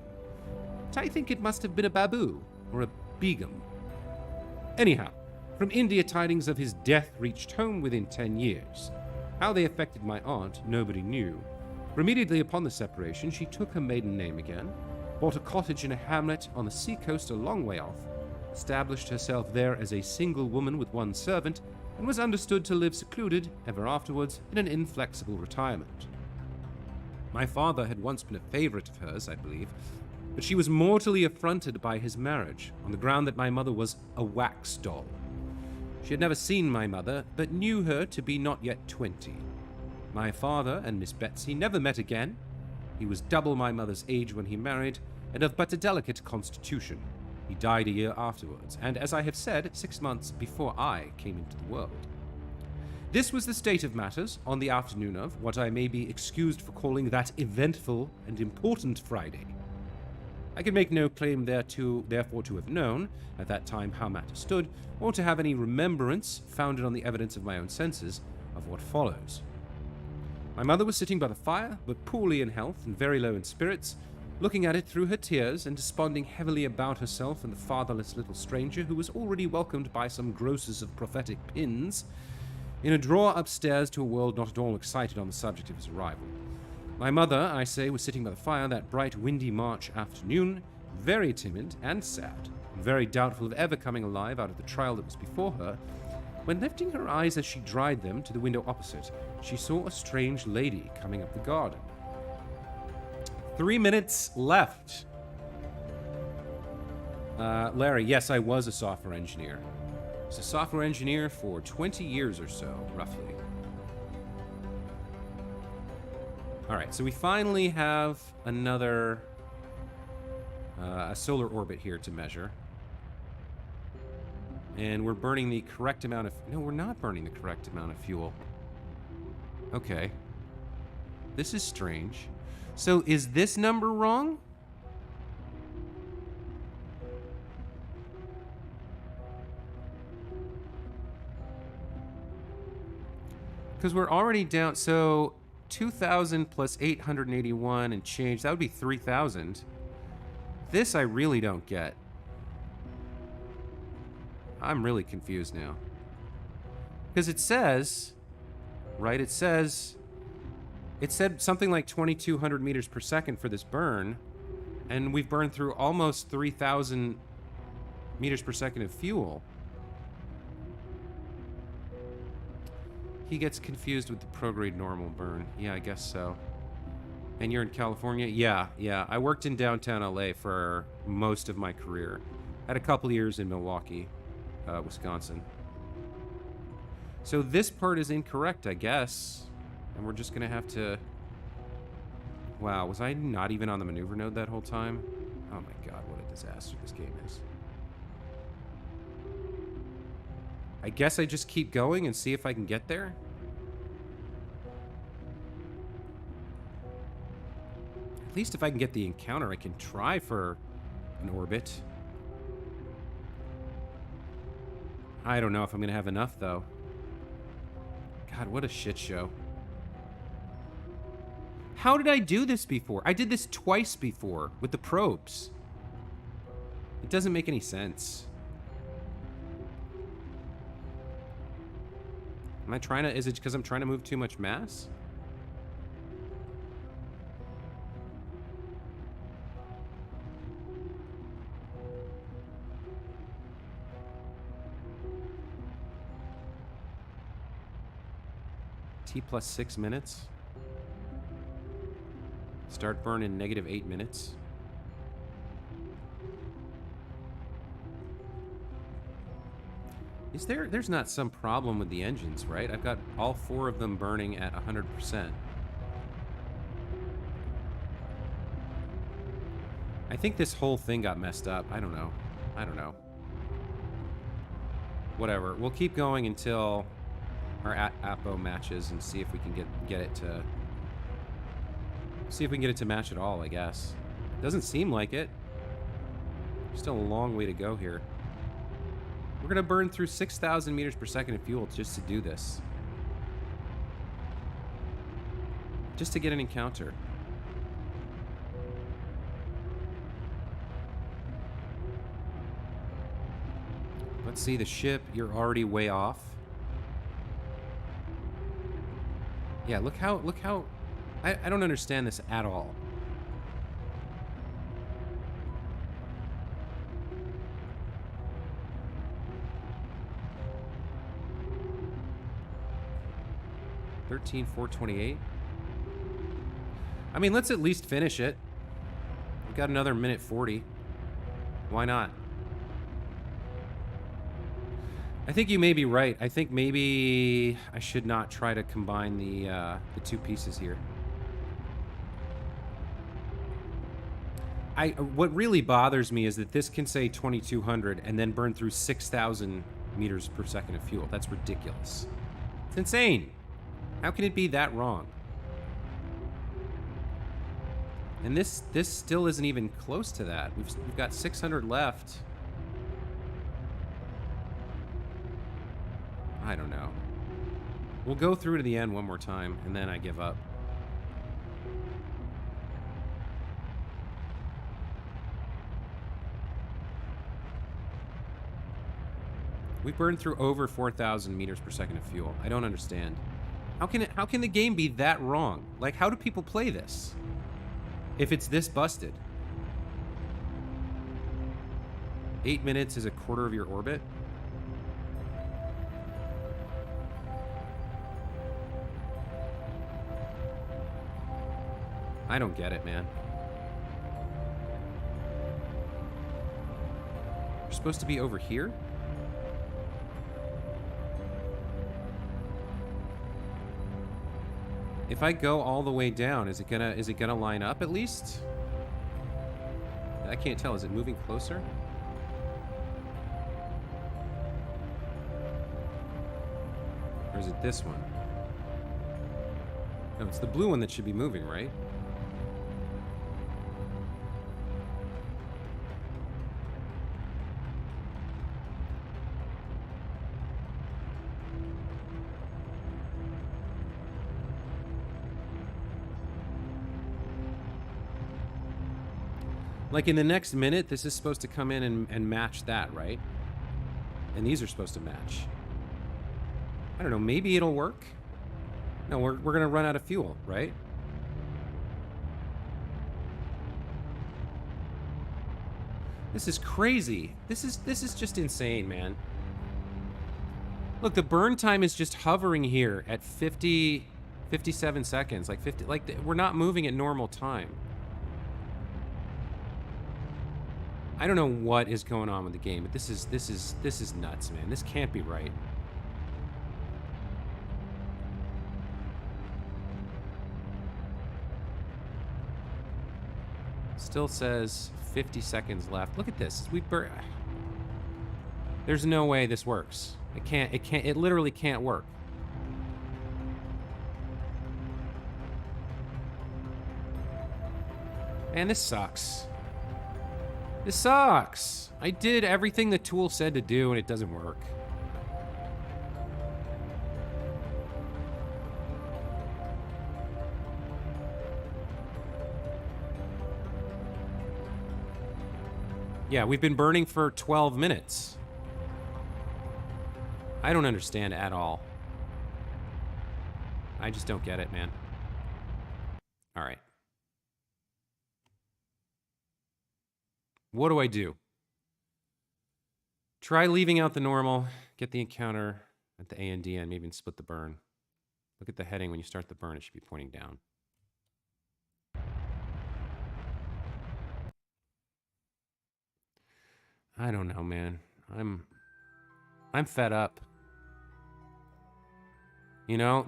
Speaker 1: But I think it must have been a baboo, or a begum. Anyhow, from India tidings of his death reached home within 10 years. How they affected my aunt, nobody knew. For immediately upon the separation, she took her maiden name again, bought a cottage in a hamlet on the seacoast a long way off, established herself there as a single woman with 1 servant, and was understood to live secluded, ever afterwards, in an inflexible retirement. My father had once been a favourite of hers, I believe, but she was mortally affronted by his marriage, on the ground that my mother was a wax doll. She had never seen my mother, but knew her to be not yet 20. My father and Miss Betsy never met again. He was double my mother's age when he married, and of but a delicate constitution. He died a year afterwards, and as I have said, 6 months before I came into the world. This was the state of matters on the afternoon of what I may be excused for calling that eventful and important Friday. I can make no claim therefore to have known, at that time, how matters stood, or to have any remembrance, founded on the evidence of my own senses, of what follows. My mother was sitting by the fire, but poorly in health and very low in spirits, looking at it through her tears and desponding heavily about herself and the fatherless little stranger who was already welcomed by some grocers of prophetic pins in a drawer upstairs to a world not at all excited on the subject of his arrival. My mother, I say, was sitting by the fire that bright, windy March afternoon, very timid and sad, and very doubtful of ever coming alive out of the trial that was before her, when lifting her eyes as she dried them to the window opposite, she saw a strange lady coming up the garden. 3 minutes left. Larry, yes, I was a software engineer. I was a software engineer for 20 years or so, roughly. All right, so we finally have another a solar orbit here to measure. And we're burning the correct amount of... No, we're not burning the correct amount of fuel. Okay. This is strange. So is this number wrong? Because we're already down... So 2,000 plus 881 and change. That would be 3,000. This I really don't get. I'm really confused now. Because it says... Right, it said something like 2,200 meters per second for this burn, and we've burned through almost 3,000 meters per second of fuel. He gets confused with the prograde normal burn. Yeah, I guess so. And you're in California? Yeah. I worked in downtown LA for most of my career. Had a couple years in Milwaukee, Wisconsin. So this part is incorrect, I guess. And we're just going to have to... Wow, was I not even on the maneuver node that whole time? Oh my god, what a disaster this game is. I guess I just keep going and see if I can get there? At least if I can get the encounter, I can try for an orbit. I don't know if I'm going to have enough, though. God, what a shit show. How did I do this before? I did this twice before with the probes. It doesn't make any sense. Am I trying to... Is it because I'm trying to move too much mass? T plus 6 minutes. Start burn in -8 minutes. Is there... There's not some problem with the engines, right? I've got all 4 of them burning at 100%. I think this whole thing got messed up. I don't know. Whatever. We'll keep going until our APO matches and see if we can get it to... See if we can get it to match at all, I guess. Doesn't seem like it. Still a long way to go here. We're going to burn through 6,000 meters per second of fuel just to do this. Just to get an encounter. Let's see the ship. You're already way off. Yeah, look how... I don't understand this at all. $13,428. I mean, let's at least finish it. We've got another minute 40. Why not? I think you may be right. I think maybe I should not try to combine the 2 pieces here. What really bothers me is that this can say 2200 and then burn through 6,000 meters per second of fuel. That's ridiculous. It's insane. How can it be that wrong? And this still isn't even close to that. We've got 600 left. I don't know. We'll go through to the end one more time, and then I give up. We burned through over 4,000 meters per second of fuel. I don't understand. How can the game be that wrong? Like, how do people play this if it's this busted? 8 minutes is a quarter of your orbit? I don't get it, man. We're supposed to be over here? If I go all the way down, is it gonna line up at least? I can't tell. Is it moving closer? Or is it this one? No, it's the blue one that should be moving, right? Like in the next minute, this is supposed to come in and match that, right? And these are supposed to match. I don't know, maybe it'll work? No, we're gonna run out of fuel, right? This is crazy. This is just insane, man. Look, the burn time is just hovering here at 57 seconds, like 50, like we're not moving at normal time. I don't know what is going on with the game, but this is nuts, man. This can't be right. Still says 50 seconds left. Look at this. There's no way this works. It literally can't work. Man, this sucks. This sucks. I did everything the tool said to do and it doesn't work. Yeah, we've been burning for 12 minutes. I don't understand at all. I just don't get it, man. All right. What do I do? Try leaving out the normal, get the encounter at the A and D end, maybe even split the burn. Look at the heading when you start the burn, it should be pointing down. I don't know, man. I'm fed up. You know,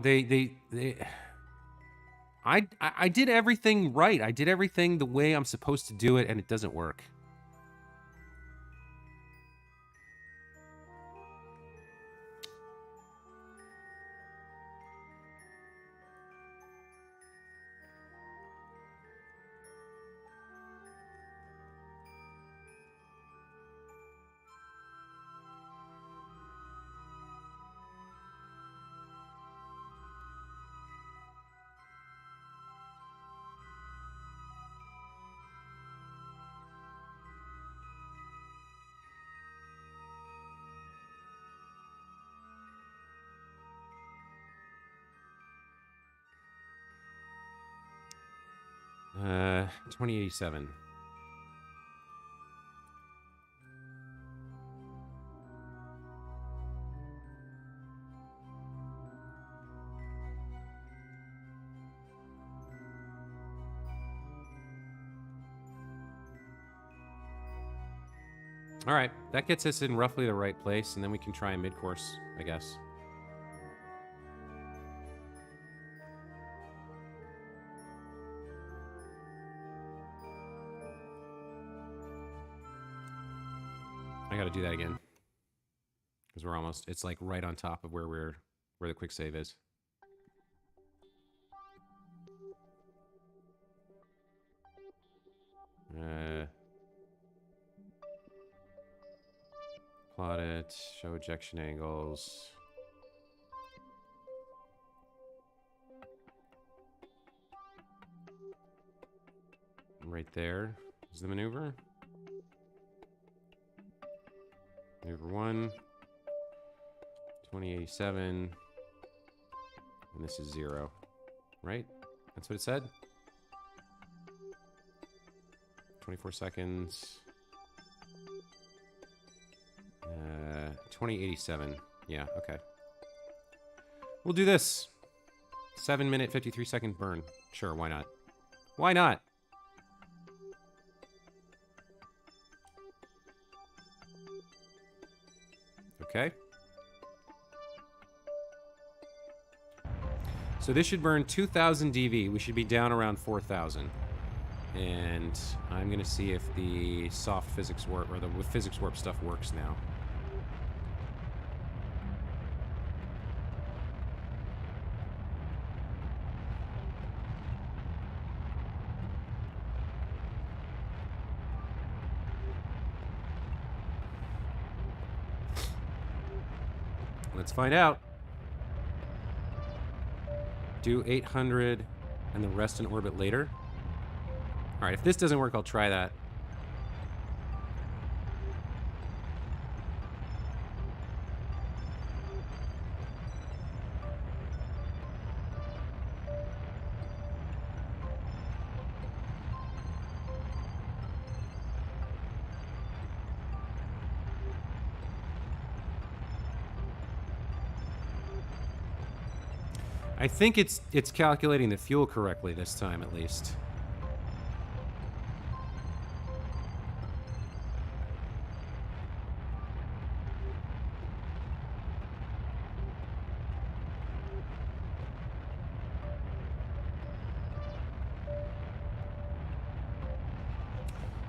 Speaker 1: I did everything right. I did everything the way I'm supposed to do it, and it doesn't work. Uh, 2087. All right, that gets us in roughly the right place, and then we can try a mid-course, I guess. do that again. Because we're almost, it's like right on top of where the quick save is. Plot it, show ejection angles. Right there is the maneuver. Maneuver 1, 2087, and this is 0, right? That's what it said? 24 seconds. 2087. Yeah, okay. We'll do this. 7-minute, 53-second burn. Sure, why not? Why not? Okay. So this should burn 2,000 DV. We should be down around 4,000. And I'm going to see if the soft physics warp, or the physics warp stuff works now. Let's find out. Do 800 and the rest in orbit later. All right, if this doesn't work, I'll try that. I think it's calculating the fuel correctly this time, at least.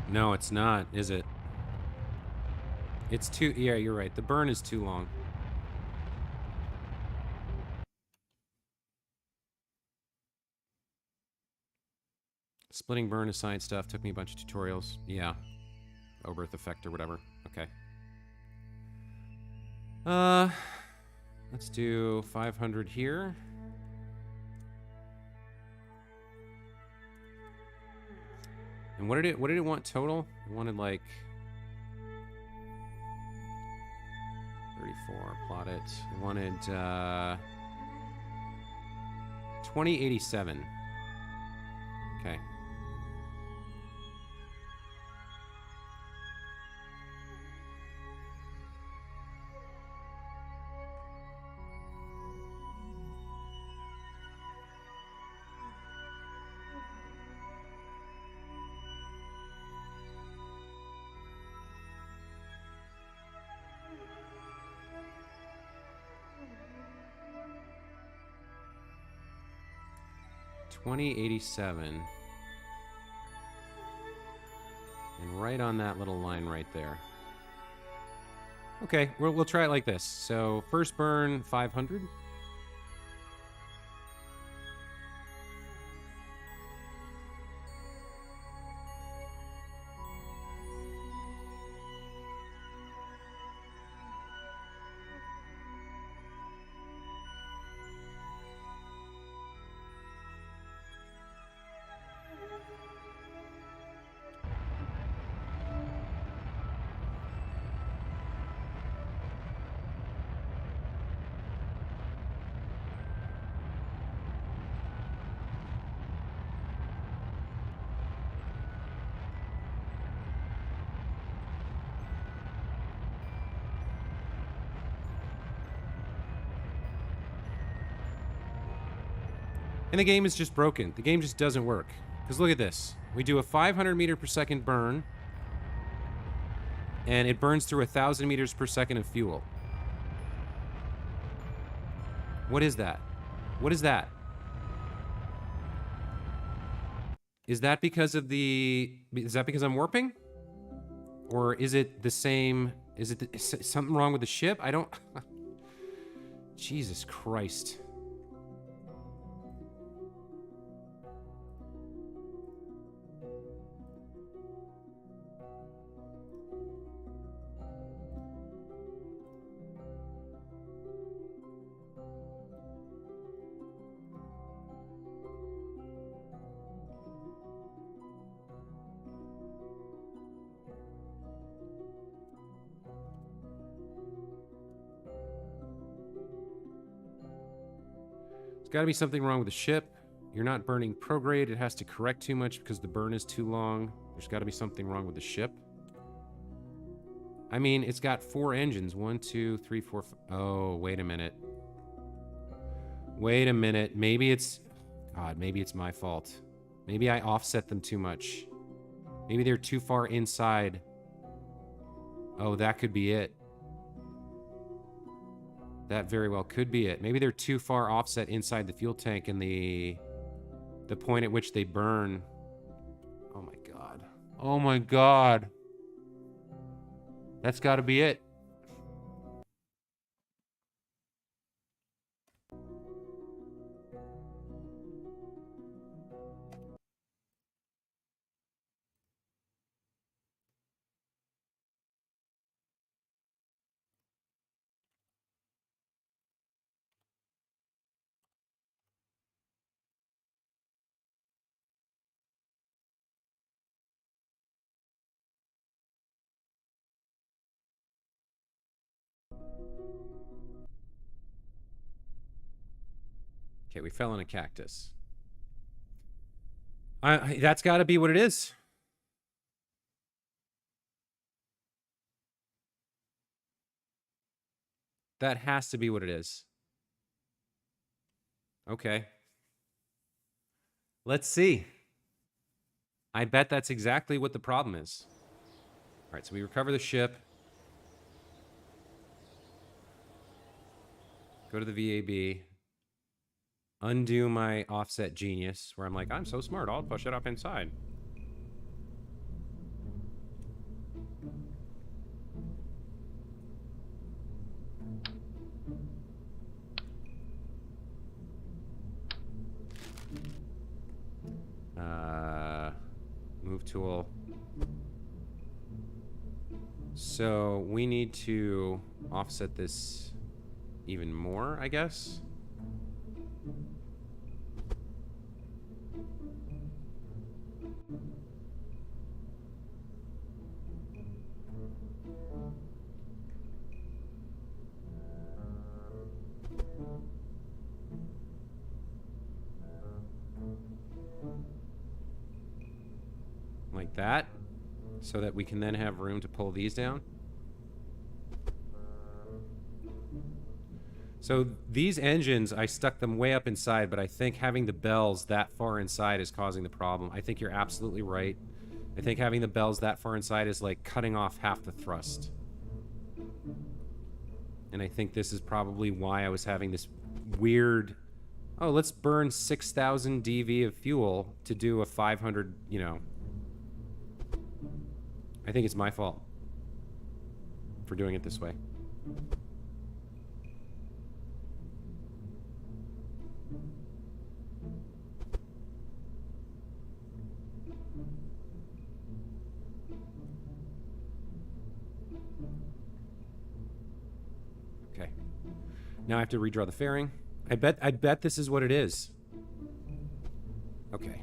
Speaker 1: No, it's not, is it? It's too... Yeah, you're right. The burn is too long. Splitting burn aside stuff took me a bunch of tutorials. Yeah. Oberth effect or whatever. Okay. Let's do 500 here. And what did it want total? It wanted like 34. Plot it. It wanted 2087. Okay. $20.87. And right on that little line right there. Okay, we'll try it like this. So first burn 500. And the game is just broken. The game just doesn't work. Because look at this. We do a 500 meter per second burn, and it burns through 1,000 meters per second of fuel. What is that? What is that? Is that because of the... Is that because I'm warping? Or is it the same Is something wrong with the ship? I don't... Jesus Christ. Got to be something wrong with the ship. You're not burning prograde. It has to correct too much because the burn is too long. There's got to be something wrong with the ship. I mean, it's got 4 engines. 1, 2, 3, 4, 5. Oh, wait a minute. Wait a minute. Maybe it's... God, maybe it's my fault. Maybe I offset them too much. Maybe they're too far inside. Oh, that could be it. That very well could be it. Maybe they're too far offset inside the fuel tank and the point at which they burn. Oh my god. Oh my god. That's got to be it. Okay, we fell in a cactus. That's got to be what it is. That has to be what it is. Okay. Let's see. I bet that's exactly what the problem is. All right, so we recover the ship. Go to the VAB. Undo my offset genius, where I'm like, I'm so smart, I'll push it up inside. Move tool. So we need to offset this even more, I guess. Like that, so that we can then have room to pull these down. So these engines, I stuck them way up inside, but I think having the bells that far inside is causing the problem. I think you're absolutely right. I think having the bells that far inside is like cutting off half the thrust. And I think this is probably why I was having this weird, oh, let's burn 6,000 DV of fuel to do a 500, you know. I think it's my fault for doing it this way. Okay. Now I have to redraw the fairing. I bet this is what it is. Okay.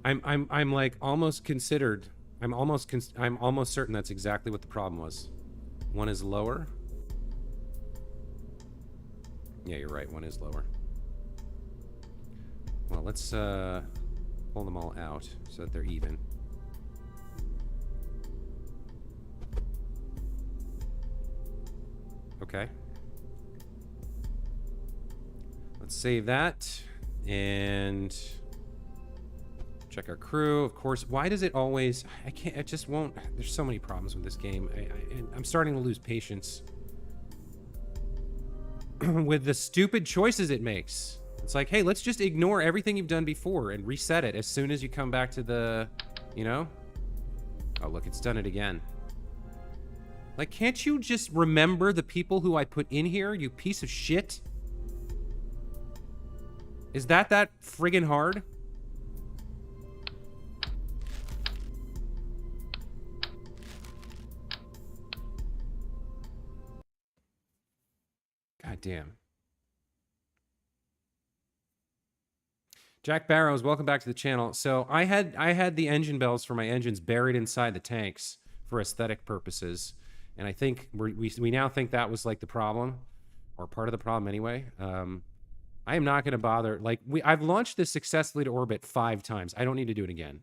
Speaker 1: I'm like almost considered. I'm almost certain that's exactly what the problem was. One is lower. Yeah, you're right. One is lower. Well, Let's pull them all out so that they're even. Okay. Let's save that and check our crew. Of course, why does it always... I can't... It just won't... There's so many problems with this game. I'm starting to lose patience with the stupid choices it makes. It's like, hey, let's just ignore everything you've done before and reset it as soon as you come back to the... You know? Oh, look, it's done it again. Like, can't you just remember the people who I put in here, you piece of shit? Is that friggin' hard? God damn. Jack Barrows, welcome back to the channel. So I had the engine bells for my engines buried inside the tanks for aesthetic purposes. And I think we now think that was like the problem, or part of the problem anyway. I am not going to bother. Like I've launched this successfully to orbit 5 times. I don't need to do it again.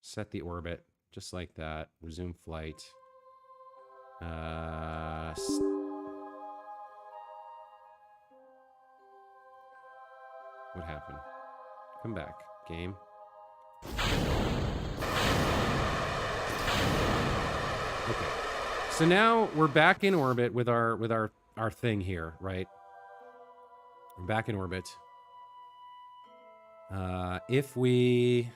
Speaker 1: Set the orbit just like that. Resume flight. What happened? Come back, game. Okay. So now we're back in orbit with our thing here, right? We're back in orbit. If we...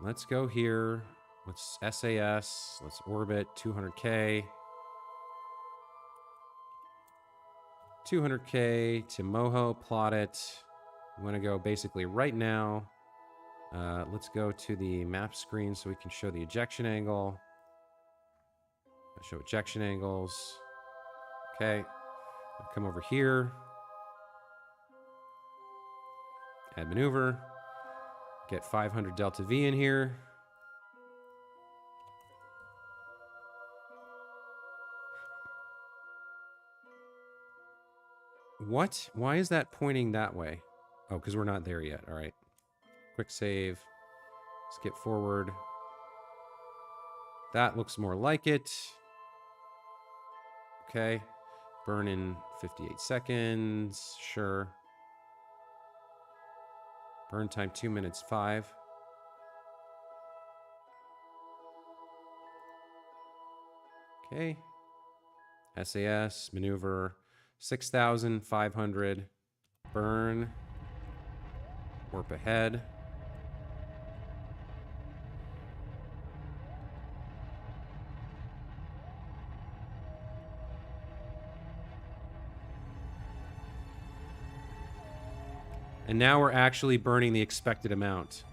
Speaker 1: Let's go here. Let's SAS. Let's orbit 200K. 200K to Moho, plot it. I'm going to go basically right now. Let's go to the map screen so we can show the ejection angle. Show ejection angles. Okay. I'll come over here. Add maneuver. Get 500 delta V in here. What? Why is that pointing that way? Oh, because we're not there yet. All right. Quick save. Skip forward. That looks more like it. Okay. Burn in 58 seconds. Sure. Burn time 2 minutes 5. Okay. SAS, maneuver, 6,500. Burn. Warp ahead. And now we're actually burning the expected amount.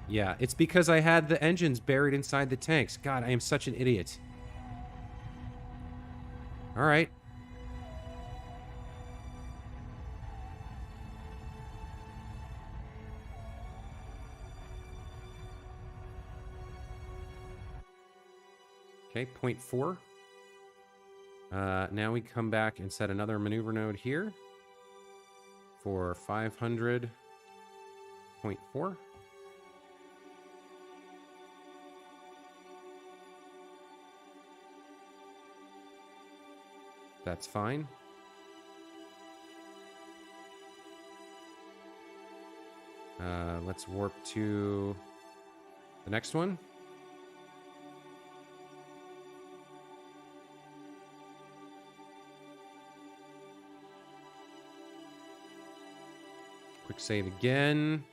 Speaker 1: Yeah, it's because I had the engines buried inside the tanks. God, I am such an idiot. All right. Okay, 0.4. Now we come back and set another maneuver node here for 500.4. That's fine. Let's warp to the next one. Quick save again.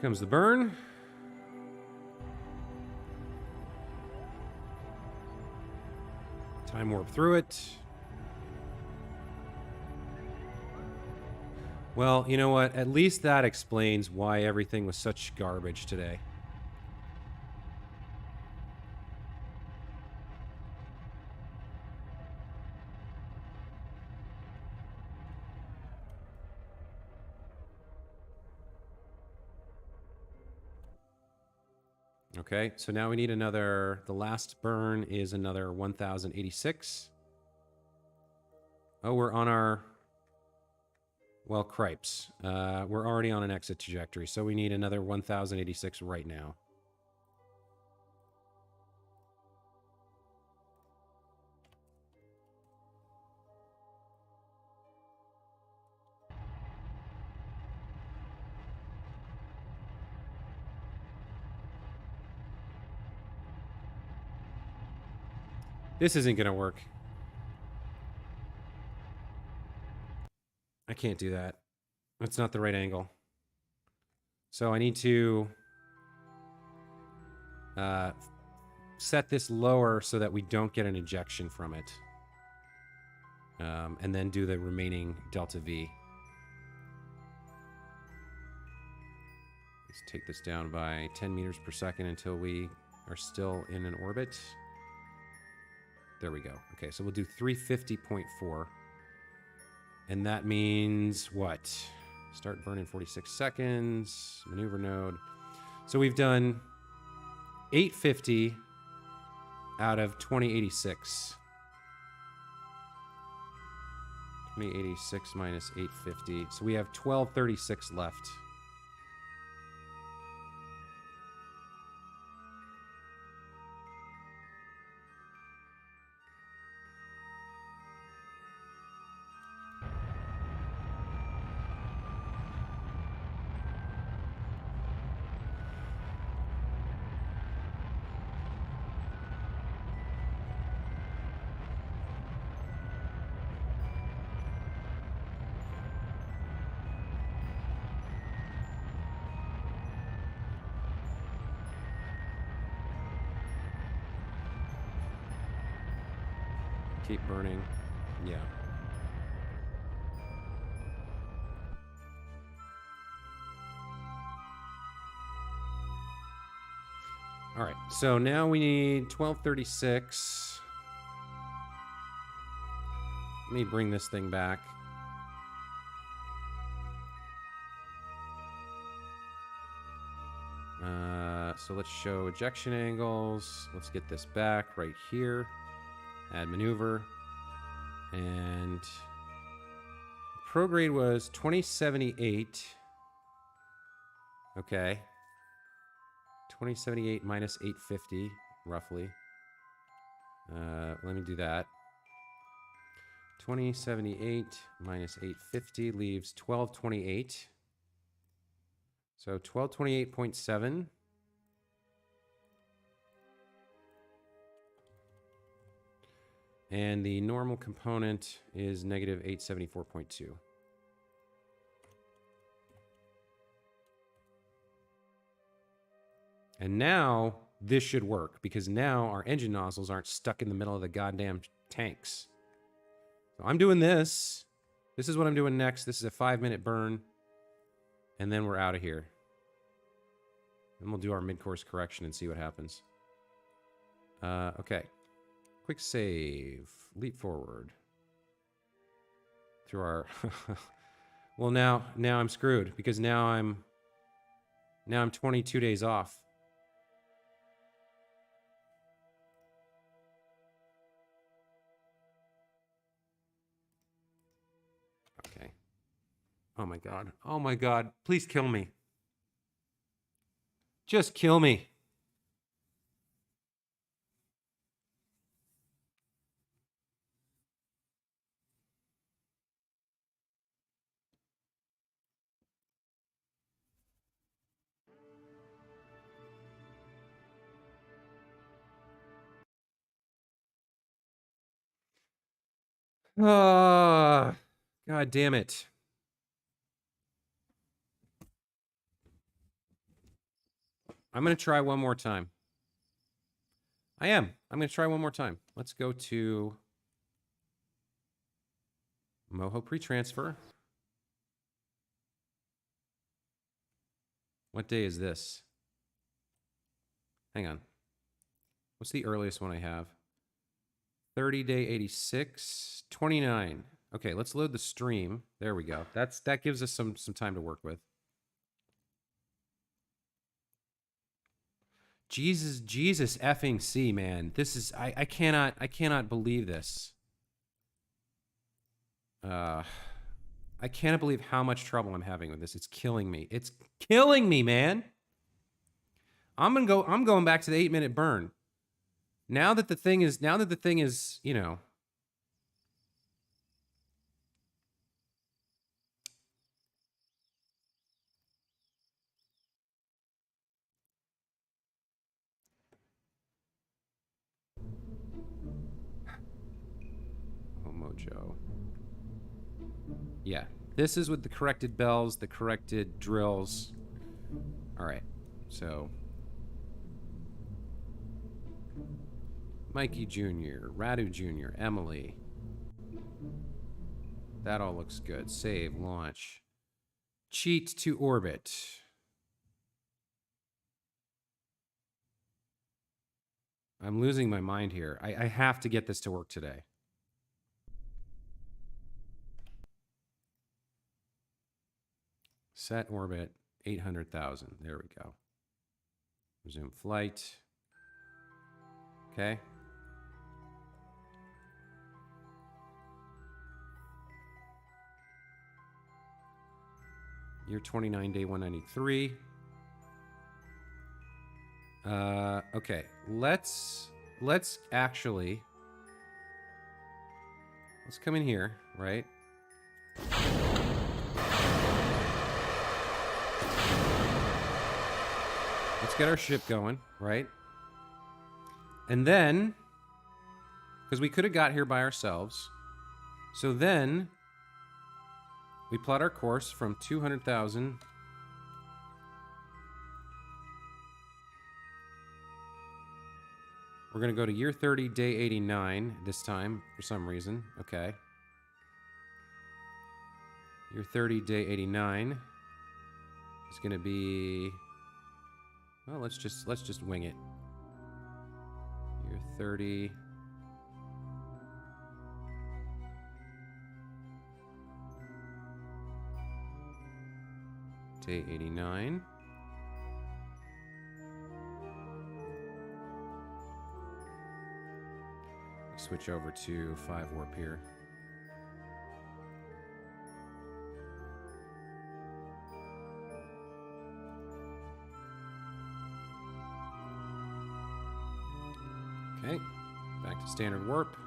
Speaker 1: Comes the burn. Time warp through it. Well, you know what? At least that explains why everything was such garbage today. Okay, so now we need another, the last burn is another 1086. Oh, we're on our, well, cripes. We're already on an exit trajectory, so we need another 1086 right now. This isn't going to work. I can't do that. That's not the right angle. So I need to set this lower so that we don't get an ejection from it. And then do the remaining delta V. Let's take this down by 10 meters per second until we are still in an orbit. There we go. Okay, so we'll do 350.4. And that means what? Start burn in 46 seconds. Maneuver node. So we've done 850 out of 2086. 2086 minus 850. So we have 1236 left. Keep burning. Yeah. All right. So now we need 1236. Let me bring this thing back. So let's show ejection angles. Let's get this back right here. Add maneuver. And prograde was 2078. Okay. 2078 minus 850, roughly. Let me do that. 2078 minus 850 leaves 1228. So 1228.7. And the normal component is negative 874.2. And now this should work because now our engine nozzles aren't stuck in the middle of the goddamn tanks. So I'm doing this. This is what I'm doing next. This is a 5-minute burn. And then we're out of here. And we'll do our mid-course correction and see what happens. Okay. Quick save. Leap forward. Through our... Well, now I'm screwed because now I'm 22 days off. Okay. Oh my God. Oh my God. Please kill me. Just kill me. Ah, God damn it. I'm going to try one more time. I'm going to try one more time. Let's go to Moho pre-transfer. What day is this? Hang on. What's the earliest one I have? 30 day 86, 29. Okay, let's load the stream. There we go. That gives us some time to work with. Jesus effing C, man. This is, I cannot believe this. I cannot believe how much trouble I'm having with this. It's killing me. It's killing me, man. I'm going back to the 8-minute burn. Now that the thing is, you know. Oh, Mojo. Yeah, this is with the corrected bells, the corrected drills. All right, so Mikey Jr., Radu Jr., Emily. That all looks good. Save, launch. Cheat to orbit. I'm losing my mind here. I have to get this to work today. Set orbit, 800,000. There we go. Resume flight. Okay. Year 29, day 193. Okay. Let's actually, let's come in here, right? Let's get our ship going, right? And then, because we could have got here by ourselves, so then we plot our course from 200,000 we're going to go to year 30, day 89 this time for some reason. Okay. Year 30, day 89 is going to be, well, let's just wing it. Year 30. Day 89. Switch over to 5 warp here. Okay, back to standard warp.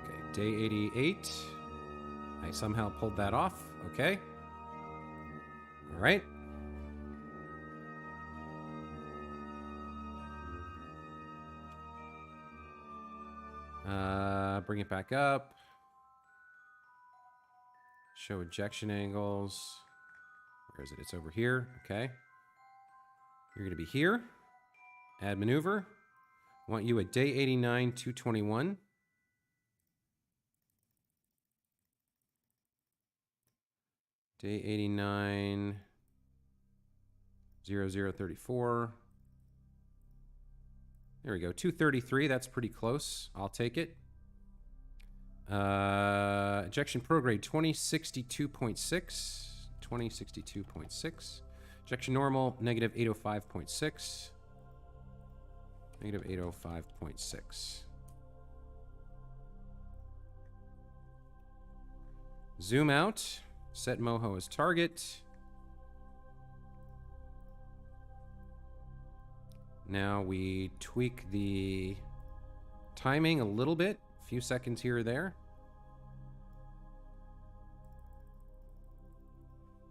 Speaker 1: Okay, day 88. I somehow pulled that off. Okay. All right. Bring it back up. Show ejection angles. Where is it? It's over here. Okay. You're going to be here. Add maneuver. I want you at day 89, 221. Day 89, 0034. There we go. 233. That's pretty close. I'll take it. Ejection prograde 2062.6. 2062.6. Ejection normal negative 805.6. Negative 805.6. Zoom out. Set Moho as target. Now we tweak the timing a little bit. A few seconds here or there.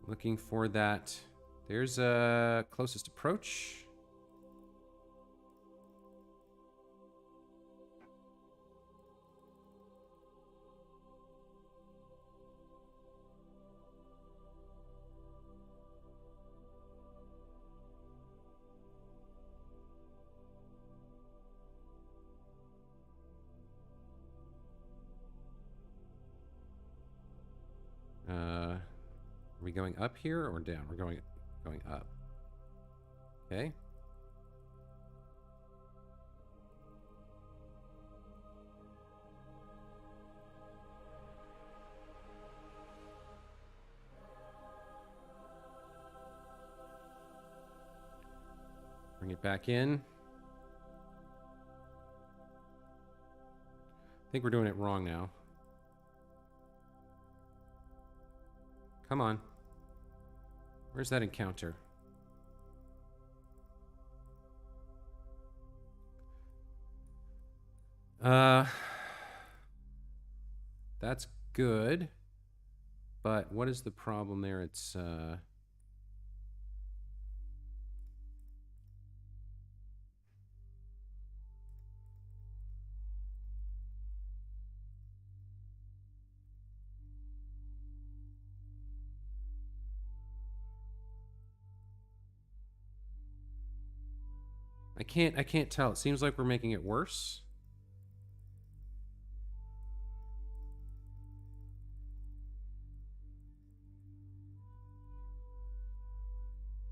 Speaker 1: Looking for that. There's a closest approach. Are we going up here or down? We're going up. Okay. Bring it back in. I think we're doing it wrong now. Come on. Where's that encounter? That's good. But what is the problem there? It's, I can't tell. It seems like we're making it worse.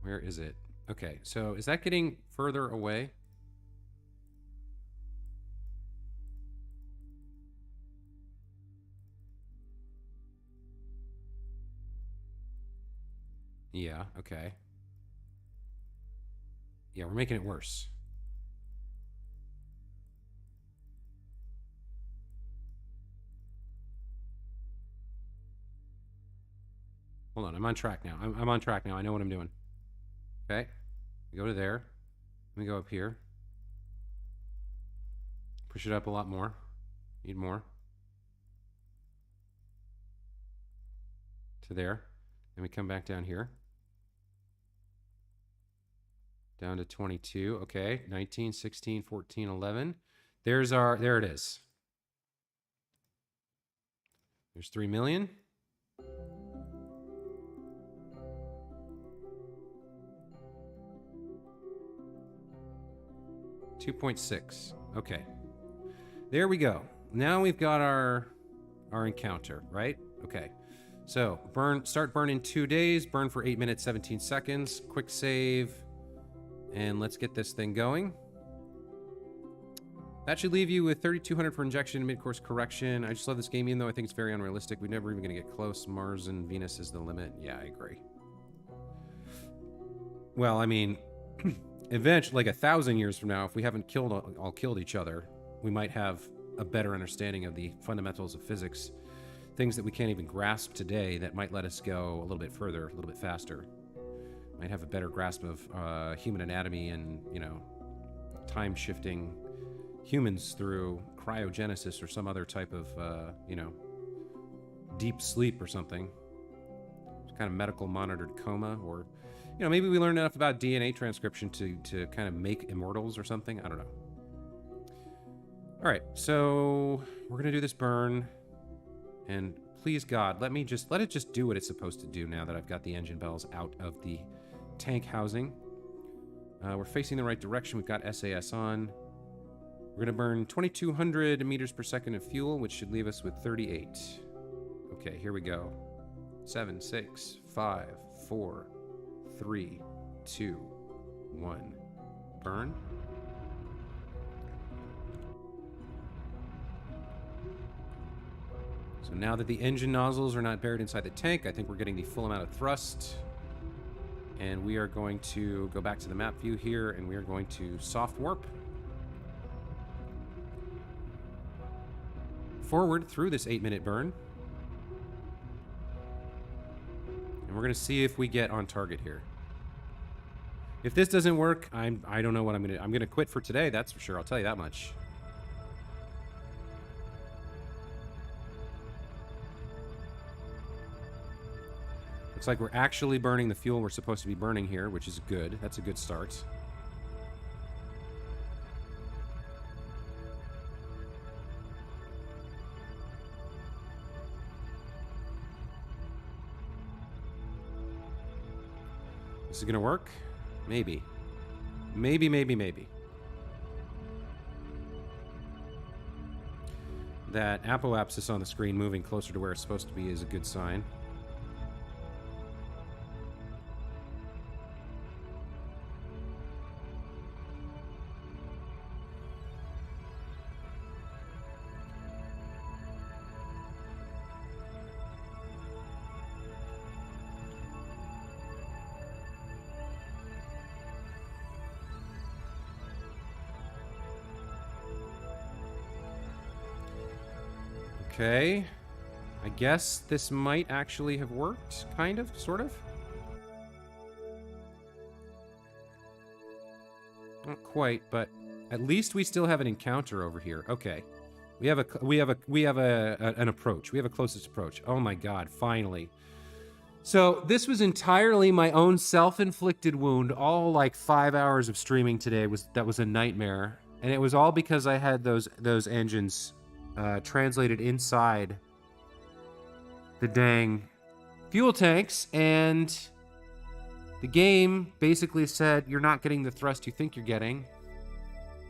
Speaker 1: Where is it? Okay, so is that getting further away? Yeah, okay. Yeah, we're making it worse. Hold on, I'm on track now. I'm on track now. I know what I'm doing. Okay, we go to there. Let me go up here. Push it up a lot more. Need more. To there. Then we come back down here. Down to 22. Okay, 19, 16, 14, 11. There it is. There's 3 million. 2.6. Okay. There we go. Now we've got our encounter, right? Okay. So start burn in 2 days, burn for 8 minutes, 17 seconds, quick save, and let's get this thing going. That should leave you with 3,200 for injection and mid-course correction. I just love this game, even though I think it's very unrealistic. We're never even going to get close. Mars and Venus is the limit. Yeah, I agree. Well, I mean, eventually, like 1,000 years from now, if we haven't all killed each other, we might have a better understanding of the fundamentals of physics, things that we can't even grasp today that might let us go a little bit further, a little bit faster. Might have a better grasp of human anatomy and, you know, time shifting humans through cryogenesis or some other type of, you know, deep sleep or something. Kind of medical monitored coma, or, you know, maybe we learned enough about DNA transcription to kind of make immortals or something. I don't know. All right, so we're gonna do this burn, and please God, let it just do what it's supposed to do now that I've got the engine bells out of the tank housing. We're facing the right direction. We've got SAS on. We're gonna burn 2,200 meters per second of fuel, which should leave us with 38. Okay, here we go. 7, 6, 5, 4, 3, 2, 1. Burn. So now that the engine nozzles are not buried inside the tank, I think we're getting the full amount of thrust. And we are going to go back to the map view here, and we are going to soft warp forward through this 8-minute burn. And we're going to see if we get on target here. If this doesn't work, I don't know what I'm going to do. I'm going to quit for today, that's for sure. I'll tell you that much. Looks like we're actually burning the fuel we're supposed to be burning here, which is good. That's a good start. Is it gonna work? Maybe. Maybe, maybe, maybe. That apoapsis on the screen moving closer to where it's supposed to be is a good sign. Okay. I guess this might actually have worked. Kind of, sort of. Not quite, but at least we still have an encounter over here. Okay. We have an approach. We have a closest approach. Oh my god, finally. So this was entirely my own self-inflicted wound. All like 5 hours of streaming today was a nightmare. And it was all because I had those engines translated inside the dang fuel tanks, and the game basically said you're not getting the thrust you think you're getting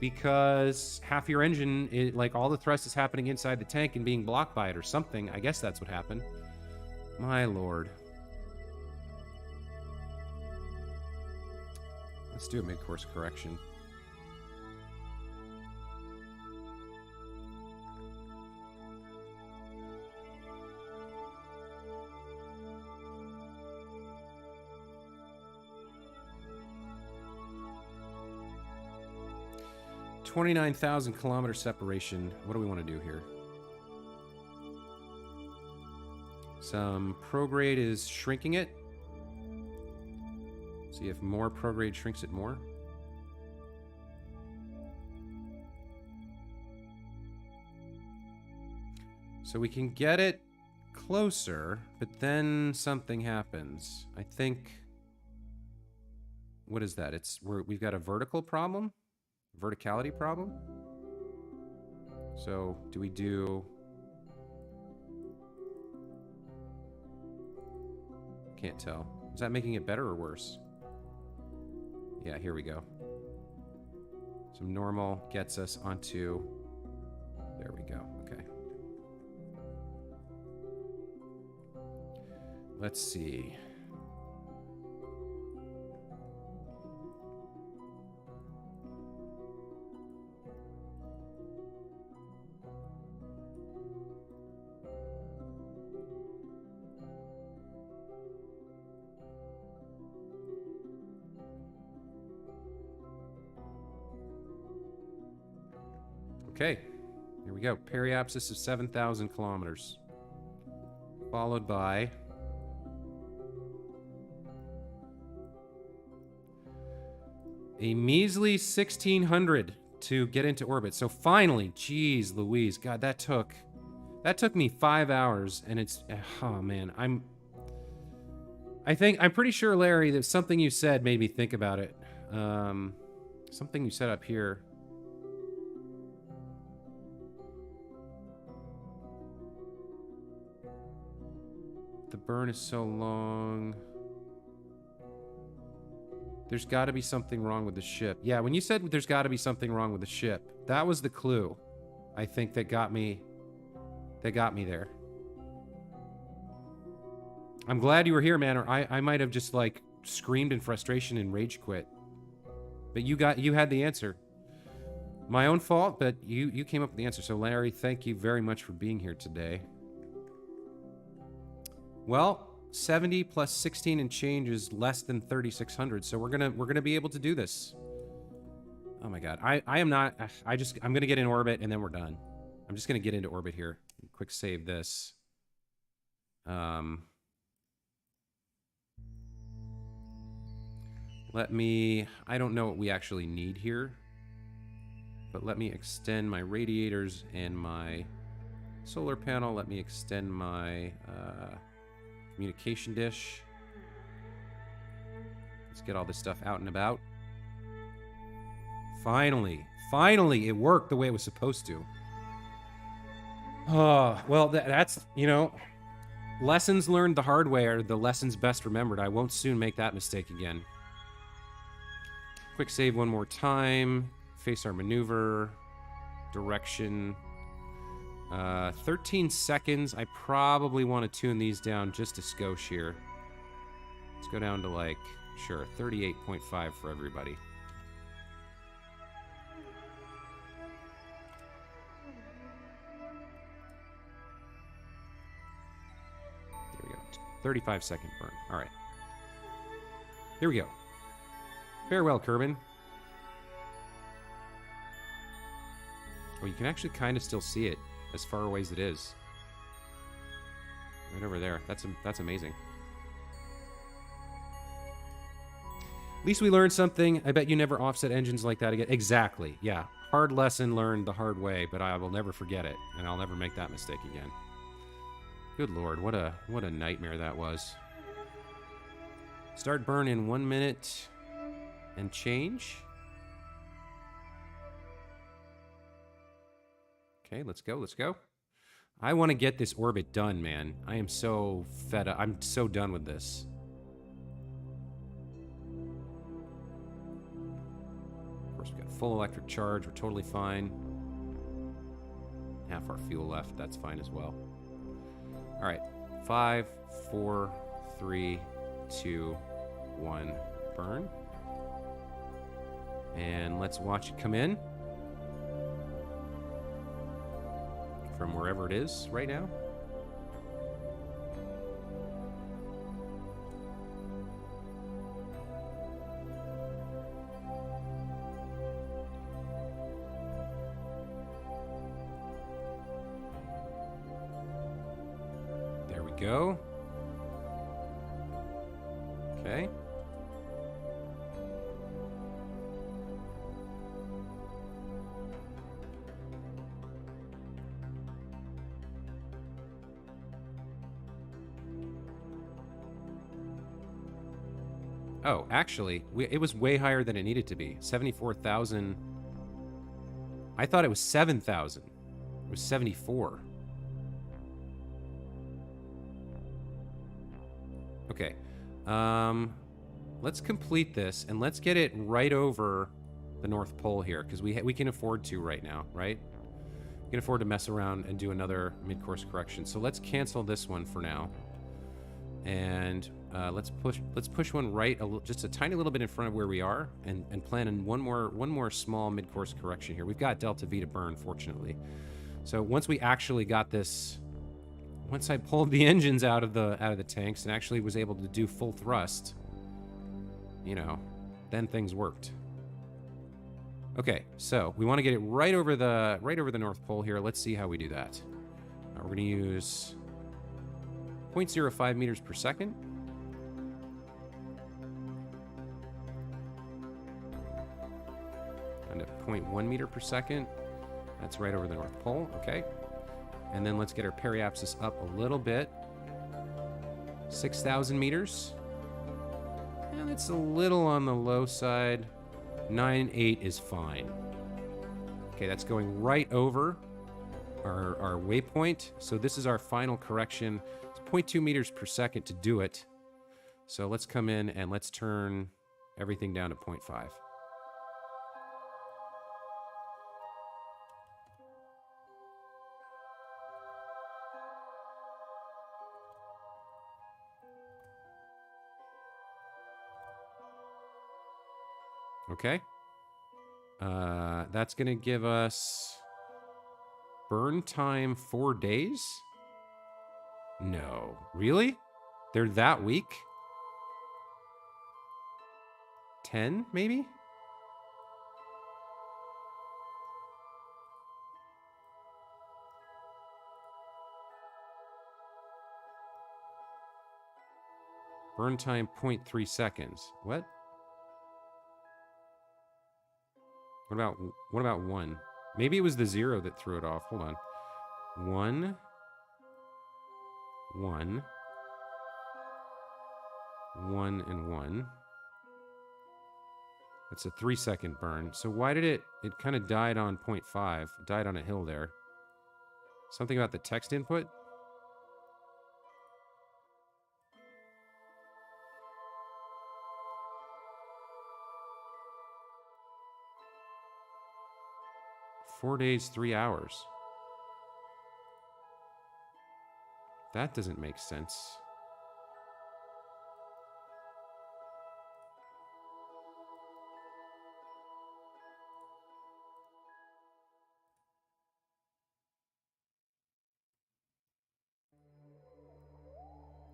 Speaker 1: because half your engine, like all the thrust is happening inside the tank and being blocked by it or something. I guess that's what happened. My lord. Let's do a mid-course correction. $29,000 separation. What do we want to do here? Some prograde is shrinking it. See if more prograde shrinks it more. So we can get it closer, but then something happens. I think... What is that? We've got a vertical problem? Verticality problem? So, do we do... Can't tell. Is that making it better or worse? Yeah, here we go. Some normal gets us onto... There we go. Okay. Let's see. Okay, here we go. Periapsis of 7,000 kilometers. Followed by... a measly 1,600 to get into orbit. So finally, geez Louise, God, that took me 5 hours, and it's... Oh, man, I'm pretty sure, Larry, that something you said made me think about it. Something you said up here. The burn is so long. There's got to be something wrong with the ship. Yeah, when you said there's got to be something wrong with the ship, that was the clue, I think, that got me there. I'm glad you were here, man, or I might have just, like, screamed in frustration and rage quit. But you had the answer. My own fault, but you came up with the answer. So, Larry, thank you very much for being here today. Well, 70 plus 16 and change is less than 3,600, so we're gonna be able to do this. Oh my god, I am not. I'm gonna get in orbit and then we're done. I'm just gonna get into orbit here. Quick save this. Let me. I don't know what we actually need here, but let me extend my radiators and my solar panel. Let me extend my communication dish. Let's get all this stuff out and about. Finally, it worked the way it was supposed to. Oh, well, that's, you know, lessons learned the hard way are the lessons best remembered. I won't soon make that mistake again. Quick save one more time. Face our maneuver. Direction. 13 seconds. I probably want to tune these down just a skosh here. Let's go down to, like, sure, 38.5 for everybody. There we go. 35-second burn. All right. Here we go. Farewell, Kerbin. Oh, you can actually kind of still see it as far away as it is. Right over there. That's amazing. At least we learned something. I bet you never offset engines like that again. Exactly. Yeah. Hard lesson learned the hard way, but I will never forget it, and I'll never make that mistake again. Good Lord, what a nightmare that was. Start burn in 1 minute and change. Okay, let's go, let's go. I want to get this orbit done, man. I am so fed up. I'm so done with this. Of course, we've got full electric charge. We're totally fine. Half our fuel left. That's fine as well. All right. 5, 4, 3, 2, 1. Burn. And let's watch it come in. From wherever it is right now. There we go. Okay. Oh, actually, it was way higher than it needed to be. 74,000. I thought it was 7,000. It was 74. Okay. Let's complete this, and let's get it right over the North Pole here, because we can afford to right now, right? We can afford to mess around and do another mid-course correction. So let's cancel this one for now. And let's push one right just a tiny little bit in front of where we are, and plan in one more small mid-course correction here. We've got delta V to burn, fortunately. So once we actually got this, once I pulled the engines out of the tanks and actually was able to do full thrust, you know, then things worked. Okay, so we want to get it right over the North Pole here. Let's see how we do that. We're going to use 0.05 meters per second. And at 0.1 meter per second. That's right over the North Pole. Okay. And then let's get our periapsis up a little bit. 6,000 meters. And it's a little on the low side. 9.8 is fine. Okay, that's going right over our waypoint. So this is our final correction. 0.2 meters per second to do it. So let's come in and let's turn everything down to 0.5. Okay. That's going to give us burn time 4 days? No. Really? They're that weak? 10, maybe? Burn time 0.3 seconds. What? What about 1? Maybe it was the 0 that threw it off. Hold on. 1. 1. 1 and 1. It's a 3-second burn. So why did it kind of died on 0.5? It died on a hill there. Something about the text input? Four days, 3 hours. That doesn't make sense.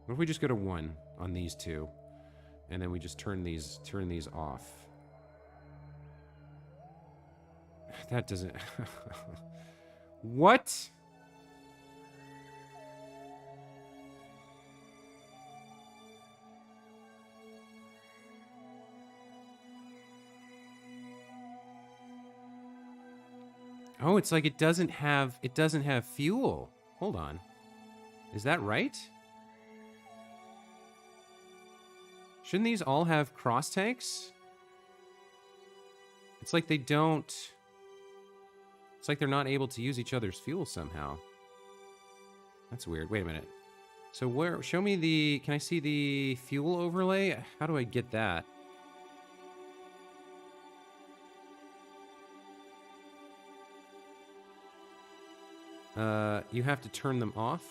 Speaker 1: What if we just go to 1 on these two, and then we just turn these off? That doesn't... What? Oh, it's like it doesn't have fuel. Hold on. Is that right? Shouldn't these all have cross tanks? It's like they don't... It's like they're not able to use each other's fuel somehow. That's weird. Wait a minute. So where... Show me the... Can I see the fuel overlay? How do I get that? You have to turn them off.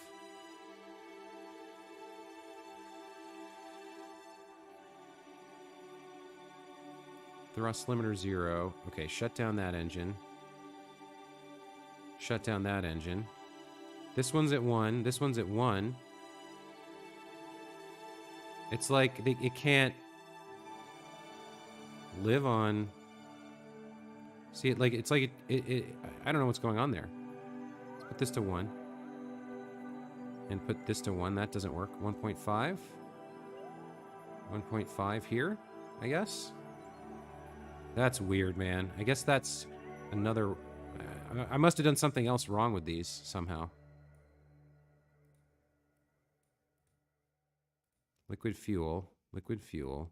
Speaker 1: Thrust limiter 0. Okay, shut down that engine. Shut down that engine. This one's at 1. This one's at 1. It's like it can't live on... See, it's like it I don't know what's going on there. Let's put this to 1. And put this to 1. That doesn't work. 1.5. 1.5 here, I guess. That's weird, man. I guess that's another... I must have done something else wrong with these somehow. Liquid fuel. Liquid fuel.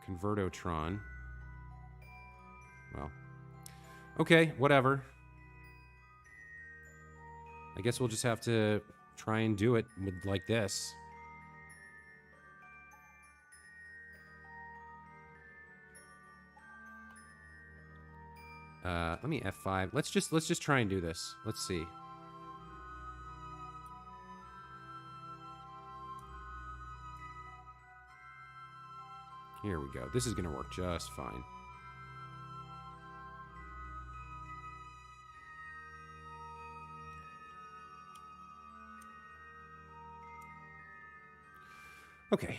Speaker 1: Convertotron. Well. Okay, whatever. I guess we'll just have to try and do it with like this. Let me F5. Let's just try and do this. Let's see. Here we go. This is gonna work just fine. Okay.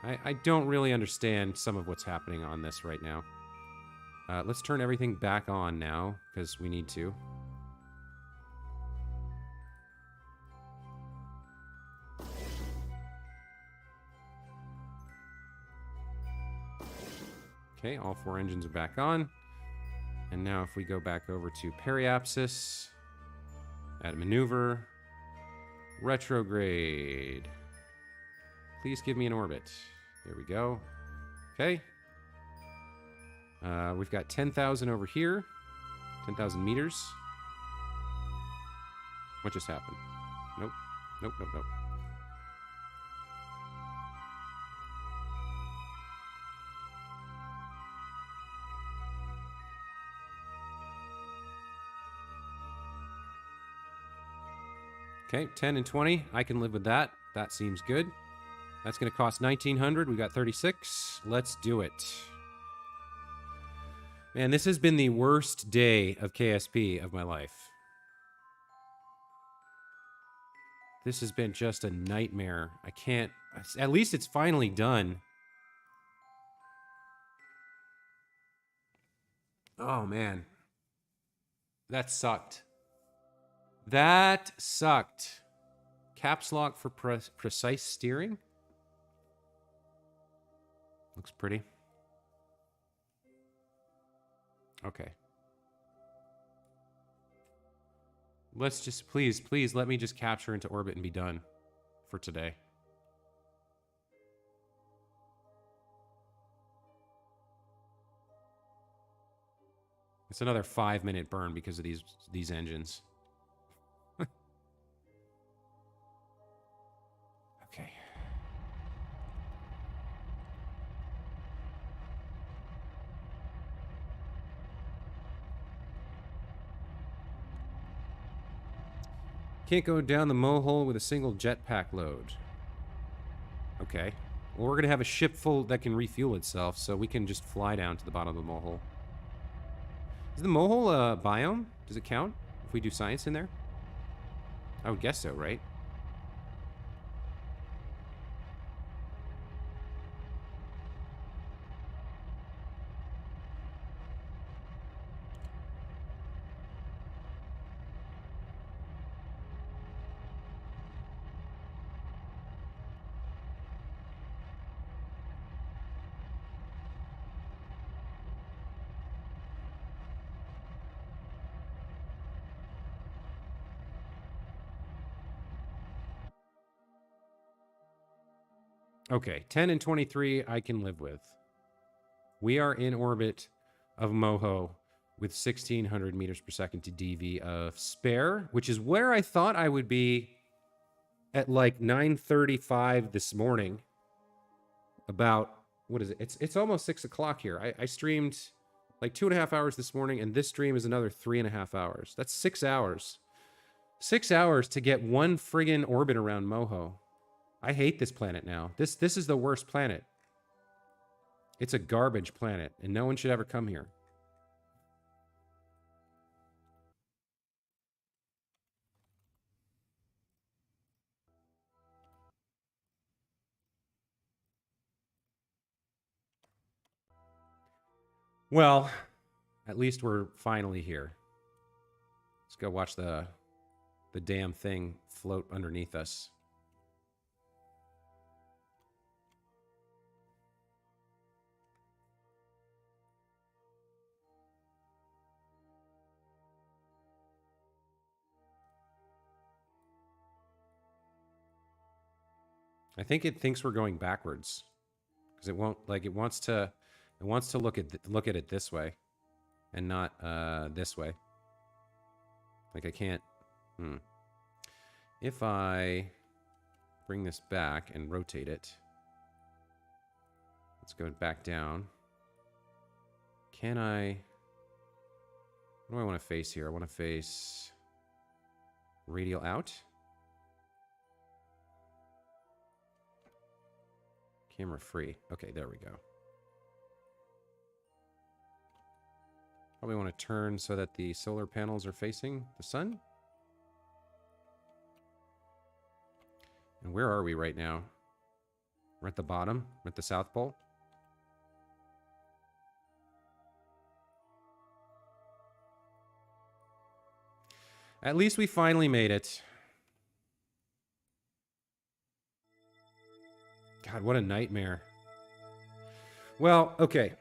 Speaker 1: I don't really understand some of what's happening on this right now. Let's turn everything back on now, because we need to. Okay, all 4 engines are back on. And now if we go back over to periapsis, add maneuver, retrograde. Please give me an orbit. There we go. Okay. We've got 10,000 over here. 10,000 meters. What just happened? Nope. Nope, nope, nope. Okay, 10 and 20. I can live with that. That seems good. That's going to cost 1,900. We got 36. Let's do it. Man, this has been the worst day of KSP of my life. This has been just a nightmare. I can't... At least it's finally done. Oh, man. That sucked. That sucked. Caps lock for precise steering. Looks pretty. Okay. Let's just, please let me just capture into orbit and be done for today. It's another 5-minute burn because of these engines. Okay. Can't go down the Moho with a single jetpack load. Okay. Well, we're going to have a ship full that can refuel itself, so we can just fly down to the bottom of the Moho. Is the Moho a biome? Does it count if we do science in there? I would guess so, right? Okay, 10 and 23 I can live with. We are in orbit of Moho with 1600 meters per second to DV of spare, which is where I thought I would be at like 9:35 this morning. About, what is it? It's almost 6 o'clock here. I streamed like 2.5 hours this morning, and this stream is another 3.5 hours. That's 6 hours. 6 hours to get one friggin' orbit around Moho. I hate this planet now. This is the worst planet. It's a garbage planet, and no one should ever come here. Well, at least we're finally here. Let's go watch the damn thing float underneath us. I think it thinks we're going backwards because it won't, like, it wants to look at it this way and not this way. Like, I can't. If I bring this back and rotate it, let's go back down. Can I? What do I want to face here? I want to face radial out. Camera free. Okay, there we go. Probably want to turn so that the solar panels are facing the sun. And where are we right now? We're at the bottom. We're at the South Pole. At least we finally made it. God, what a nightmare. Well, okay.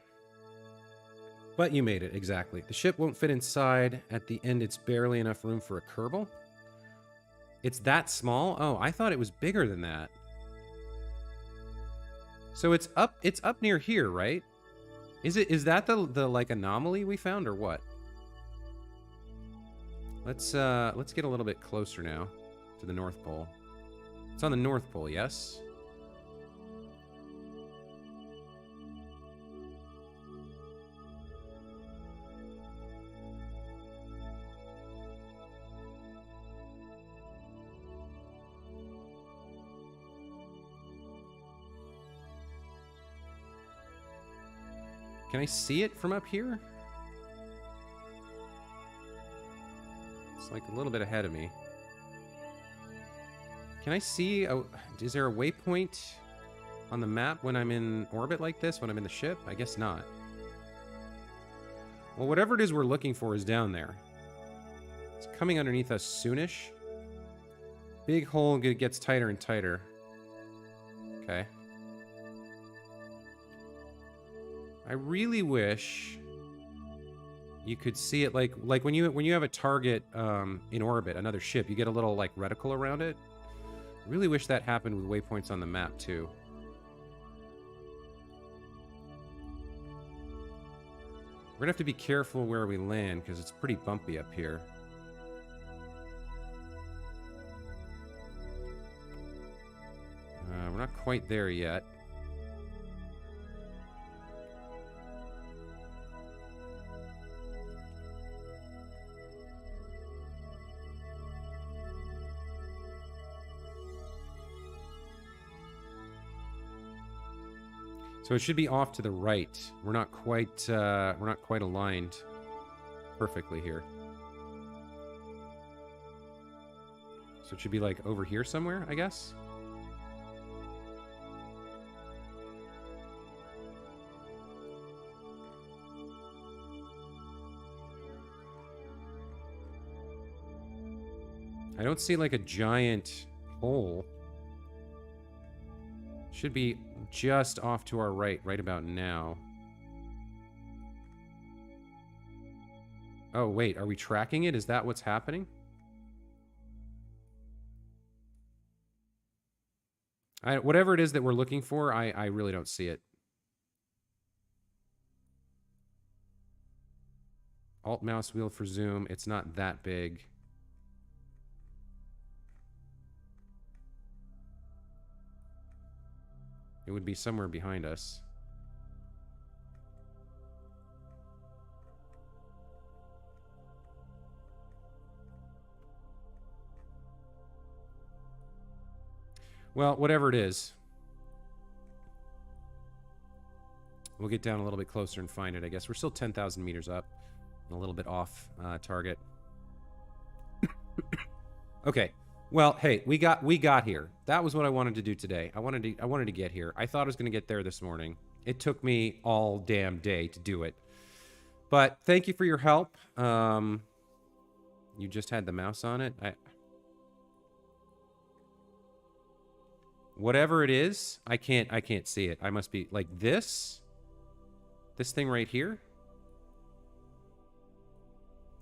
Speaker 1: But you made it, exactly. The ship won't fit inside. At the end, it's barely enough room for a Kerbal. It's that small? Oh, I thought it was bigger than that. So it's up near here, right? Is that the like anomaly we found or what? Let's get a little bit closer now to the North Pole. It's on the North Pole, yes? Can I see it from up here? It's like a little bit ahead of me. Can I see? Is there a waypoint on the map when I'm in orbit like this, when I'm in the ship? I guess not. Well, whatever it is we're looking for is down there. It's coming underneath us soonish. Big hole gets tighter and tighter. Okay. I really wish you could see it like when you have a target in orbit, another ship, you get a little like reticle around it. I really wish that happened with waypoints on the map too. We're gonna have to be careful where we land because it's pretty bumpy up here. We're not quite there yet. So it should be off to the right. We're not quite aligned perfectly here. So it should be like over here somewhere, I guess. I don't see like a giant hole. Should be just off to our right about now. Oh, wait, are we tracking it? Is that what's happening? Whatever it is that we're looking for, I really don't see it. Alt mouse wheel for zoom. It's not that big. It would be somewhere behind us. Well, whatever it is, we'll get down a little bit closer and find it, I guess. We're still 10,000 meters up and a little bit off target. Okay. Well, hey, we got here. That was what I wanted to do today. I wanted to get here. I thought I was going to get there this morning. It took me all damn day to do it. But thank you for your help. You just had the mouse on it. Whatever it is, I can't see it. I must be like this thing right here.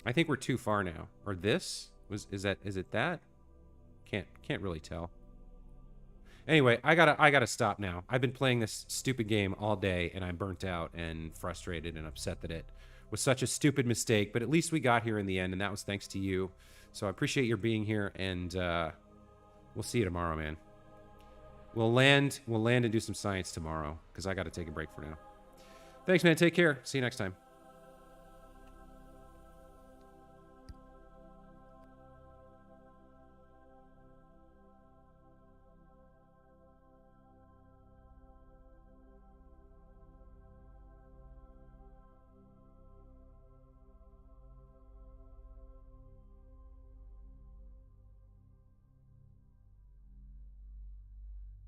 Speaker 1: I think we're too far now. Or this is it that? Can't really tell. Anyway, I gotta stop now. I've been playing this stupid game all day, and I'm burnt out and frustrated and upset that it was such a stupid mistake. But at least we got here in the end, and that was thanks to you. So I appreciate your being here, and we'll see you tomorrow, man. We'll land and do some science tomorrow, because I got to take a break for now. Thanks, man. Take care. See you next time.